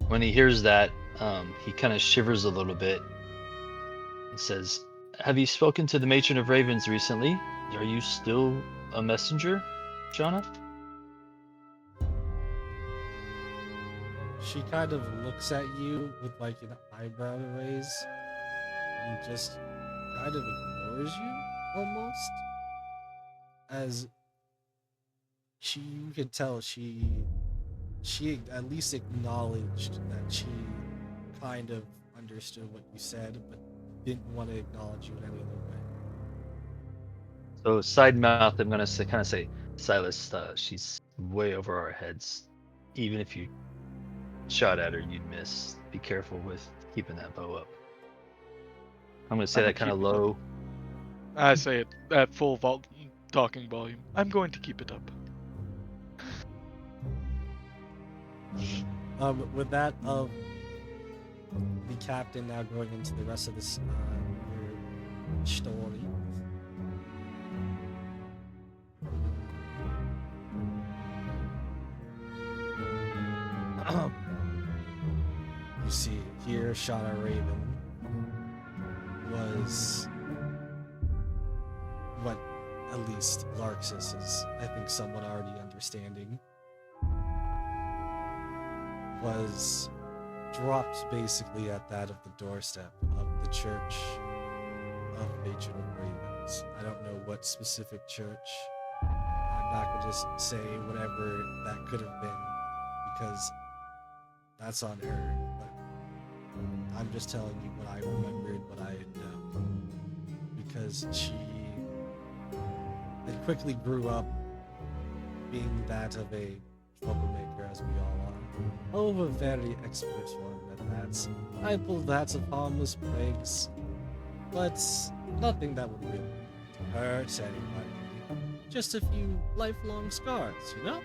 when he hears that, he kind of shivers a little bit and says, "Have you spoken to the Matron of Ravens recently? Are you still a messenger, Shauna?" She kind of looks at you with like an eyebrow raise and just kind of ignores you almost, as you could tell she at least acknowledged that she kind of understood what you said, but didn't want to acknowledge you in any other way. So side mouth, I'm gonna kind of say, "Silas, she's way over our heads. Even if you shot at her, you'd miss. Be careful with keeping that bow up." I'm gonna say I'm that kind of keeping it. low. I say it at full talking volume. I'm going to keep it up. With that of the captain now going into the rest of this your story. You see here, Shauna Raven was what at least Larxus is, I think, somewhat already understanding, was dropped basically at that of the doorstep of the church of Matron of Ravens. I don't know what specific church. I'm not going to say whatever that could have been, because that's on her. But I'm just telling you what I remembered, what I had known. Because she then quickly grew up being that of a troublemaker, as we all are. Oh, a very expert one at that. I pulled lots of harmless pranks, but nothing that would really hurt anybody. Just a few lifelong scars, you know?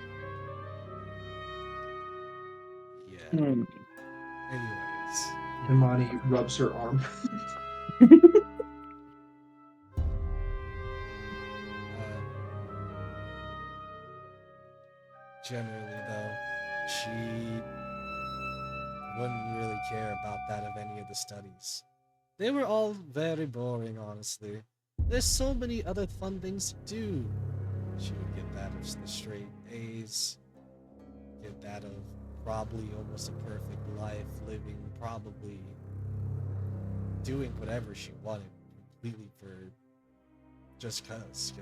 Yeah. Anyways. Imani rubs her arm. Generally, though, she wouldn't really care about that of any of the studies. They were all very boring, honestly. There's so many other fun things to do. She would get that of the straight A's, get that of probably almost a perfect life, living, probably doing whatever she wanted, completely for just because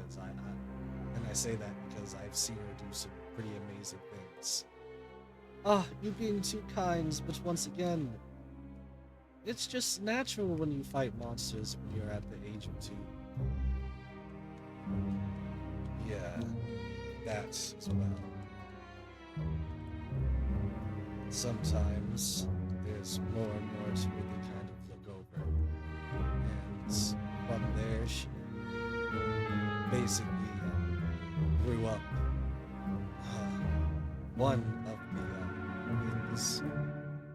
and I say that because I've seen her do some pretty amazing things. Ah, you being too kind, but once again, it's just natural when you fight monsters when you're at the age of 2. Yeah, that's as well. Sometimes there's more and more to really kind of look over. And from there, she basically grew up. One of the things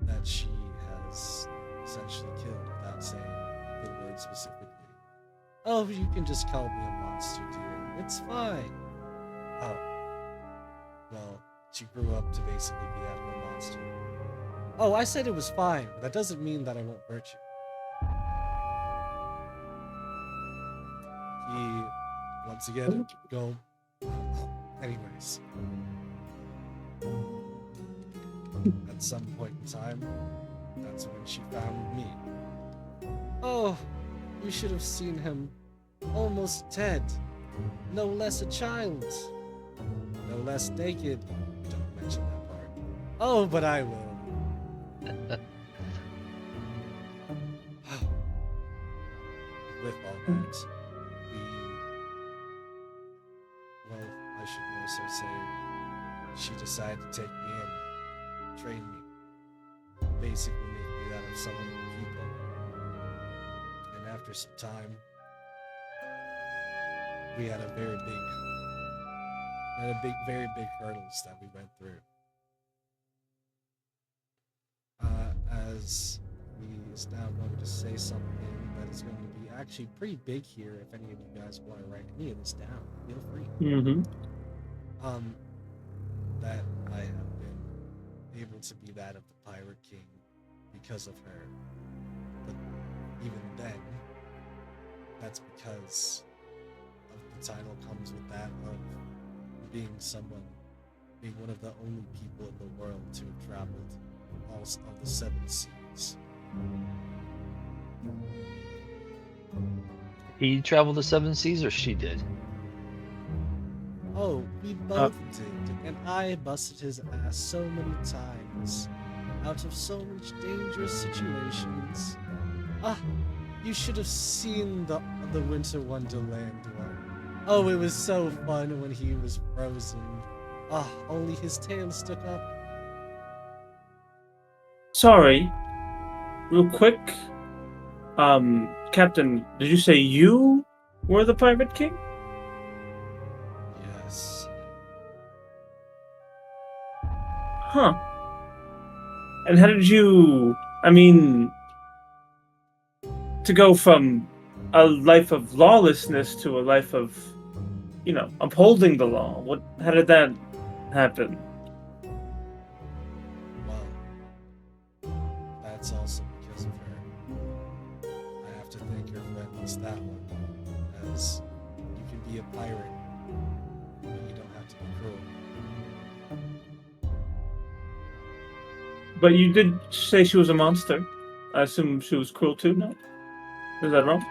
that she has essentially killed without saying the word specifically. Oh, you can just call me a monster, dear. It's fine. Oh. Well, she grew up to basically be that of a monster. Oh, I said it was fine, but that doesn't mean that I won't hurt you. He, once again, go. Anyways. At some point in time, that's when she found me. Oh, you should have seen him. Almost dead. No less a child. No less naked. Don't mention that part. Oh, but I will. With all that, well, I should more so say, she decided to take me in, train me, basically make me that of some of the people. And after some time, we had very big hurdles that we went through. As he is now going to say something that is going to be actually pretty big here. If any of you guys want to write any of this down, feel free. Mm-hmm. That I have been able to be that of the Pirate King because of her. But even then, that's because of the title comes with that of being one of the only people in the world to have traveled all of the 7 seas. He traveled the 7 seas, or she did? Oh, we both did, and I busted his ass so many times, out of so much dangerous situations. Ah, you should have seen the Winter Wonderland one. Oh, it was so fun when he was frozen. Ah, only his tail stuck up. Sorry, real quick. Captain, did you say you were the Pirate King? Yes. Huh. And how did you, to go from a life of lawlessness to a life of, upholding the law, how did that happen? Well, that's also because of her. I have to thank her for at least that one, as you can be a pirate, but you don't have to be cruel. But you did say she was a monster. I assume she was cruel too, no? Is that wrong?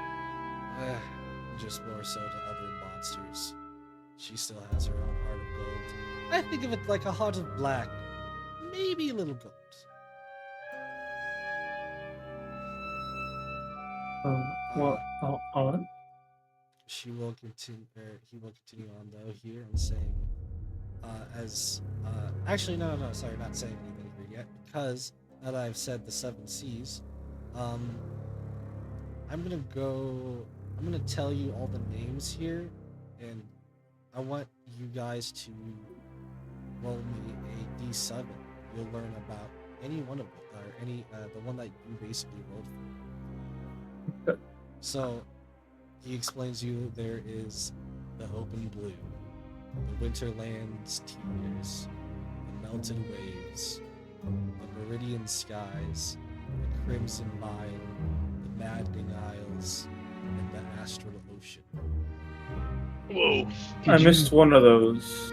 Just more so to other monsters. She still has her own heart of gold. I think of it like a heart of black. Maybe a little gold. All right. He will continue on though here and saying, actually no, sorry, not saying anything here yet, because now that I've said the 7 Seas, I'm gonna tell you all the names here, and I want you guys to roll me a D7. You'll learn about any one of them, or the one that you basically rolled for. So, he explains to you there is the open blue, the winterland's tears, the melted waves, the meridian skies, the crimson mile, the maddening isles, and the astral ocean. Whoa. I missed one of those.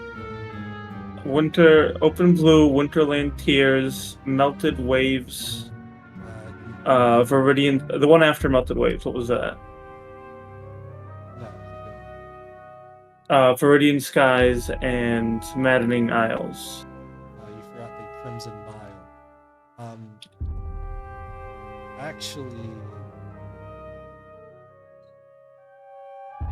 Open blue, winterland tears, melted waves, Viridian. The one after melted waves. What was that? No, Viridian Skies and Maddening Isles. You forgot the Crimson Vial. Actually,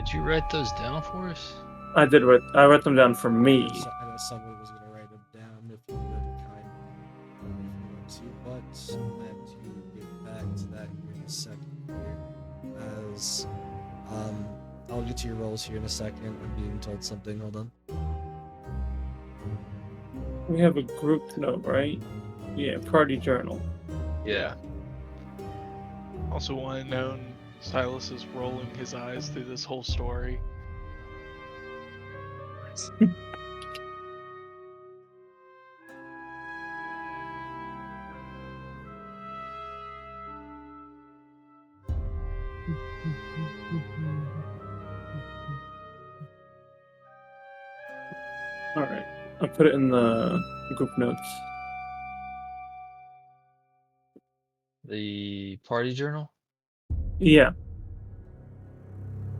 Did you write those down for us? I wrote them down for me. I know someone was gonna write them down if you would if you want to, but I have to get back to that here in a second here. As I'll get to your roles here in a second. I'm being told something. Hold on. We have a group note, right? Yeah, party journal. Yeah. Also want to know, Silas is rolling his eyes through this whole story. All right, I'll put it in the group notes. The party journal? Yeah.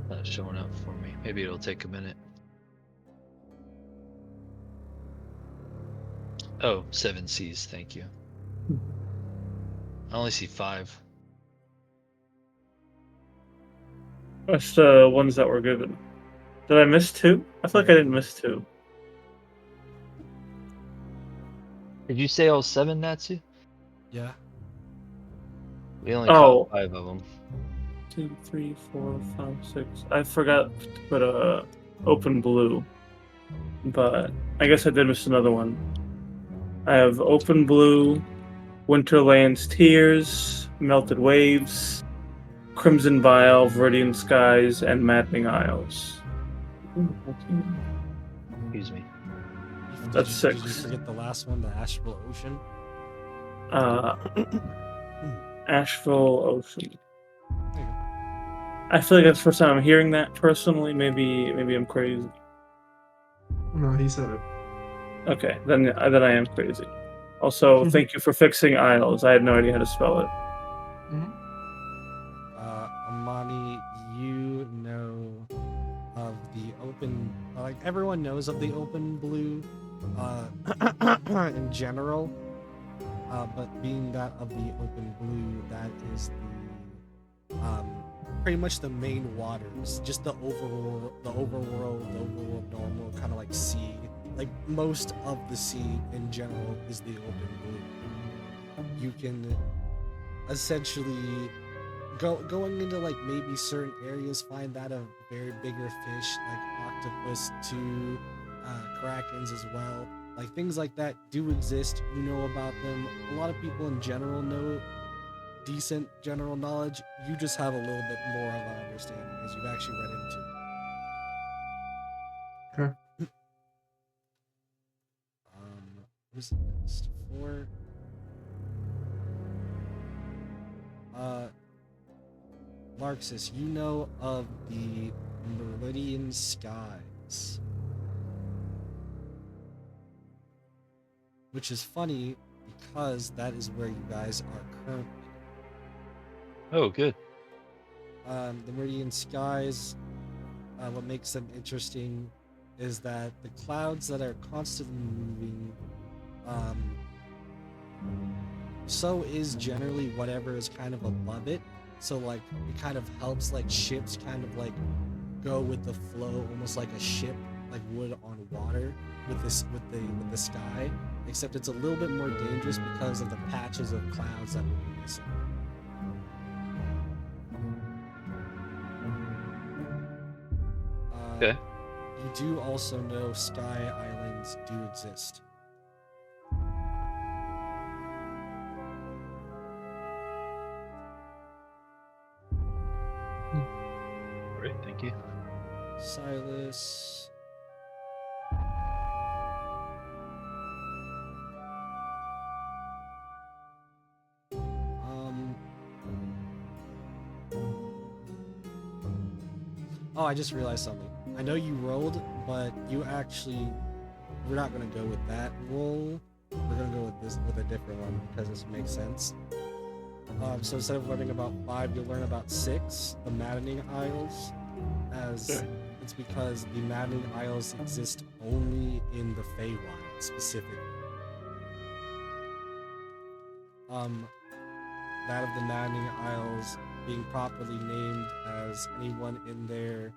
Not showing up for me. Maybe it'll take a minute. Oh, 7 C's, thank you. I only see 5. That's the ones that were given. Did I miss 2? I feel like I didn't miss 2. Did you say all 7, Natsu? Yeah. We only Oh. caught 5 of them. 2, 3, 4, 5, 6. I forgot to put open blue, but I guess I did miss another one. I have open blue, Winterland's Tears, Melted Waves, Crimson Vial, Viridian Skies, and Maddening Isles. Excuse me. That's Did you 6. forget the last one, the Astral Ocean? Asheville Ocean. There you go. I feel like that's the first time I'm hearing that personally. Maybe I'm crazy. No, he said it. Okay, then I am crazy. Also, thank you for fixing Isles. I had no idea how to spell it. Amani, you know of the open, like everyone knows of the open blue in general, but being that of the open blue, that is the pretty much the main waters, just the overworld normal, kind of like sea. Like most of the sea in general is the open blue. You can essentially going into like maybe certain areas find that a very bigger fish like octopus too, krakens as well. Like things like that do exist. You know about them. A lot of people in general know decent general knowledge. You just have a little bit more of an understanding as you've actually read into it. Okay. Who's next? 4. Larxus, you know of the Meridian Skies. Which is funny because that is where you guys are currently. Oh, good. The Meridian Skies, what makes them interesting is that the clouds that are constantly moving, so is generally whatever is kind of above it. So like it kind of helps like ships kind of like go with the flow, almost like a ship like would on water with the sky, except it's a little bit more dangerous because of the patches of clouds that would be missing. Okay. You do also know Sky Islands do exist. Great, thank you. Silas. Oh, I just realized something. I know you rolled, but we're not gonna go with that roll. We're gonna go with a different one because this makes sense. So instead of learning about 5, you'll learn about 6, the Maddening Isles, as it's because the Maddening Isles exist only in the Feywild, specifically. That of the Maddening Isles being properly named as anyone in there,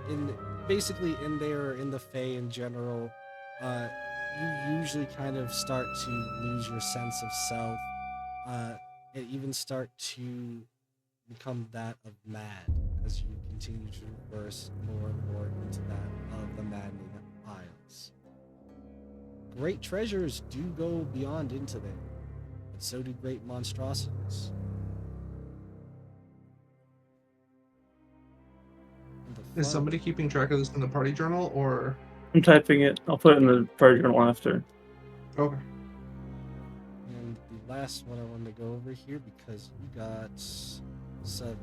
in there, in the Fey in general, you usually kind of start to lose your sense of self, and even start to become that of mad as you continue to reverse more and more into that of the Maddening Isles. Great treasures do go beyond into there, but so do great monstrosities. Is somebody keeping track of this in the party journal, or? I'm typing it. I'll put it in the party journal after. Okay. And the last one I wanted to go over here, because you got 7.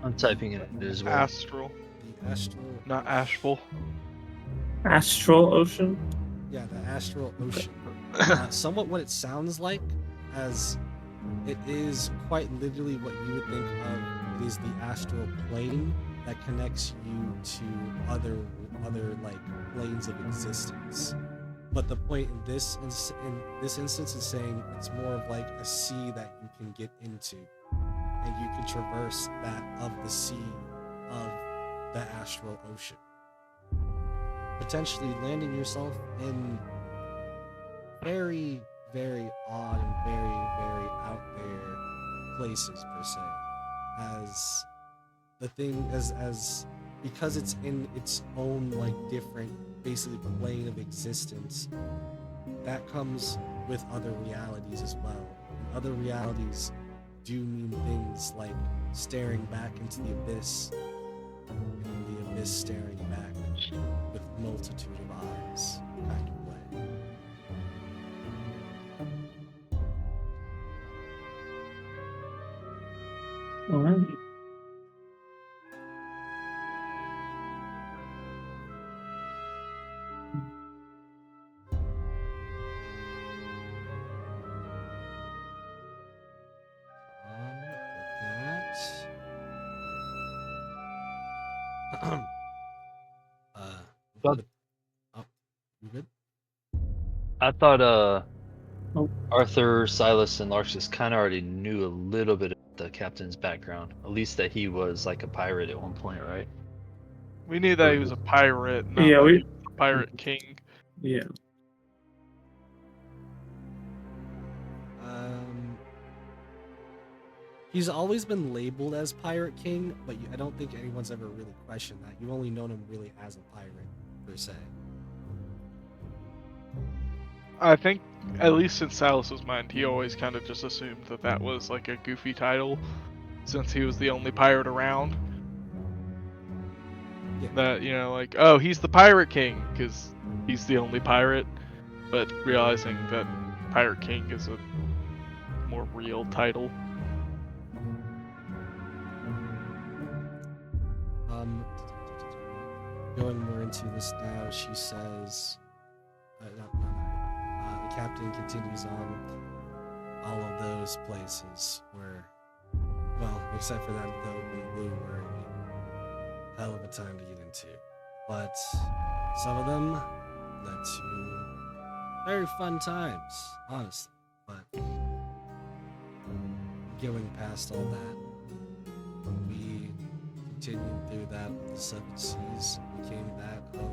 I'm typing it as well. Astral, The astral, not ashful. Astral Ocean? yeah, the astral ocean. Somewhat what it sounds like, as it is quite literally what you would think of. It is the astral plane that connects you to other like planes of existence. But the point in this instance is saying it's more of like a sea that you can get into, and you can traverse that of the sea of the astral ocean, potentially landing yourself in very, very odd and very, very out there places per se. As the thing as because it's in its own like different basically plane of existence, that comes with other realities as well. And other realities do mean things like staring back into the abyss, and the abyss staring back with multitude of eyes kind of way. Alright. With that, But- oh, you good? I thought Oh. Arthur, Silas, and Larxus kind of already knew a little bit of the captain's background. At least that he was like a pirate at one point, right? We knew that he was a pirate, not Yeah, that we- he was a pirate king. Yeah. He's always been labeled as Pirate King, but I don't think anyone's ever really questioned that. You've only known him really as a pirate, per se. I think, at least in Silas's mind, he always kind of just assumed that that was like a goofy title, since he was the only pirate around. Yeah. That, you know, like, oh, he's the Pirate King, because he's the only pirate, but realizing that Pirate King is a more real title. Going more into this now, she says, the captain continues on all of those places where, well, except for that the open blue where a hell of a time to get into. But some of them led to very fun times, honestly. But going past all that, we continued through that with the Seven Seas, became that of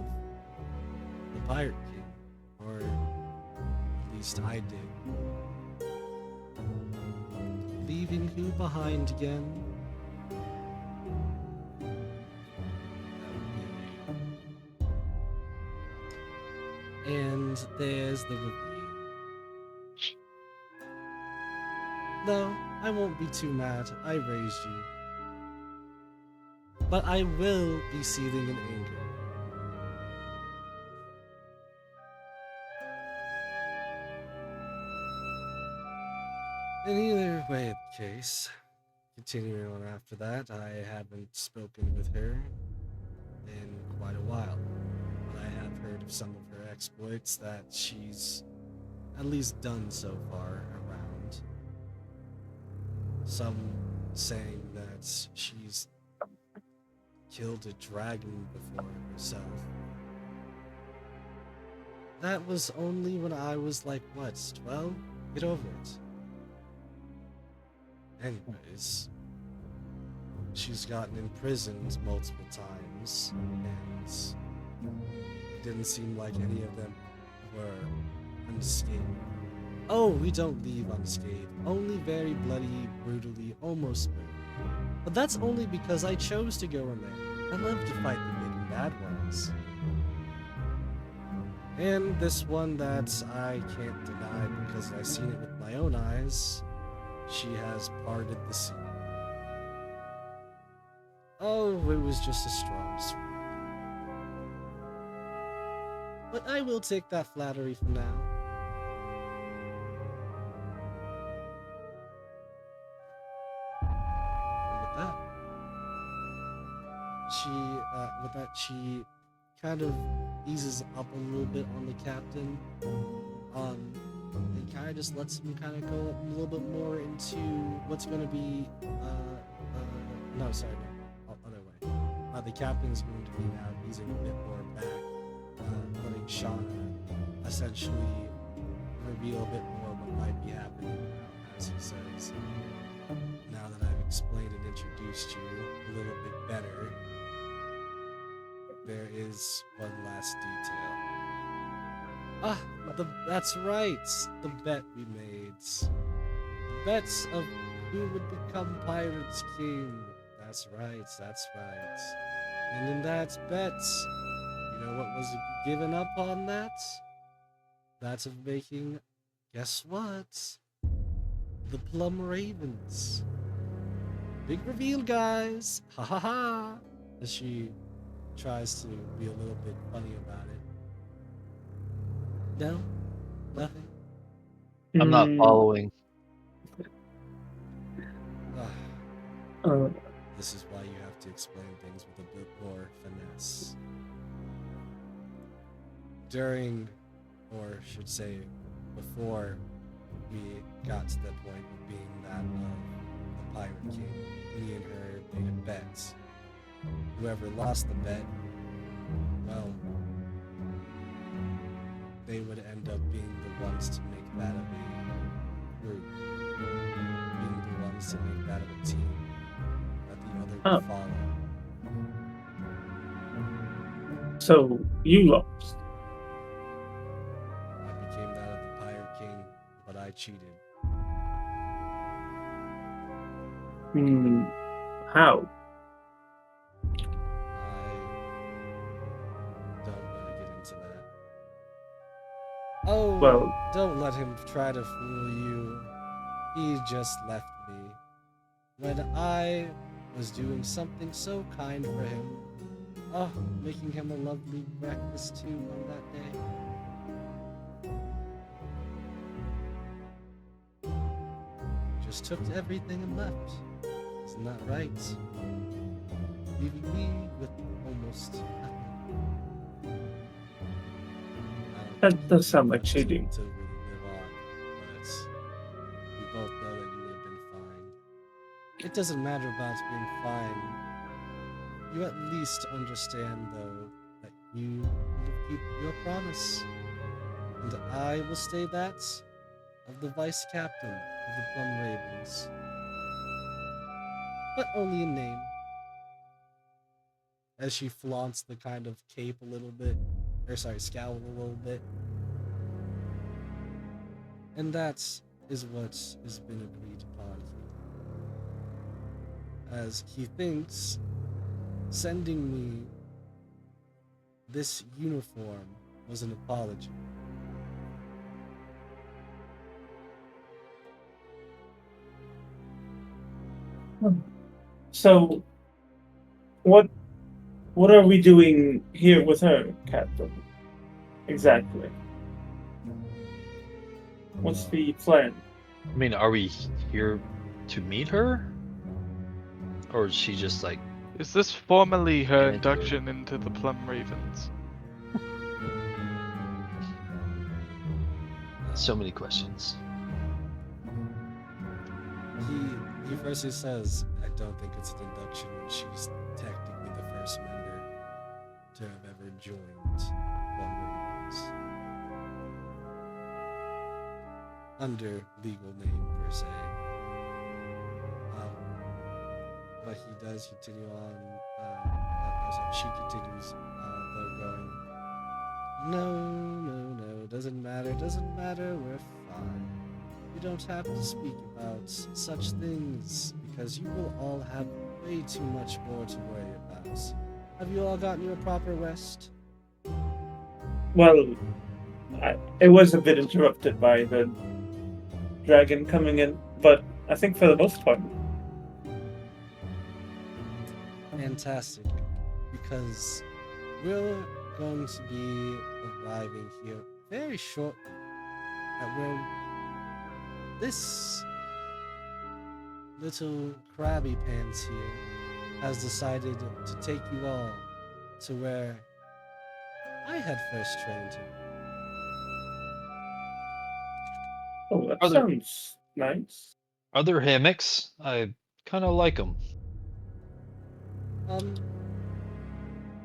the Pirate King, or at least I did. Leaving who behind again? That would be you. And there's the review. No, I won't be too mad. I raised you. But I will be seething in anger. In either way of the case, continuing on after that, I haven't spoken with her in quite a while. But I have heard of some of her exploits that she's at least done so far around. Some saying that she's killed a dragon before herself. That was only when I was like, what, 12? Get over it. Anyways, she's gotten imprisoned multiple times, and it didn't seem like any of them were unscathed. Oh, we don't leave unscathed. Only very bloody, brutally, almost murdered. But that's only because I chose to go in there. I love to fight the big and bad ones. And this one that I can't deny because I've seen it with my own eyes, she has parted the sea. Oh, it was just a strong sword. But I will take that flattery for now. And with that, she kind of eases up a little bit on the captain. And kind of just lets him kind of go a little bit more into what's going to be. No, sorry, no, other way. The captain's going to be now easing a bit more back, letting Shauna essentially reveal a bit more what might be happening now, as he says. Now that I've explained and introduced you a little bit better, there is one last detail. That's right, the bet we made. The bets of who would become Pirates King. That's right. And in that bet, you know what was given up on that? That's of making, guess what? The Plum Ravens. Big reveal, guys! Ha ha ha! As she tries to be a little bit funny about it. No? Nothing? I'm not following. This is why you have to explain things with a bit more finesse. During, or should say, before we got to the point of being that of the Pirate King, me and her made a bet. Whoever lost the bet, well, they would end up being the ones to make that of a group. Being the ones to make that of a team. That the other would follow. So, you lost. I became that of the Pirate King, but I cheated. How? I don't want to get into that. Oh, Well, don't let him try to fool you. He just left me. When I was doing something so kind for him. Oh, making him a lovely breakfast too on that day. Just took everything and left. Isn't that right? Leaving me with almost nothing. that does sound like cheating. To really live on, but we both know that you would have been fine. It doesn't matter about being fine. You at least understand, though, that you need to keep your promise. And I will stay that of the vice captain of the Plum Ravens. But only in name. As she flaunts the kind of cape a little bit, scowl a little bit. And that is what has been agreed upon here. As he thinks sending me this uniform was an apology. So, what are we doing here with her, Captain? Exactly. What's the plan? I mean, are we here to meet her? Or is she just like... Is this formally her Yeah. induction into the Plum Ravens? So many questions. He he firstly says, I don't think it's an induction when she's technically the first member to have ever joined Wondering under legal name per se. But he does continue on. She continues, though, going, no, doesn't matter, we're fine. You don't have to speak about such things because you will all have way too much more to worry about. Have you all gotten your proper rest? Well, it was a bit interrupted by the dragon coming in, but I think for the most part. Fantastic, because we're going to be arriving here very shortly at where this little crabby pants here has decided to take you all to where I had first trained him. Oh, that Are there- sounds nice. Are there hammocks? I kind of like them.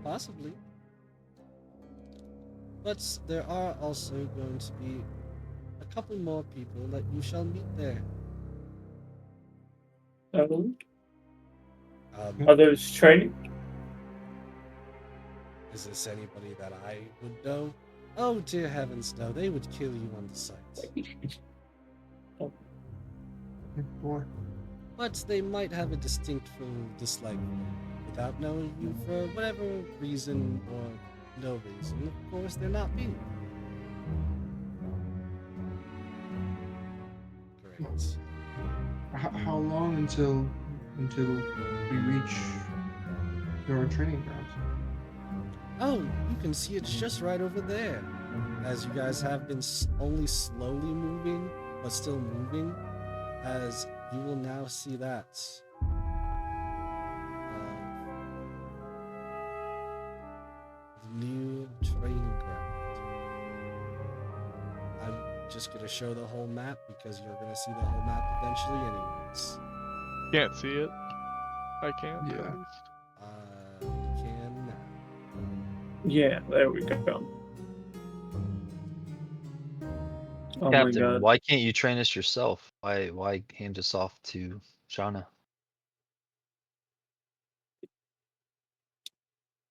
Possibly. But there are also going to be a couple more people that you shall meet there. Oh, Um, others training? is this anybody that I would know? Oh, dear heavens, no. They would kill you on the sight. Boy. But they might have a distinctful dislike for you without knowing you for whatever reason or no reason. Of course, they're not me. Great. How long until we reach our training grounds? Oh, you can see it's just right over there. As you guys have been only slowly moving, but still moving, as you will now see that. The new training ground. I'm just gonna show the whole map because you're gonna see the whole map eventually anyways. Can't see it. I can't, Yeah. at least. You can now. Yeah, there we go. Oh Captain, my god. why can't you train us yourself? Why hand us off to Shauna?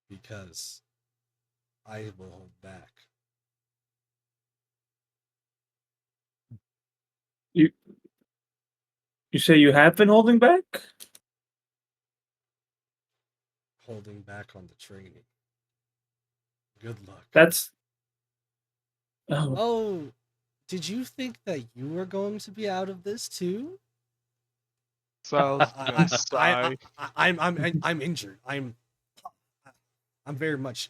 Because I will hold back. You say you have been holding back? Holding back on the training. Good luck. That's. Oh, Oh, did you think that you were going to be out of this too? Sal's gonna sigh. I'm injured. I'm very much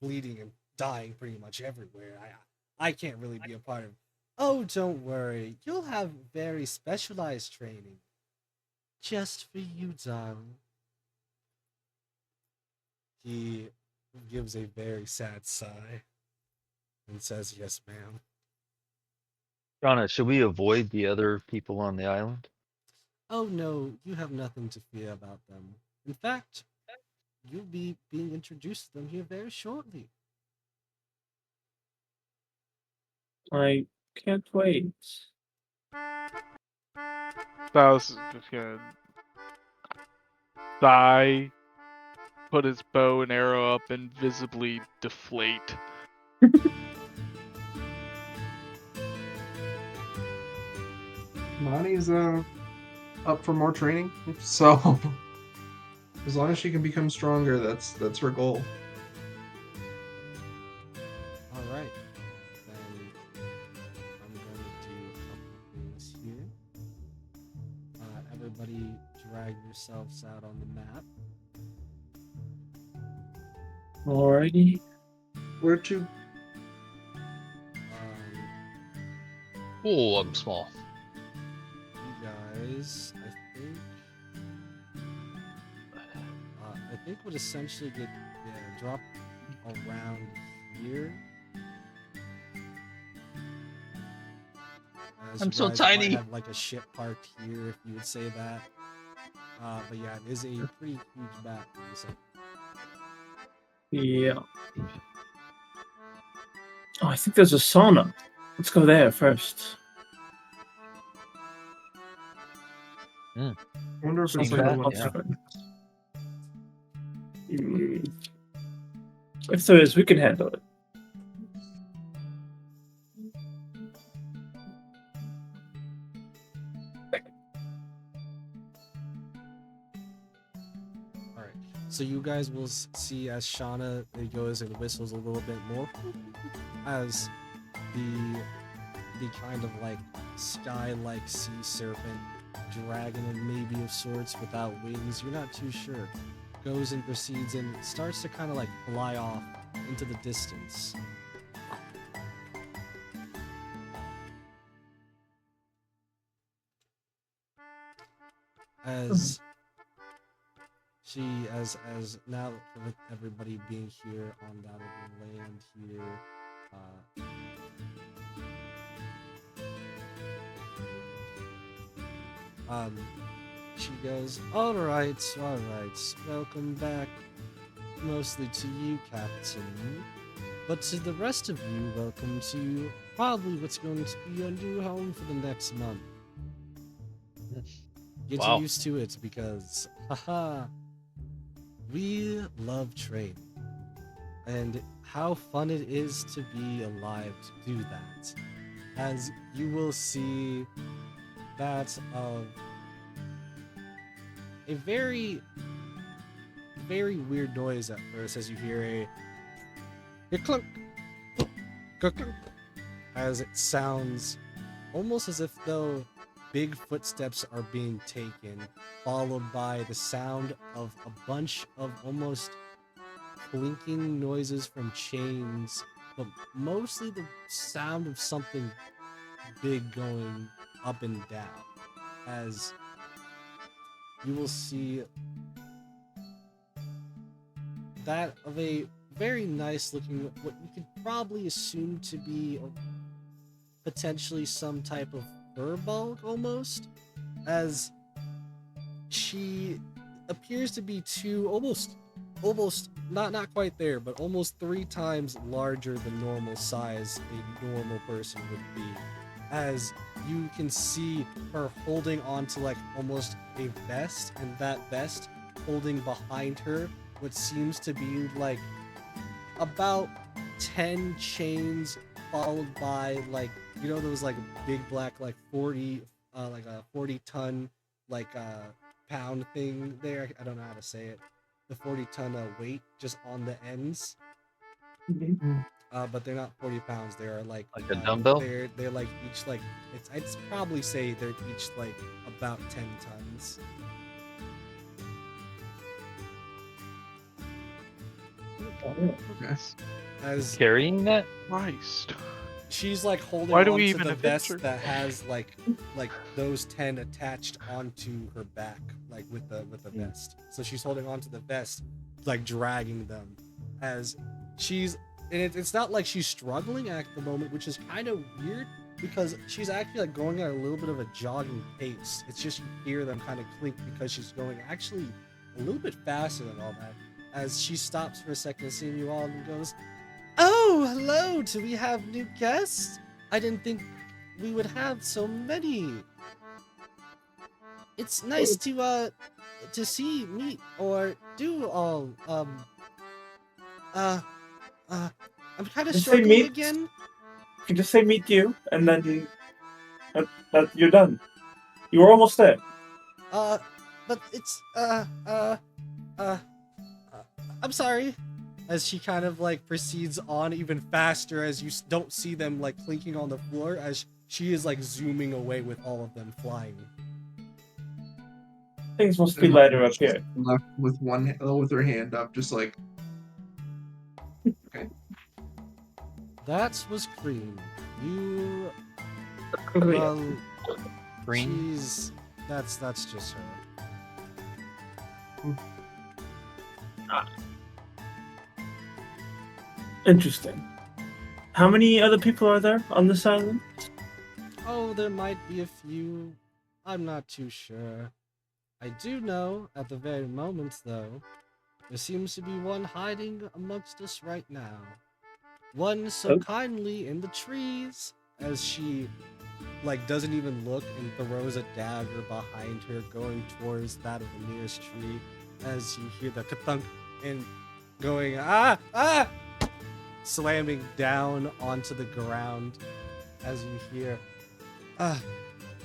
bleeding and dying pretty much everywhere. I can't really be a part of. Oh, don't worry. You'll have very specialized training, just for you, darling. He gives a very sad sigh and says, "Yes, ma'am." Shauna, should we avoid the other people on the island? Oh no, you have nothing to fear about them. In fact, you'll be being introduced to them here very shortly. I can't wait. Sal's just gonna sigh, put his bow and arrow up, and visibly deflate. Monty's up for more training, so as long as she can become stronger, that's her goal. All right, then I'm going to do a couple things here. Everybody, drag yourselves out on the map. Alrighty. Where to? Oh, I'm small. You guys, I think would essentially get dropped around here. as I'm you so guys tiny. might have like a ship parked here, if you would say that. But yeah, it is a pretty huge map. Yeah. Oh, I think there's a sauna. Let's go there first. I wonder if it's Ain't like a bad, lunch. yeah. Mm. If there is, we can handle it. Alright, so you guys will see as Shauna goes and whistles a little bit more as the kind of like sky-like sea serpent, dragon and maybe of sorts without wings, you're not too sure, goes and proceeds and starts to kind of like fly off into the distance. As she, as now with everybody being here on that little land here, she goes, all right, welcome back, mostly to you, Captain, but to the rest of you, welcome to probably what's going to be your new home for the next month. Get Wow. used to it because, haha, we love training. And how fun it is to be alive to do that. As you will see that of a very, very weird noise at first as you hear a clunk, clunk, clunk, as it sounds almost as if though big footsteps are being taken, followed by the sound of a bunch of almost clinking noises from chains, but mostly the sound of something big going up and down, as you will see that of a very nice looking, what you could probably assume to be potentially some type of furball almost, as she appears to be almost not quite there, but almost 3 times larger than normal size a normal person would be, as you can see her holding on to like almost a vest, and that vest holding behind her what seems to be like about 10 chains, followed by like, you know, those like big black like 40 like a 40-ton like pound thing there, I don't know how to say it, the 40-ton weight just on the ends. But they're not 40 pounds, they are like a dumbbell. They're like each like, I'd probably say they're each like about 10 tons. Okay. As Carrying that? Christ. she's like holding Why do on we to even the have vest pictures? that has like those 10 attached onto her back, like with the vest. So she's holding on to the vest, like dragging them, as she's, and it's not like she's struggling at the moment, which is kind of weird because she's actually like going at a little bit of a jogging pace. It's just you hear them kind of clink because she's going actually a little bit faster than all that. As she stops for a second, seeing you all, and goes, "Oh, hello! Do we have new guests? I didn't think we would have so many. It's nice to see, meet, or do all. I'm kind of Just say struggling meet. again. You can just say meet you, and then you're done. You were almost there. But it's I'm sorry." As she kind of like proceeds on even faster, as you don't see them like clinking on the floor, as she is like zooming away with all of them flying. Things must be lighter up here. Left with with her hand up, just like. Okay. That was Cream. You, Green. well, Green? that's just her. Interesting. How many other people are there on this island? Oh, there might be a few. I'm not too sure. I do know, at the very moment, though, there seems to be one hiding amongst us right now. One so Oh. kindly in the trees, as she, like, doesn't even look and throws a dagger behind her, going towards that of the nearest tree, as you hear the kathunk and going, ah, ah, slamming down onto the ground, as you hear, ah,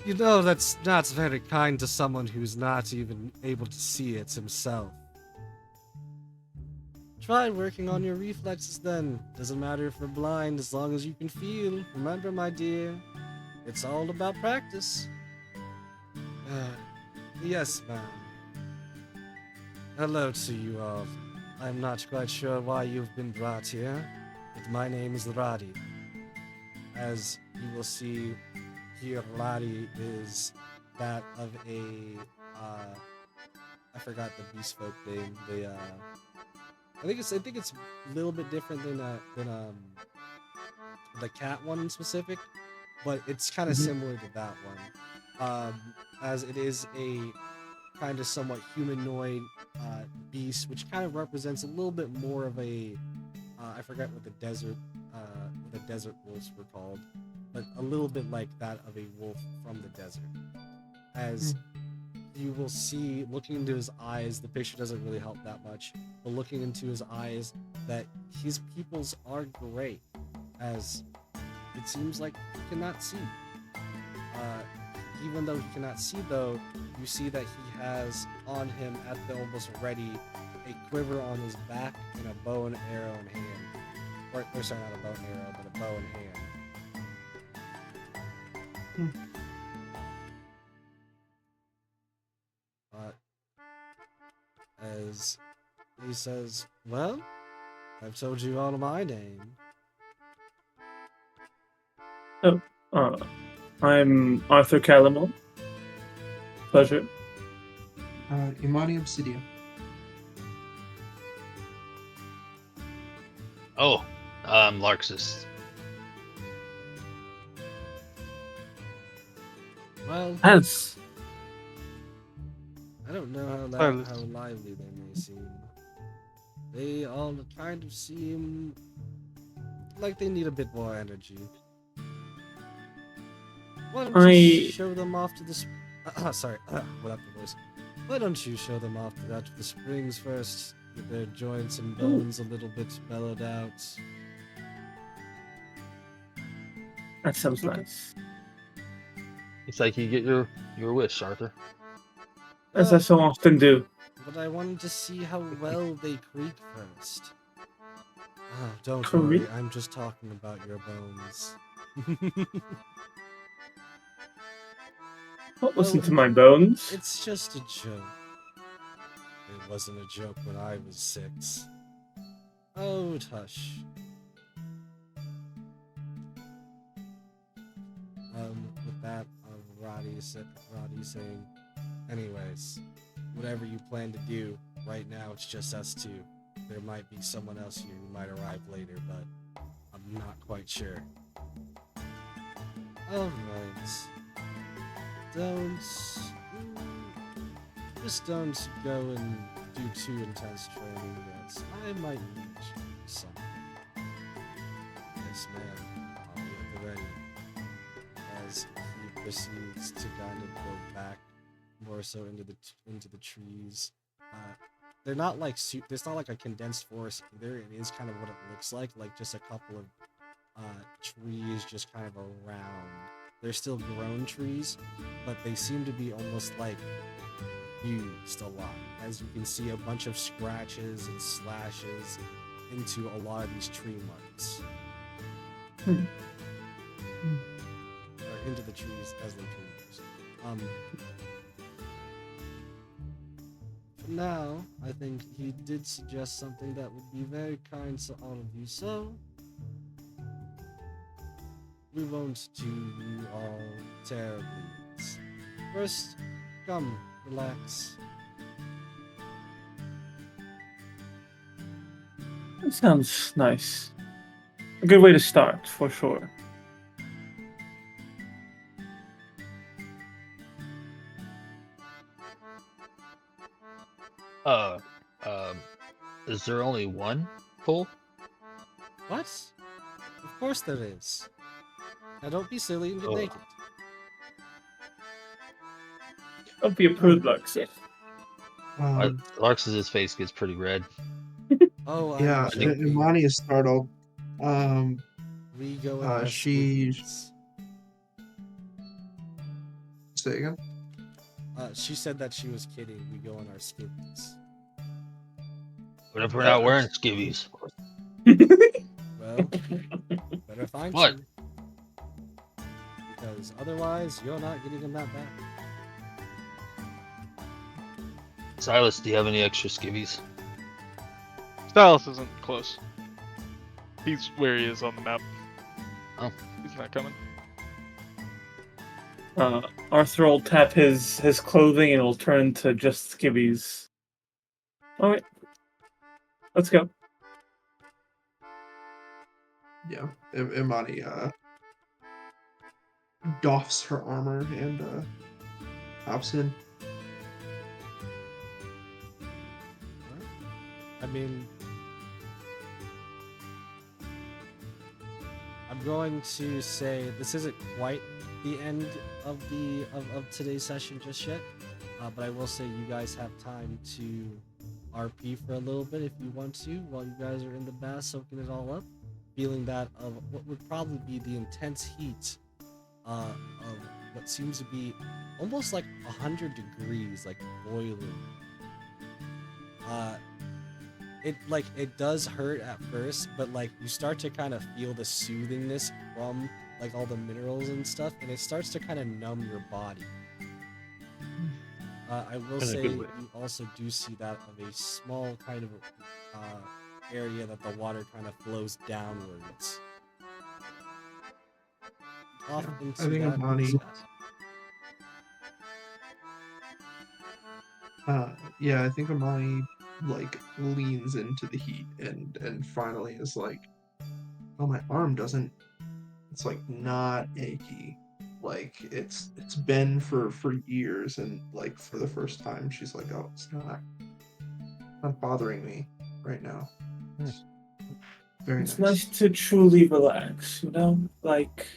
you know, that's not very kind to someone who's not even able to see it himself. Try working on your reflexes then. Doesn't matter if you're blind as long as you can feel. Remember, my dear, it's all about practice. Yes, ma'am. Hello to you all. I'm not quite sure why you've been brought here, but my name is Radi. As you will see here, Radi is that of a, I forgot the beast folk name. I think it's a little bit different than the cat one in specific, but it's kind of similar to that one. As it is a kind of somewhat humanoid beast, which kind of represents a little bit more of a I forget what the desert wolves were called, but a little bit like that of a wolf from the desert. As you will see, looking into his eyes, the picture doesn't really help that much, but looking into his eyes, that his pupils are gray, as it seems like he cannot see. Even though he cannot see, though, you see that he has on him at the almost ready a quiver on his back and a bow and arrow in hand. Or sorry, not a bow and arrow, but a bow in hand. As he says, well, I've told you all my name. I'm Arthur Calamon. Pleasure. Imani Obsidian. Oh, Larxus. Well, As I don't know how lively they may seem. They all kind of seem like they need a bit more energy. Why don't you show them off to the sorry, without the voice. Why don't you show them off to the springs first? Get their joints and bones a little bit mellowed out. that sounds nice. It's like you get your wish, Arthur. As I so often do. But I wanted to see how well they creak first. Oh, don't Creak? worry, I'm just talking about your bones. Don't listen to my bones. It's just a joke. It wasn't a joke when I was 6. Oh, tush. With that, Roddy saying, anyways, whatever you plan to do, right now it's just us two. There might be someone else here who might arrive later, but I'm not quite sure. Alright. Just don't go and do too intense training yet. I might need you for something. Yes, ma'am. I'll be at the ready. As he proceeds to kind of go back more so into the trees. They're not like there's not like a condensed forest either. It is kind of what it looks like just a couple of trees just kind of around. They're still grown trees, but they seem to be almost like used a lot. As you can see, a bunch of scratches and slashes into a lot of these tree marks. Or into the trees as they're tree marks. For now, I think he did suggest something that would be very kind to all of you, so we won't do you all terribly. First, come, relax. That sounds nice. A good way to start, for sure. Uh, um, is there only one pool? What? Of course there is. Now don't be silly and get Oh. naked. Don't be a prude, Lux. Larx's face gets pretty red. Oh, I'm Yeah, joking. Imani is startled. We go in our she- skivvies. Say again. She said that she was kidding. We go in our skivvies. What if we're not wearing skivvies? Well, better find What? some. Because otherwise, you're not getting in that bath. Silas, do you have any extra skivvies? Stylus isn't close. He's where he is on the map. Oh. He's not coming. Arthur will tap his clothing and it'll turn to just skivvies. Alright. Let's go. Yeah, Imani doffs her armor and hops in. I mean, I'm going to say this isn't quite the end of of today's session just yet, but I will say you guys have time to RP for a little bit if you want to, while you guys are in the bath soaking it all up, feeling that of what would probably be the intense heat of what seems to be almost like 100 degrees, like boiling. It does hurt at first, but like you start to kind of feel the soothingness from like all the minerals and stuff, and it starts to kind of numb your body. I will In a say good way. you also do see that of a small kind of area that the water kind of flows downwards. Off Yeah, into I think that Imani- spot. Yeah, I think Imani like leans into the heat and finally is like, oh, my arm doesn't. It's like not achy. Like it's been for years, and like for the first time she's like, oh, it's not bothering me right now. It's very It's nice. nice to truly relax, you know? Like,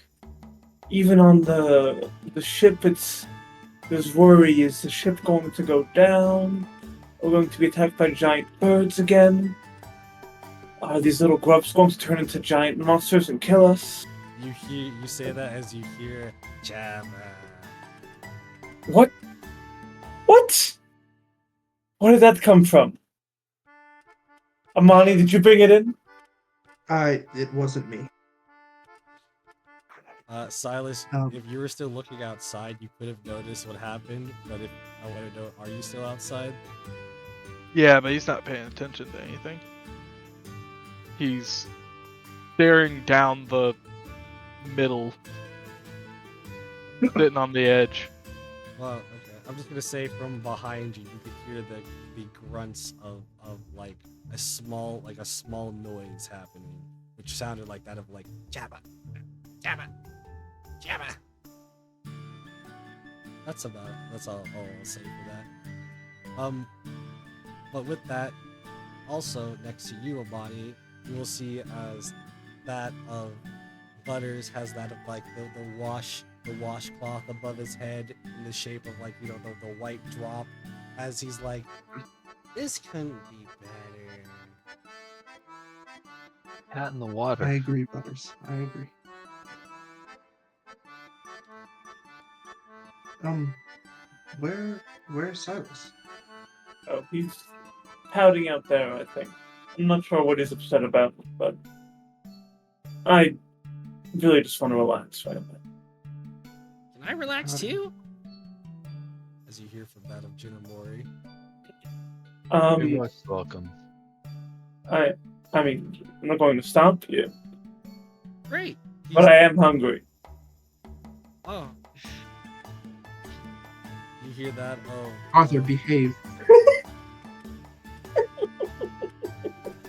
even on the ship, there's worry. Is the ship going to go down? Are we going to be attacked by giant birds again? Are these little grubs going to turn into giant monsters and kill us? You say that as you hear Jabba. What? What? Where did that come from? Amani, did you bring it in? It wasn't me. Silas, Um, if you were still looking outside, you could have noticed what happened. But if I want to know, are you still outside? Yeah, but he's not paying attention to anything. He's staring down the middle, sitting on the edge. Well, okay. I'm just gonna say from behind you, you could hear the grunts of like a small noise happening, which sounded like that of like Jabba, Jabba, Jabba. That's all I'll say for that. But with that, also next to you, Amani, you will see as that of Butters has that of like the washcloth above his head in the shape of like, you know, the white drop, as he's like, this couldn't be better. Hat in the water. I agree, Butters. I agree. Where's Cyrus? Oh, he's pouting out there, I think. I'm not sure what he's upset about, but I really just want to relax right now. Can I relax Okay. too? As you hear from that of Jinamori. You're most welcome. I mean, I'm not going to stop you, Great. but I am hungry. Oh. You hear that? Oh. Arthur, oh. behave.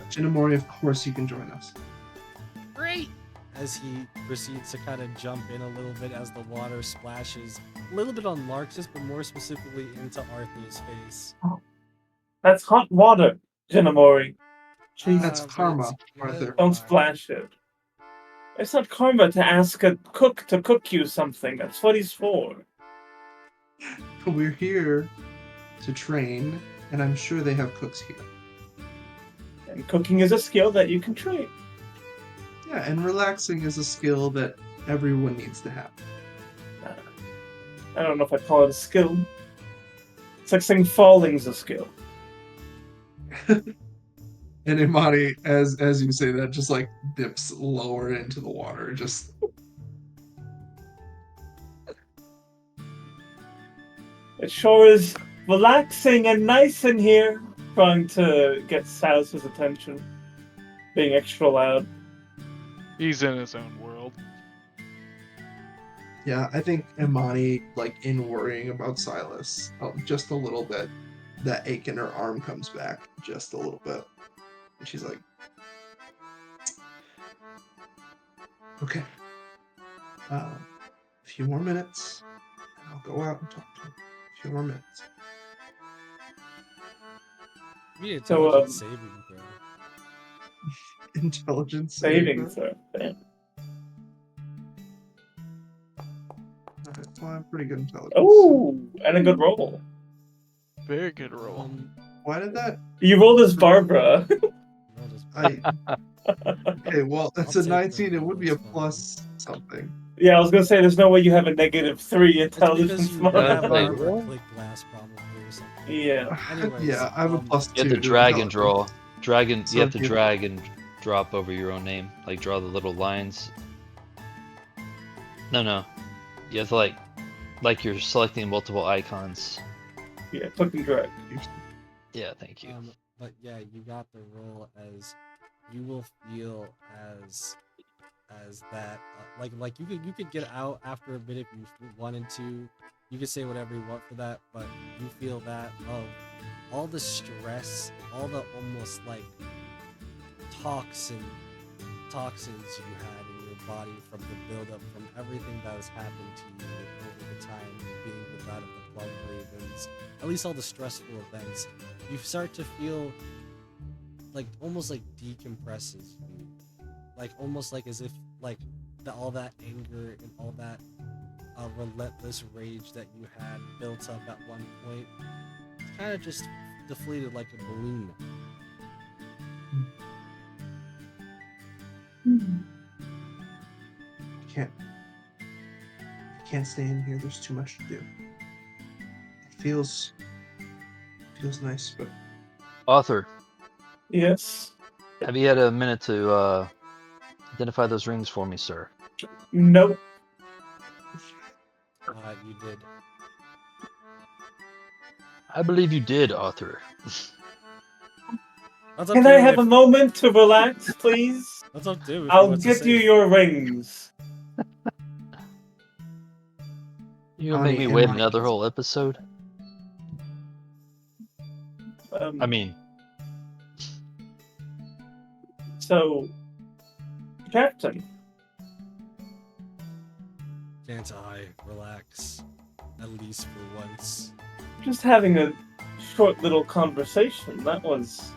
Jinamori, of course you can join us. Great. As he proceeds to kind of jump in a little bit as the water splashes a little bit on Larx's, but more specifically into Arthur's face. That's hot water, Jinamori. Jeez, That's but karma, it's good Arthur. don't water. splash it. It's not karma to ask a cook to cook you something. That's what he's for. We're here to train, and I'm sure they have cooks here. And cooking is a skill that you can train. Yeah, and relaxing is a skill that everyone needs to have. I don't know if I'd call it a skill. It's like saying falling's a skill. And Imani, as you say that, just like dips lower into the water. Just It sure is relaxing and nice in here. Trying to get Silas's attention. Being extra loud. He's in his own world. yeah, I think Imani, like in worrying about Silas, just a little bit, that ache in her arm comes back just a little bit, and she's like, "Okay, a few more minutes, and I'll go out and talk to him. A few more minutes." Be an So, intelligence saving throw. Intelligence Saving throw. throw. Damn. Okay, well, I have pretty good intelligence. Oh, and a good roll. Very good roll. Why did that? You rolled as Barbara. Roll just- Okay, well, that's I'll a take 19. the It would be a lowest one. plus something. Yeah, I was gonna say there's no way you have a -3 It's because intelligence you mod. have Wait, armor what? click glass probably or something. Yeah. Anyways, Yeah, I have a plus You 2. have to drag and intelligence. draw. Dragon. So You have to if you- drag and drop over your own name. Like draw the little lines. No. You have to like you're selecting multiple icons. Yeah, click and drag. Yeah, thank you. But yeah, you got the role as you will feel as that like you could get out after a bit if you wanted to. You could say whatever you want for that, but you feel that of all the stress, all the almost like toxins you had in your body from the buildup, from everything that has happened to you over the time being without of the Plum Ravens, at least all the stressful events, you start to feel like almost like decompresses you, like almost like as if like all that anger and all that relentless rage that you had built up at one point kind of just deflated like a balloon. You can't stay in here. There's too much to do. It feels nice, but Author, Yes. have you had a minute to identify those rings for me, sir? Nope. You did. I believe you did, Author. That's up Can to I you have if- a moment to relax, please? That's up to you. If I'll want to get say you it. your rings. You gonna make Ani me and wait Mike. another whole episode? I mean, So, Captain, Can't relax, at least for once. just having a short little conversation. That was.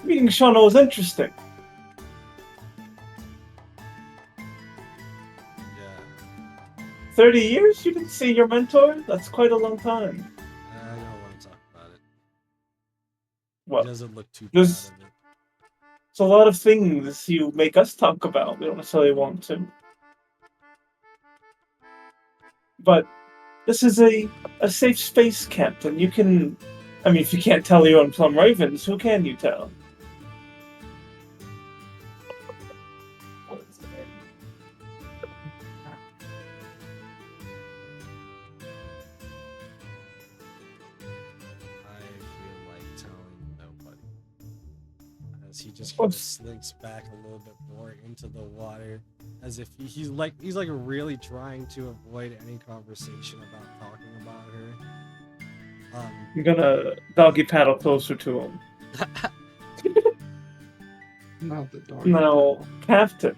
Meeting Shauna was interesting. Yeah, 30 years? You didn't see your mentor? That's quite a long time. I don't want to talk about it. Well, It doesn't look too proud there's- of it. it's a lot of things you make us talk about. We don't necessarily want to. But this is a safe space, Captain. You can. I mean, if you can't tell your own Plum Ravens, who can you tell? I feel like telling nobody. As he just Of kind of course. slinks back a little bit more into the water, as if he's like really trying to avoid any conversation about talking about her. I'm gonna doggy paddle closer to him. not the dog. Now, Captain,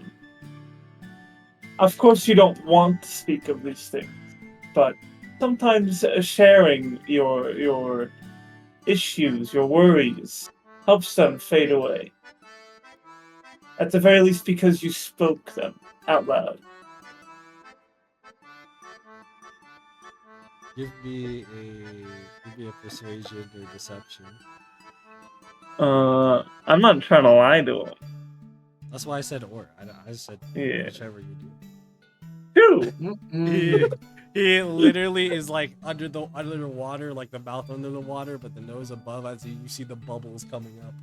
of course you don't want to speak of these things, but sometimes sharing your issues, your worries, helps them fade away. At the very least, because you spoke them out loud. Give me a persuasion or deception. I'm not trying to lie to him. That's why I said or. I said Yeah. whichever you do. 2. He literally is like under the water, like the mouth under the water, but the nose above. As you see the bubbles coming up.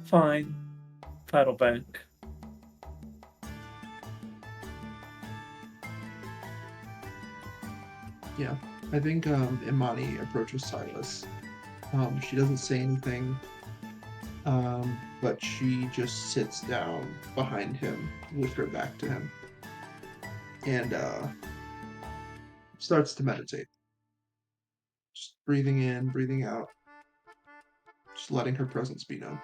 Fine. Paddle back. Yeah, I think Imani approaches Silas. She doesn't say anything, but she just sits down behind him with her back to him and starts to meditate. Just breathing in, breathing out, just letting her presence be known.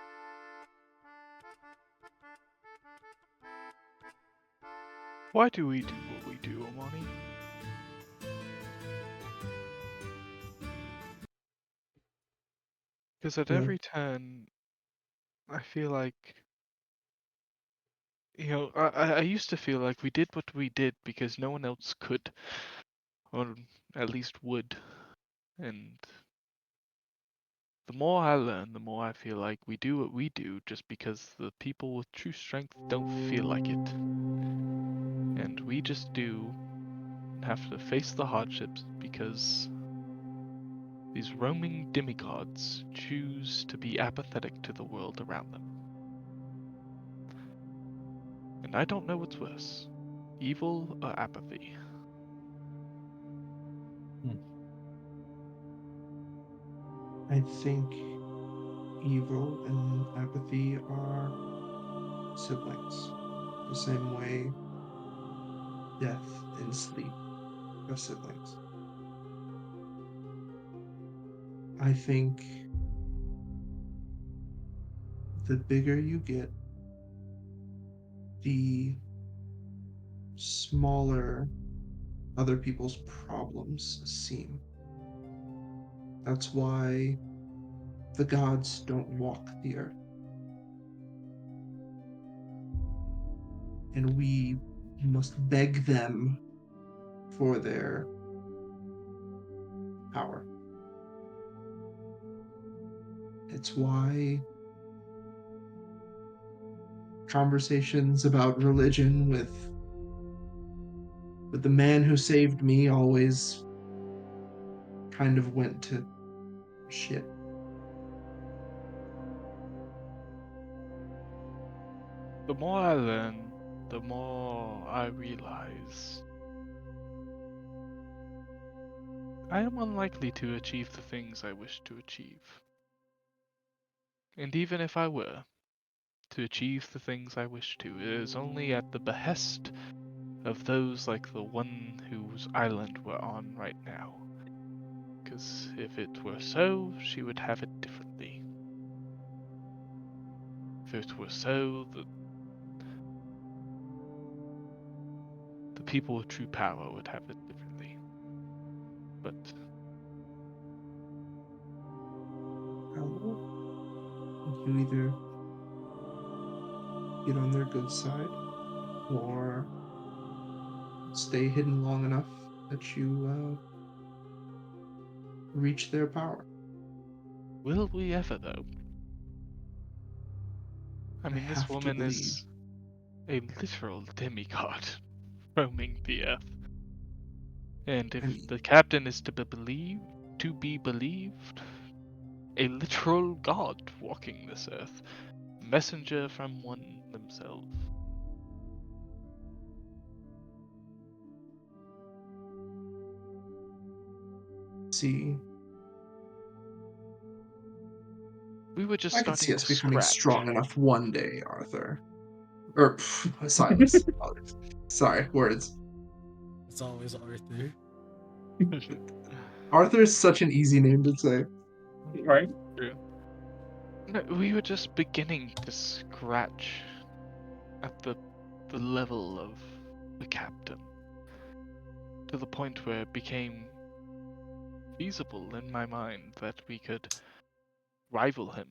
Why do we do what we do, Amani? Because at every turn, I feel like, I used to feel like we did what we did because no one else could, or at least would. And the more I learn, the more I feel like we do what we do just because the people with true strength don't feel like it. And we just do and have to face the hardships because these roaming demigods choose to be apathetic to the world around them. And I don't know what's worse, evil or apathy. I think evil and apathy are siblings, the same way death and sleep are siblings. I think the bigger you get, the smaller other people's problems seem. That's why the gods don't walk the earth. And we must beg them for their power. It's why conversations about religion with the man who saved me always kind of went to shit. The more I learn, the more I realize I am unlikely to achieve the things I wish to achieve. And even if I were to achieve the things I wish to, it is only at the behest of those like the one whose island we're on right now. Because if it were so, she would have it differently. If it were so, the people with true power would have it differently. But You either get on their good side or stay hidden long enough that you reach their power. will we ever, though? I mean, this have to woman believe. is a literal demigod roaming the earth. And if I mean, the captain is to be believed, a literal god walking this earth, messenger from one themselves. see, We were just I could see starting us from becoming scratch. strong enough one day, Arthur. Or Silas. Sorry, words. It's always Arthur. Arthur is such an easy name to say. Right? True. No, we were just beginning to scratch at the the level of the captain, to the point where it became feasible in my mind that we could rival him.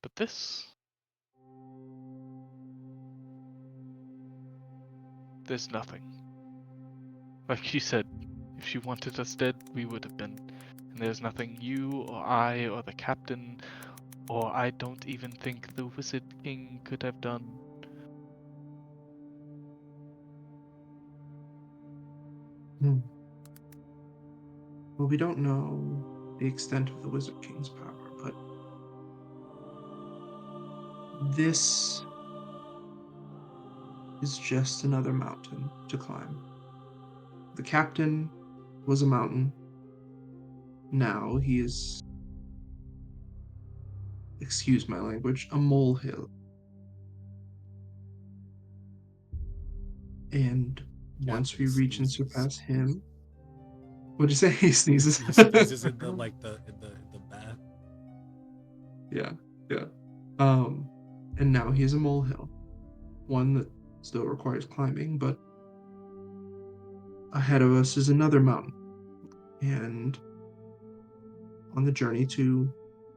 But this, there's nothing. Like she said, if she wanted us dead, we would have been. And there's nothing you or I or the captain, or I don't even think the Wizard King could have done. Hmm. Well, we don't know the extent of the Wizard King's power, but this is just another mountain to climb. The captain was a mountain. Now he is, excuse my language, a molehill. And once Captain we reach and sneezes. surpass him, what'd you say? He sneezes. He sneezes in the in the bath. Yeah, yeah. And now he is a molehill, one that still requires climbing, but ahead of us is another mountain. And on the journey to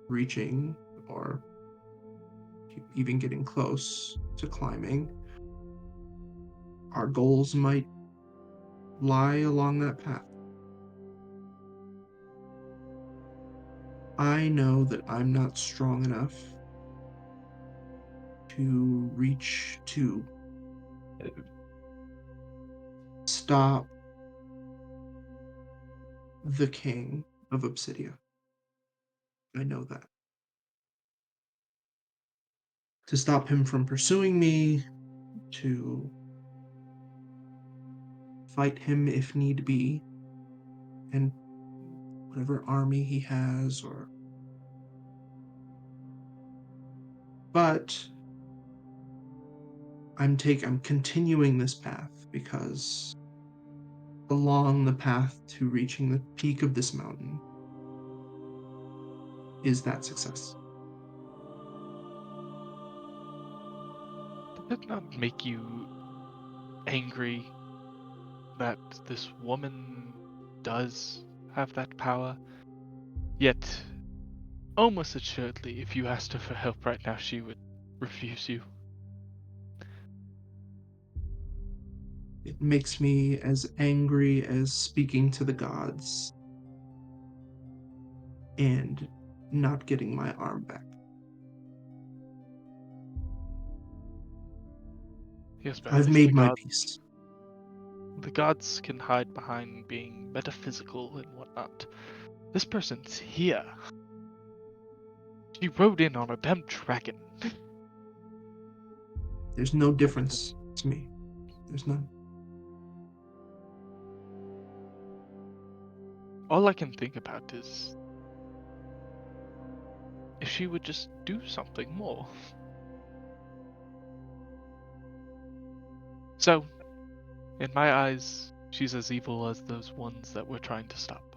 reaching or even getting close to climbing, our goals might lie along that path. I know that I'm not strong enough to reach to stop the king of Obsidia. I know that. To stop him from pursuing me, to fight him if need be, and whatever army he has, or. But I'm continuing this path because along the path to reaching the peak of this mountain is that success. Did it not make you angry that this woman does have that power? Yet, almost assuredly, if you asked her for help right now, she would refuse you. It makes me as angry as speaking to the gods and not getting my arm back. Yes, but at I've least made my peace. the gods can hide behind being metaphysical and whatnot. This person's here. She rode in on a damn dragon. There's no difference to me. There's none. All I can think about is if she would just do something more. So, in my eyes, she's as evil as those ones that we're trying to stop.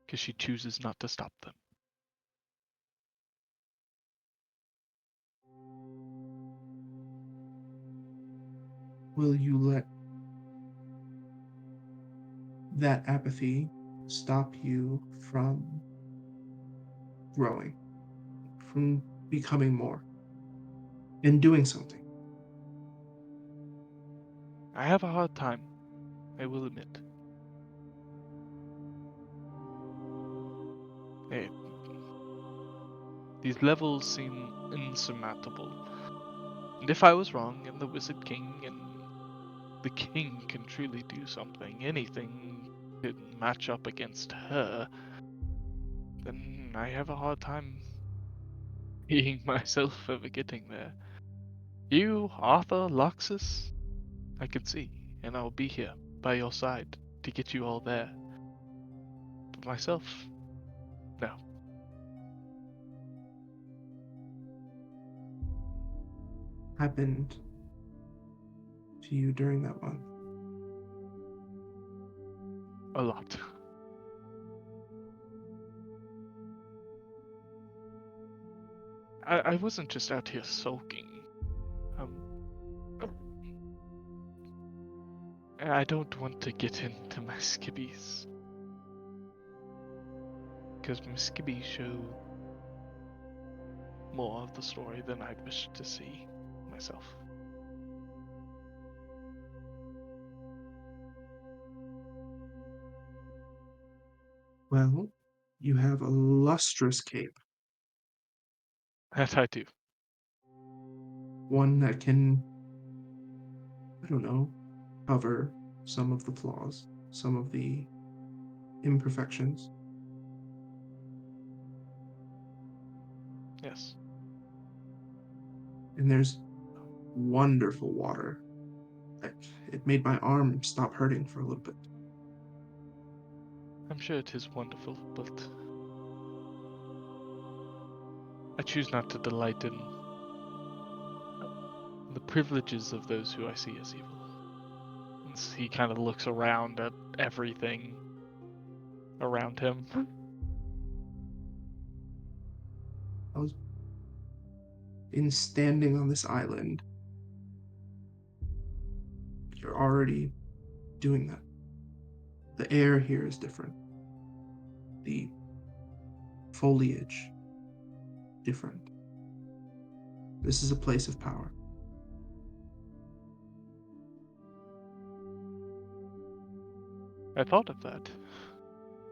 Because she chooses not to stop them. Will you let that apathy stop you from growing, from becoming more, and doing something? I have a hard time, I will admit. Hey, these levels seem insurmountable. And if I was wrong, and the Wizard King and the King can truly do something, anything could match up against her, then I have a hard time seeing myself ever getting there. You, Arthur, Luxus, I can see, and I'll be here by your side to get you all there. But myself, no. Happened to you during that month? A lot. I wasn't just out here sulking. I don't want to get into my skibbies. Because my skibbies show more of the story than I'd wish to see myself. Well, you have a lustrous cape, That I do. one that can, I don't know, cover some of the flaws, some of the imperfections. Yes. And there's wonderful water. It made my arm stop hurting for a little bit. I'm sure it is wonderful, but I choose not to delight in the privileges of those who I see as evil. And he kind of looks around at everything around him. I was in standing on this island. You're already doing that. The air here is different. The foliage, different. This is a place of power. I thought of that.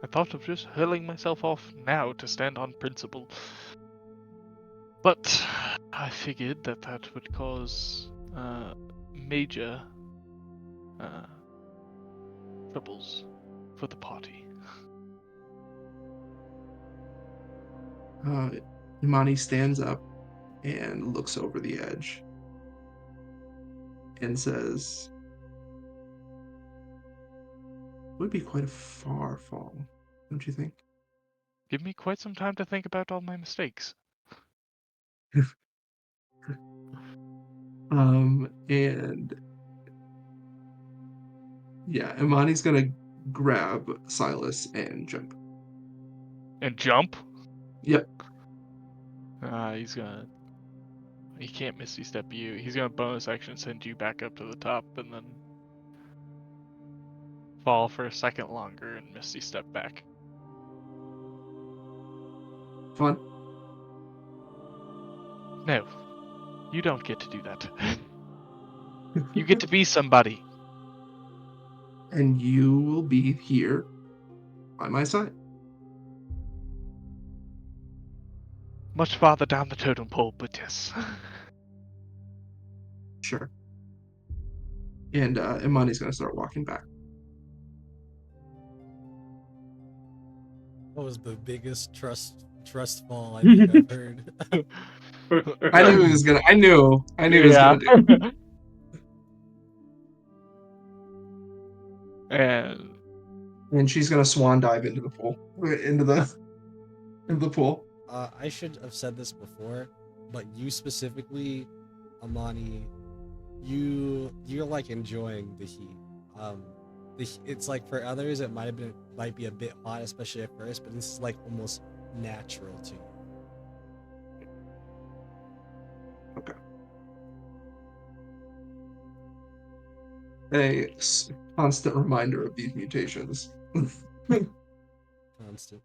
I thought of just hurling myself off now to stand on principle. But I figured that that would cause major troubles for the party. Imani stands up and looks over the edge and says, it would be quite a far fall, don't you think? Give me quite some time to think about all my mistakes. And yeah, Imani's gonna grab Silas and jump. And jump? Yep. He's gonna... He can't Misty Step you. He's gonna bonus action send you back up to the top and then fall for a second longer and Misty Step back. Fun. No. You don't get to do that. You get to be somebody. And you will be here by my side. Much farther down the totem pole, but yes. Sure. And Imani's gonna start walking back. What was the biggest trust fall I think I've heard? I knew he was gonna. I knew he was gonna do it. And she's gonna swan dive into the pool. Into the pool. I should have said this before, but you specifically, Amani, you're like enjoying the heat. It's like for others it might be a bit hot, especially at first, but this is like almost natural to you. Okay. A constant reminder of these mutations. Constant.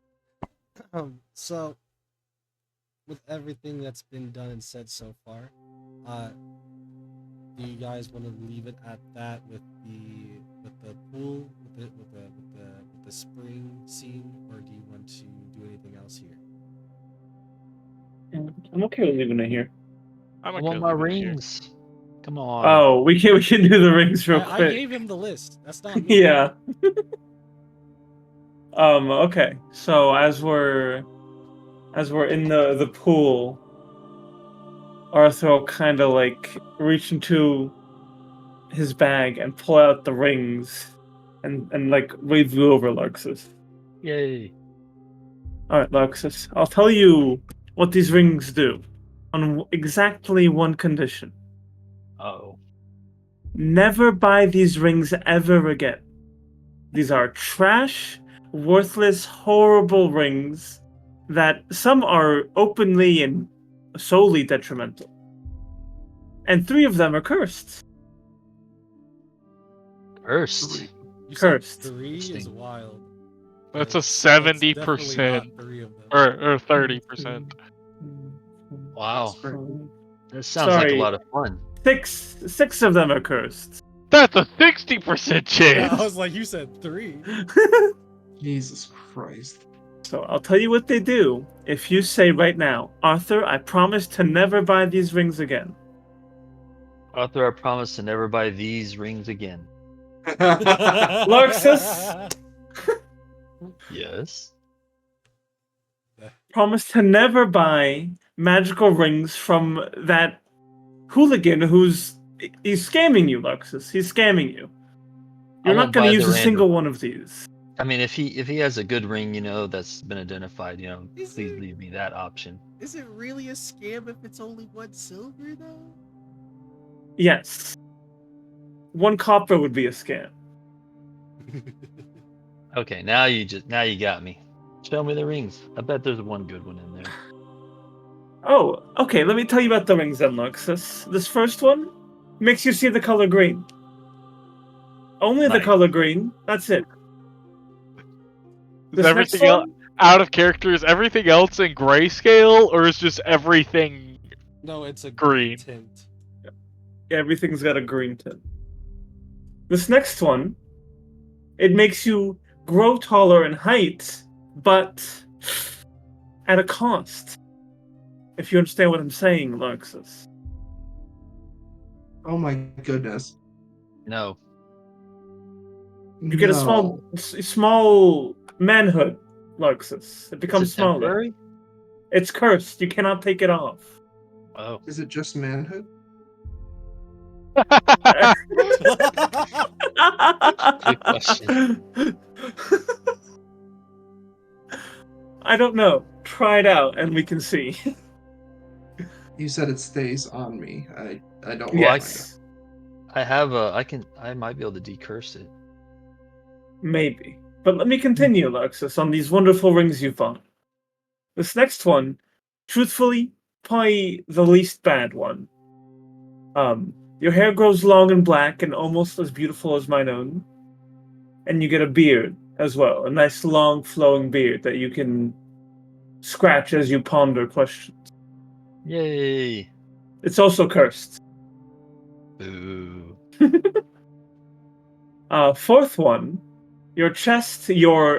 So with everything that's been done and said so far, do you guys want to leave it at that with the pool, with the spring scene, or do you want to do anything else here? I'm okay with leaving it here. I want my rings. Come on. Oh, we can do the rings real quick. I gave him the list. That's not me. Yeah. Okay. So as we're in the pool, Arthur will kind of like reach into his bag and pull out the rings and like wave you over, Larxus. Yay. Alright, Larxus. I'll tell you what these rings do on exactly one condition. Uh-oh. Never buy these rings ever again. These are trash, worthless, horrible rings that some are openly and solely detrimental. And 3 of them are cursed. Cursed. You Cursed. said 3 is Interesting. wild. That's but a 70%, definitely not 3 of them. or 30%. Wow. Great. That sounds like a Sorry. lot of fun. Six of them are cursed. That's a 60% Yeah, I chance. was like, you said 3. Jesus Christ. So I'll tell you what they do if you say right now, Arthur, I promise to never buy these rings again. Arthur, I promise to never buy these rings again. Larxus? Yes. Promise to never buy magical rings from that hooligan he's scamming you, Larxus. He's scamming you. You're I not won't going to buy use the a single random. one of these. I mean, if he has a good ring, that's been identified, Is please it- leave me that option. Is it really a scam if it's only 1 silver though? Yes. 1 copper would be a scam. Okay, now you got me. Show me the rings. I bet there's one good one in there. Oh, okay, let me tell you about the rings then, Luxus. This first one makes you see the color green. Only the Nice. color green. That's it. Is This next everything else one? out of character? Is everything else in grayscale, or is just everything No, it's a green? tint. Yeah, everything's got a green tint. This next one, it makes you grow taller in height, but at a cost. If you understand what I'm saying, Luxus. Oh my goodness. No. You get a small manhood, Luxus. It Is becomes it smaller. temporary? It's cursed. You cannot take it off. Oh. Is it just manhood? Good question. I don't know. Try it out and we can see. You said it stays on me. I don't Well, want Yes. I might be able to decurse it. Maybe. But let me continue, Alexis, on these wonderful rings you found. This next one, truthfully, probably the least bad one. Your hair grows long and black and almost as beautiful as mine own. And you get a beard as well. A nice long flowing beard that you can scratch as you ponder questions. Yay! It's also cursed. Boo. Fourth one, your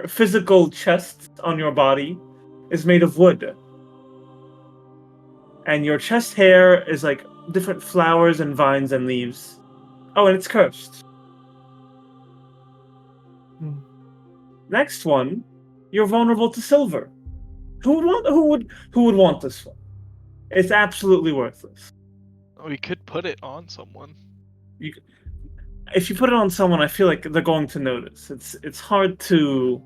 physical chest on your body is made of wood. And your chest hair is like different flowers and vines and leaves. Oh, and it's cursed. Next one, you're vulnerable to silver. Who would want this one? It's absolutely worthless. We could put it on someone. If you put it on someone, I feel like they're going to notice. It's hard to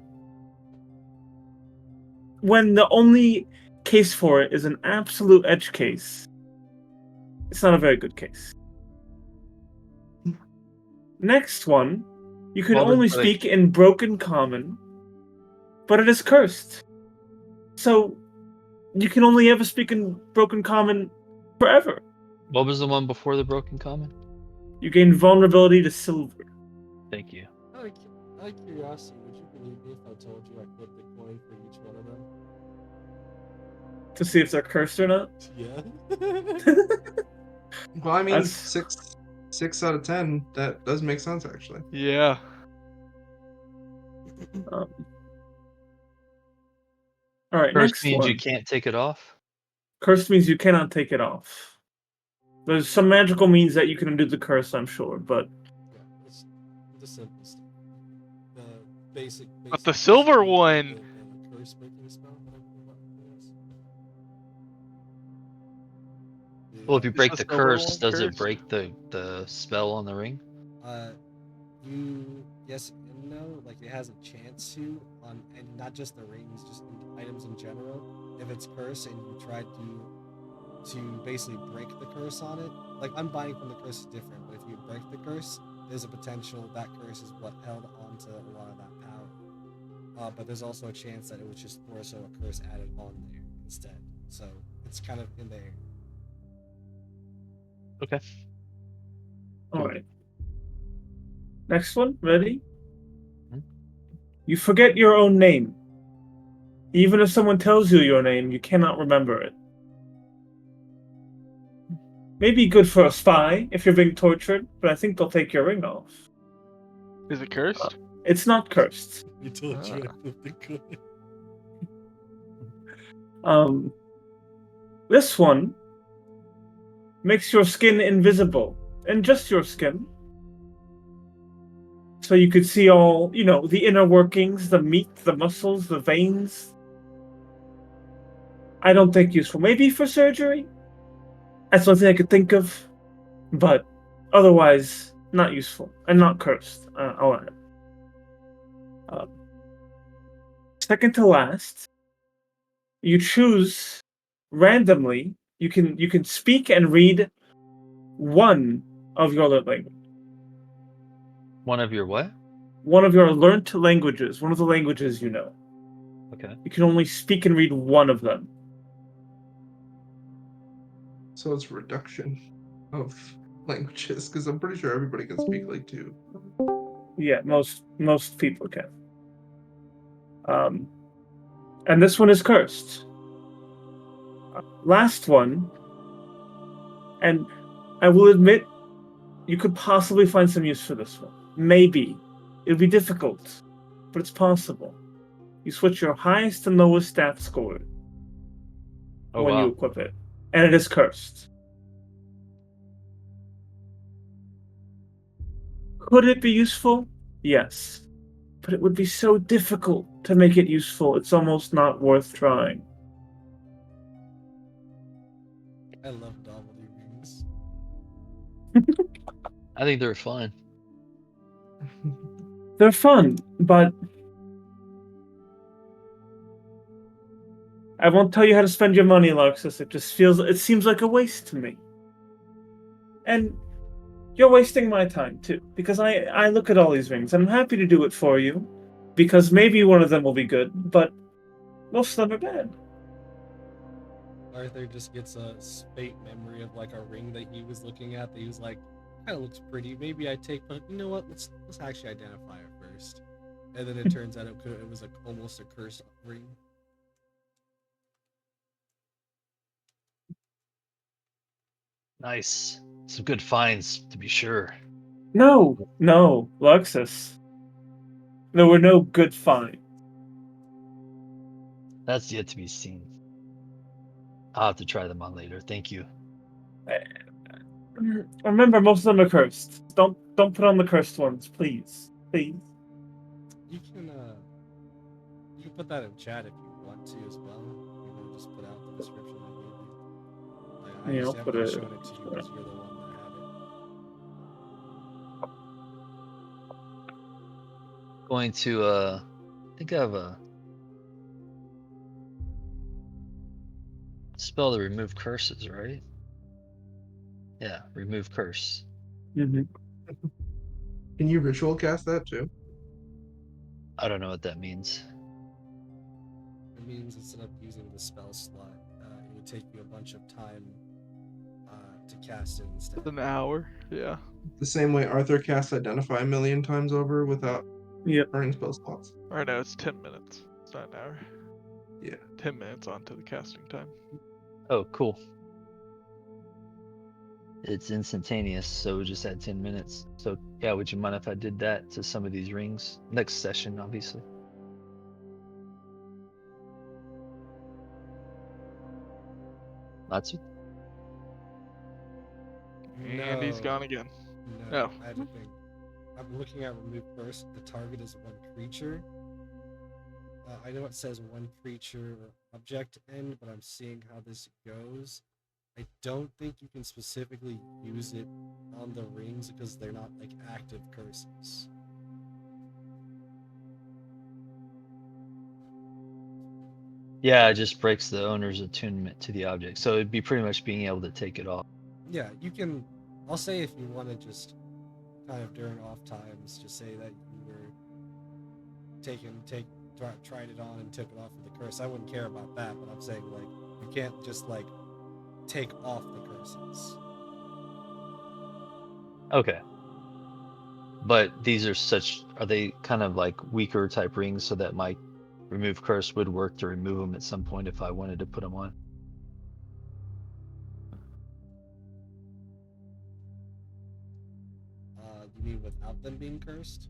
when the only case for it is an absolute edge case. It's not a very good case. Next one, you can Well, only but- speak in broken common, but it is cursed. So you can only ever speak in broken common forever. What was the one before the broken common? You gain vulnerability to silver. Thank you. Out of curiosity, would you believe me if I told you I flipped a coin for each one of them? To see if they're cursed or not. Yeah. Well, I mean, That's- six out of 10. That does make sense, actually. Yeah. All right, Curse next means one. you can't take it off. Cursed means you cannot take it off. There's some magical means that you can undo the curse, I'm sure, but Yeah, it's the simplest. The basic. But the silver one- The curse breaking spell, whatever it is. Well, if you Is break the the silver curse, one does it cursed? break the spell on the ring? Yes and no. Like it has a chance to on, and not just the rings, just items in general. If it's cursed and you try to basically break the curse on it, like unbinding from the curse is different. But if you break the curse, there's a potential that curse is what held onto a lot of that power. But there's also a chance that it was just more so a curse added on there instead. So it's kind of in there. Okay. all right. Next one, ready? Mhm. You forget your own name. Even if someone tells you your name, you cannot remember it. Maybe good for a spy if you're being tortured, but I think they'll take your ring off. Is it cursed? It's not cursed. You told you Ah. I something good. This one makes your skin invisible, and just your skin. So you could see all, the inner workings, the meat, the muscles, the veins. I don't think useful. Maybe for surgery? That's one thing I could think of. But otherwise, not useful and not cursed. I'll add. Second to last, you choose randomly. You can speak and read one of your language. One of your what? One of your learnt languages. One of the languages you know. Okay. You can only speak and read one of them. So it's reduction of languages, because I'm pretty sure everybody can speak like two. Yeah, most people can. And this one is cursed. Last one, and I will admit, you could possibly find some use for this one. Maybe. It'll be difficult, but it's possible. You switch your highest and lowest stat score Oh when you wow. equip it, and it is cursed. Could it be useful? Yes. But it would be so difficult to make it useful, it's almost not worth trying. I love novelty rings. I think they're fun. They're fun, but I won't tell you how to spend your money, Larxus. It seems like a waste to me. And you're wasting my time too, because I look at all these rings and I'm happy to do it for you, because maybe one of them will be good, but most of them are bad. Arthur just gets a faint memory of like a ring that he was looking at that he was like, kind of looks pretty. Maybe I take, but you know what? Let's actually identify it first. And then it turns out it was almost a cursed ring. Nice. Some good finds to be sure. No, Luxus. There were no good finds. That's yet to be seen. I'll have to try them on later. Thank you. Remember, most of them are cursed. Don't put on the cursed ones, please. Please. You can put that in chat if you want to as well. You know, just put out the description I gave you. I Yeah, just I'll haven't put it. shown it to you because you're the one that had it. Going to I think I have a spell to remove curses, right? Yeah, remove curse. Mm-hmm. Can you ritual cast that too? I don't know what that means. It means instead of using the spell slot, it would take you a bunch of time to cast it instead. An hour. Yeah. The same way Arthur casts Identify a million times over without Yep. earning spell slots. Or no, it's 10 minutes. It's not an hour. Yeah. 10 minutes onto the casting time. Oh, cool. It's instantaneous, so we just had 10 minutes. So yeah, would you mind if I did that to some of these rings? Next session, obviously. Natsu? And he's gone again. No, No. I have to think. I'm looking at remove first. The target is one creature. I know it says one creature or object end, but I'm seeing how this goes. I don't think you can specifically use it on the rings because they're not like active curses. Yeah, it just breaks the owner's attunement to the object. So it'd be pretty much being able to take it off. Yeah, you can. I'll say if you want to just kind of during off times, just say that you were tried it on and took it off with the curse. I wouldn't care about that, but I'm saying like you can't just like take off the curses. Okay. But are they kind of like weaker type rings so that my remove curse would work to remove them at some point if I wanted to put them on? You mean without them being cursed?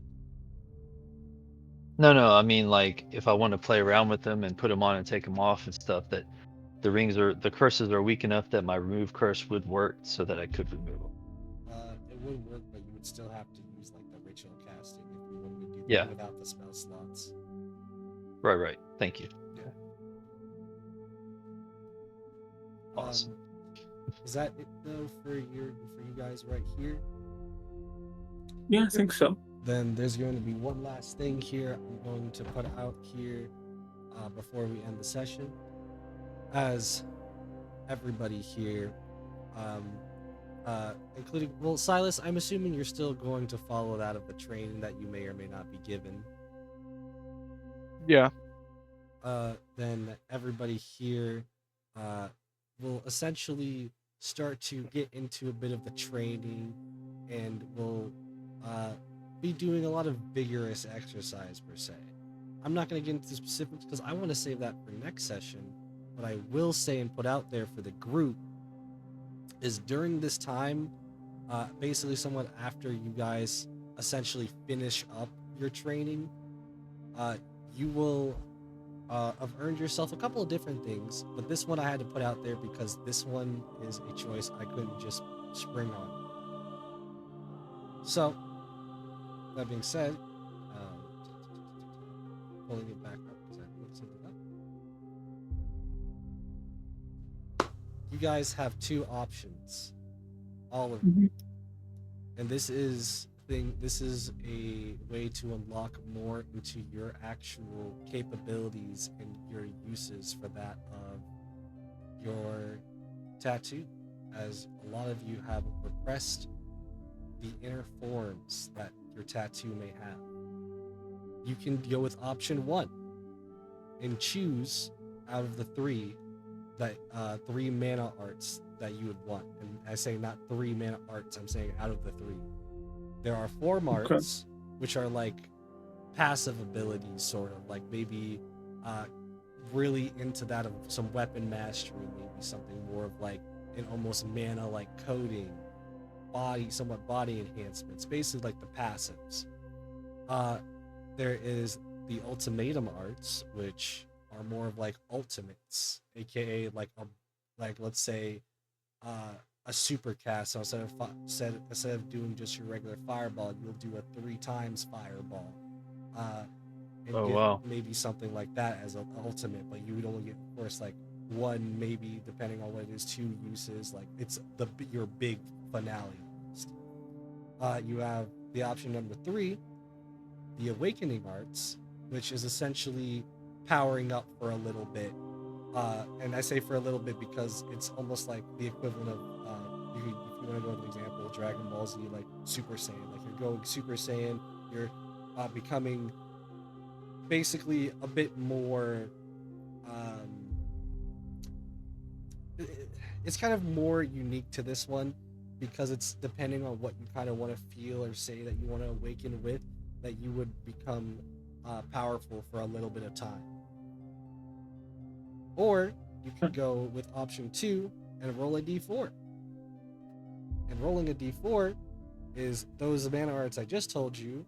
No, I mean like if I want to play around with them and put them on and take them off and stuff, that the curses are weak enough that my remove curse would work so that I could remove them. It would work, but you would still have to use like the ritual casting if you wanted to do that Yeah. without the spell slots. Right. Thank you. Yeah. Awesome. Is that it though for you guys right here? Yeah, I think so. Then there's going to be one last thing here I'm going to put out here before we end the session. As everybody here, including, well, Silas, I'm assuming you're still going to follow that of the training that you may or may not be given. Yeah. Then everybody here will essentially start to get into a bit of the training and will be doing a lot of vigorous exercise per se. I'm not going to get into the specifics because I want to save that for next session. What I will say and put out there for the group is during this time, basically somewhat after you guys essentially finish up your training, you will have earned yourself a couple of different things, but this one I had to put out there because this one is a choice I couldn't just spring on. So, that being said, pulling it back up because I pulled something up. You guys have two options, all of you, and this is a way to unlock more into your actual capabilities and your uses for that of your tattoo, as a lot of you have repressed the inner forms that your tattoo may have. You can go with option 1 and choose out of the 3 that 3 mana arts that you would want. And I say not 3 mana arts, I'm saying out of the 3. There are 4 arts, which are like passive abilities, sort of like maybe really into that of some weapon mastery, maybe something more of like an almost mana like coding, somewhat body enhancements, basically like the passives. There is the ultimatum arts, which are more of like ultimates, aka like let's say a super cast. So instead of doing just your regular fireball, you'll do a 3 times fireball. And Oh, get wow. maybe something like that as an ultimate, but you would only get, of course, like 1, maybe depending on what it is, 2 uses. Like it's your big finale. You have the option number 3, the awakening arts, which is essentially powering up for a little bit. And I say for a little bit because it's almost like the equivalent of if you want to go with an example, Dragon Ball Z, like Super Saiyan. Like you're going Super Saiyan, you're becoming basically a bit more. It's kind of more unique to this one because it's depending on what you kind of want to feel or say that you want to awaken with, that you would become powerful for a little bit of time. Or you could go with option 2 and roll a d4. And rolling a d4 is those mana arts I just told you.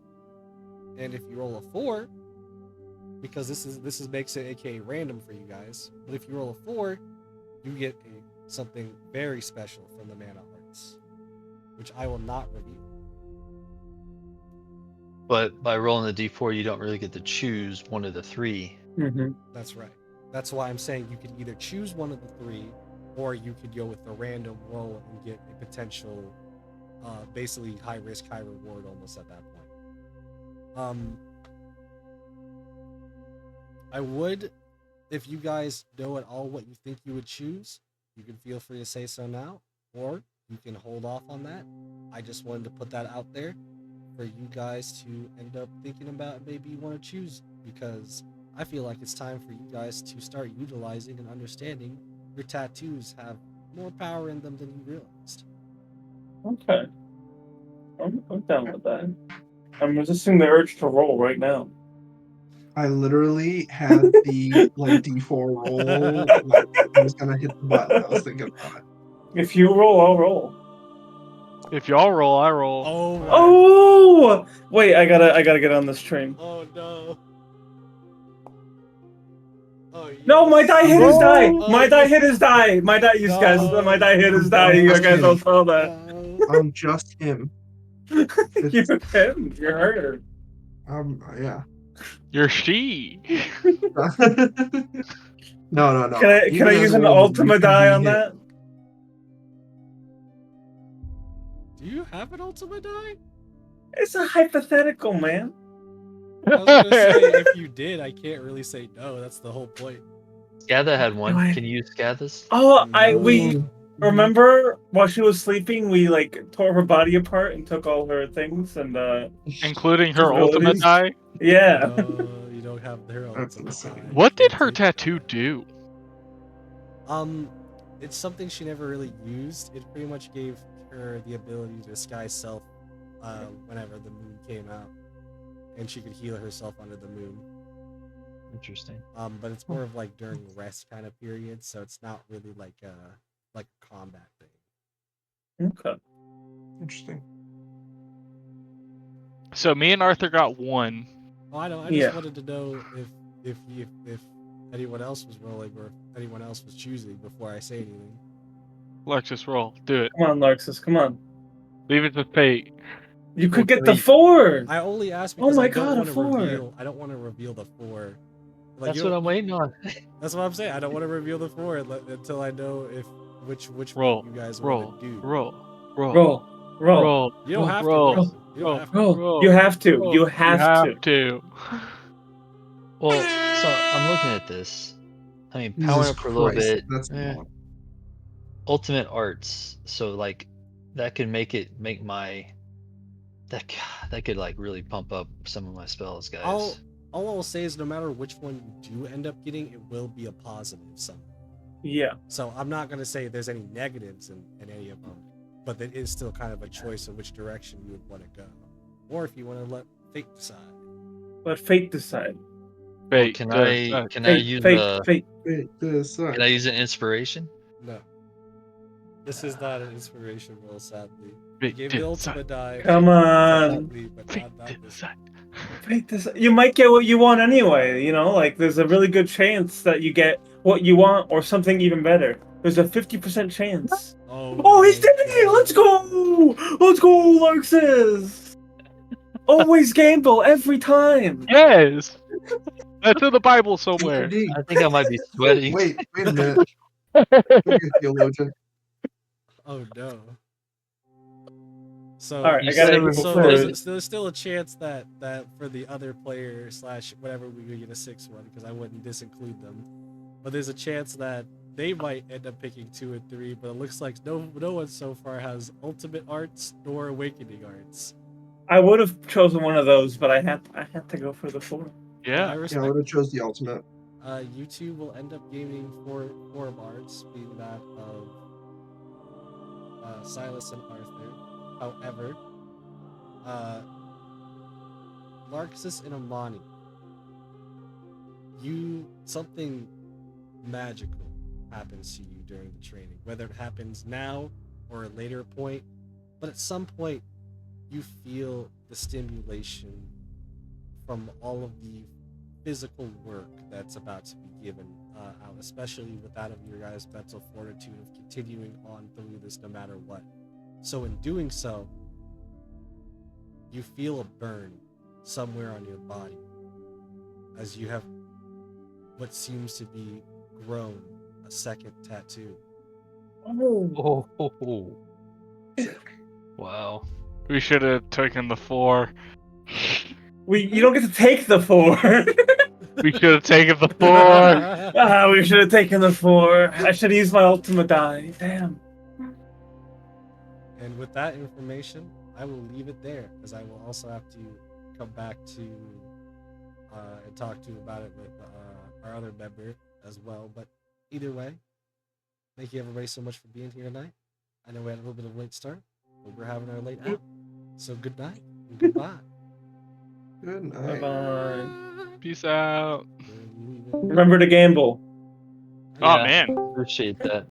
And if you roll a 4, because this is makes it aka random for you guys, but if you roll a 4, you get something very special from the mana arts, which I will not review. But by rolling the d4, you don't really get to choose one of the 3. That's right. That's why I'm saying you could either choose one of the 3, or you could go with a random roll and get a potential, basically high risk, high reward almost at that point. I would, if you guys know at all what you think you would choose, you can feel free to say so now, or you can hold off on that. I just wanted to put that out there for you guys to end up thinking about. Maybe you want to choose, because I feel like it's time for you guys to start utilizing and understanding your tattoos have more power in them than you realized. Okay. I'm down with that. I'm resisting the urge to roll right now. I literally had the D4 roll. Like, I was gonna hit the button. I was thinking about it. If you roll, I'll roll. If y'all roll, I roll. Oh my. Oh wait, I gotta get on this train. Oh no. Oh No, my die hit his die. Oh, My die yes. hit his die. My die, you guys. No. My die hit his die. You guys all saw that. No. Just him. You him. You're her. Yeah. You're she. No. Can I use an Ultima die on that? Do you have an Ultima die? It's a hypothetical, man. I was gonna say, if you did, I can't really say no. That's the whole point. Scatha had one. Do I- Can you use Scatha's? Oh, Mm. remember while she was sleeping, we like tore her body apart and took all her things and Including her ultimate abilities. die. Yeah. No, you don't have their That's Ultima insane. die. What You did can't her take tattoo that. do? It's something she never really used. It pretty much gave her the ability to disguise self whenever the moon came out, and she could heal herself under the moon. Interesting. But it's more of like during rest kind of period, so it's not really like a combat thing. Okay. Interesting. So me and Arthur got one. Oh, I know. I just wanted to know if anyone else was rolling or if anyone else was choosing before I say anything. Lexus, roll. Do it. Come on, Larxus. Come on. Leave it to fate. You could Well, get the can 4. I only asked Oh because my I don't God, a want to 4. reveal. I don't want to reveal the 4. Like, That's you what don't- I'm waiting on. That's what I'm saying. I don't want to reveal the 4 until I know if which Roll. one you guys Roll. want to do. Roll. Roll. Roll. Roll. Roll. You don't have Roll. to. You Roll. don't have to. Roll. Roll. You have to. Roll. You have to. Well, so I'm looking at this. I mean, powering Jesus up for a little Christ, bit. that's a lot. Ultimate arts. So like, that could make my that could like really pump up some of my spells, guys. All I'll say is no matter which one you do end up getting, it will be a positive somehow. Yeah. So I'm not going to say there's any negatives in any of them, but it is still kind of a choice of which direction you would want to go. Or if you want to let fate decide. Let fate decide. Fate. Can I Fate, use fate. can I use an inspiration? No. This is not an inspiration roll, sadly. I Fate gave the decide. ultimate die. Come on. Sadly, but Fate not this. decide. Fate decide. You might get what you want anyway, you know? Like, there's a really good chance that you get what you want or something even better. There's a 50% chance. Oh, he's did it! Let's go! Let's go, Larxus! Always gamble, every time! Yes. That's in the Bible somewhere. D&D. I think I might be sweating. Wait a minute. Don't be a theologian. Oh no. So, Alright, You I gotta said it equal was four. there's still a chance that for the other player / whatever we get a 6th one, because I wouldn't disinclude them. But there's a chance that they might end up picking 2 and 3, but it looks like no one so far has ultimate arts nor awakening arts. I would have chosen one of those, but I had to go for the 4. I Yeah. Yeah, I respect. would have chose the ultimate. You two will end up gaining four of arts, being that of Silas and Arthur. However, Larxus and Amani, something magical happens to you during the training, whether it happens now or a later point, but at some point you feel the stimulation from all of the physical work that's about to be given out, especially with that of your guys' mental fortitude of continuing on through this no matter what. So in doing so, you feel a burn somewhere on your body as you have what seems to be grown a second tattoo. Oh. Wow. We should have taken the 4. You don't get to take the 4. We should have taken the 4. We should have taken the 4. I should have used my ultimate die. Damn. And with that information, I will leave it there, because I will also have to come back to and talk to you about it with our other member as well. But either way, thank you everybody so much for being here tonight. I know we had a little bit of a late start, but we're having our late out. So good night and goodbye. Good Bye night. bye. Peace out. Remember to gamble. Oh Yeah. man. Appreciate that.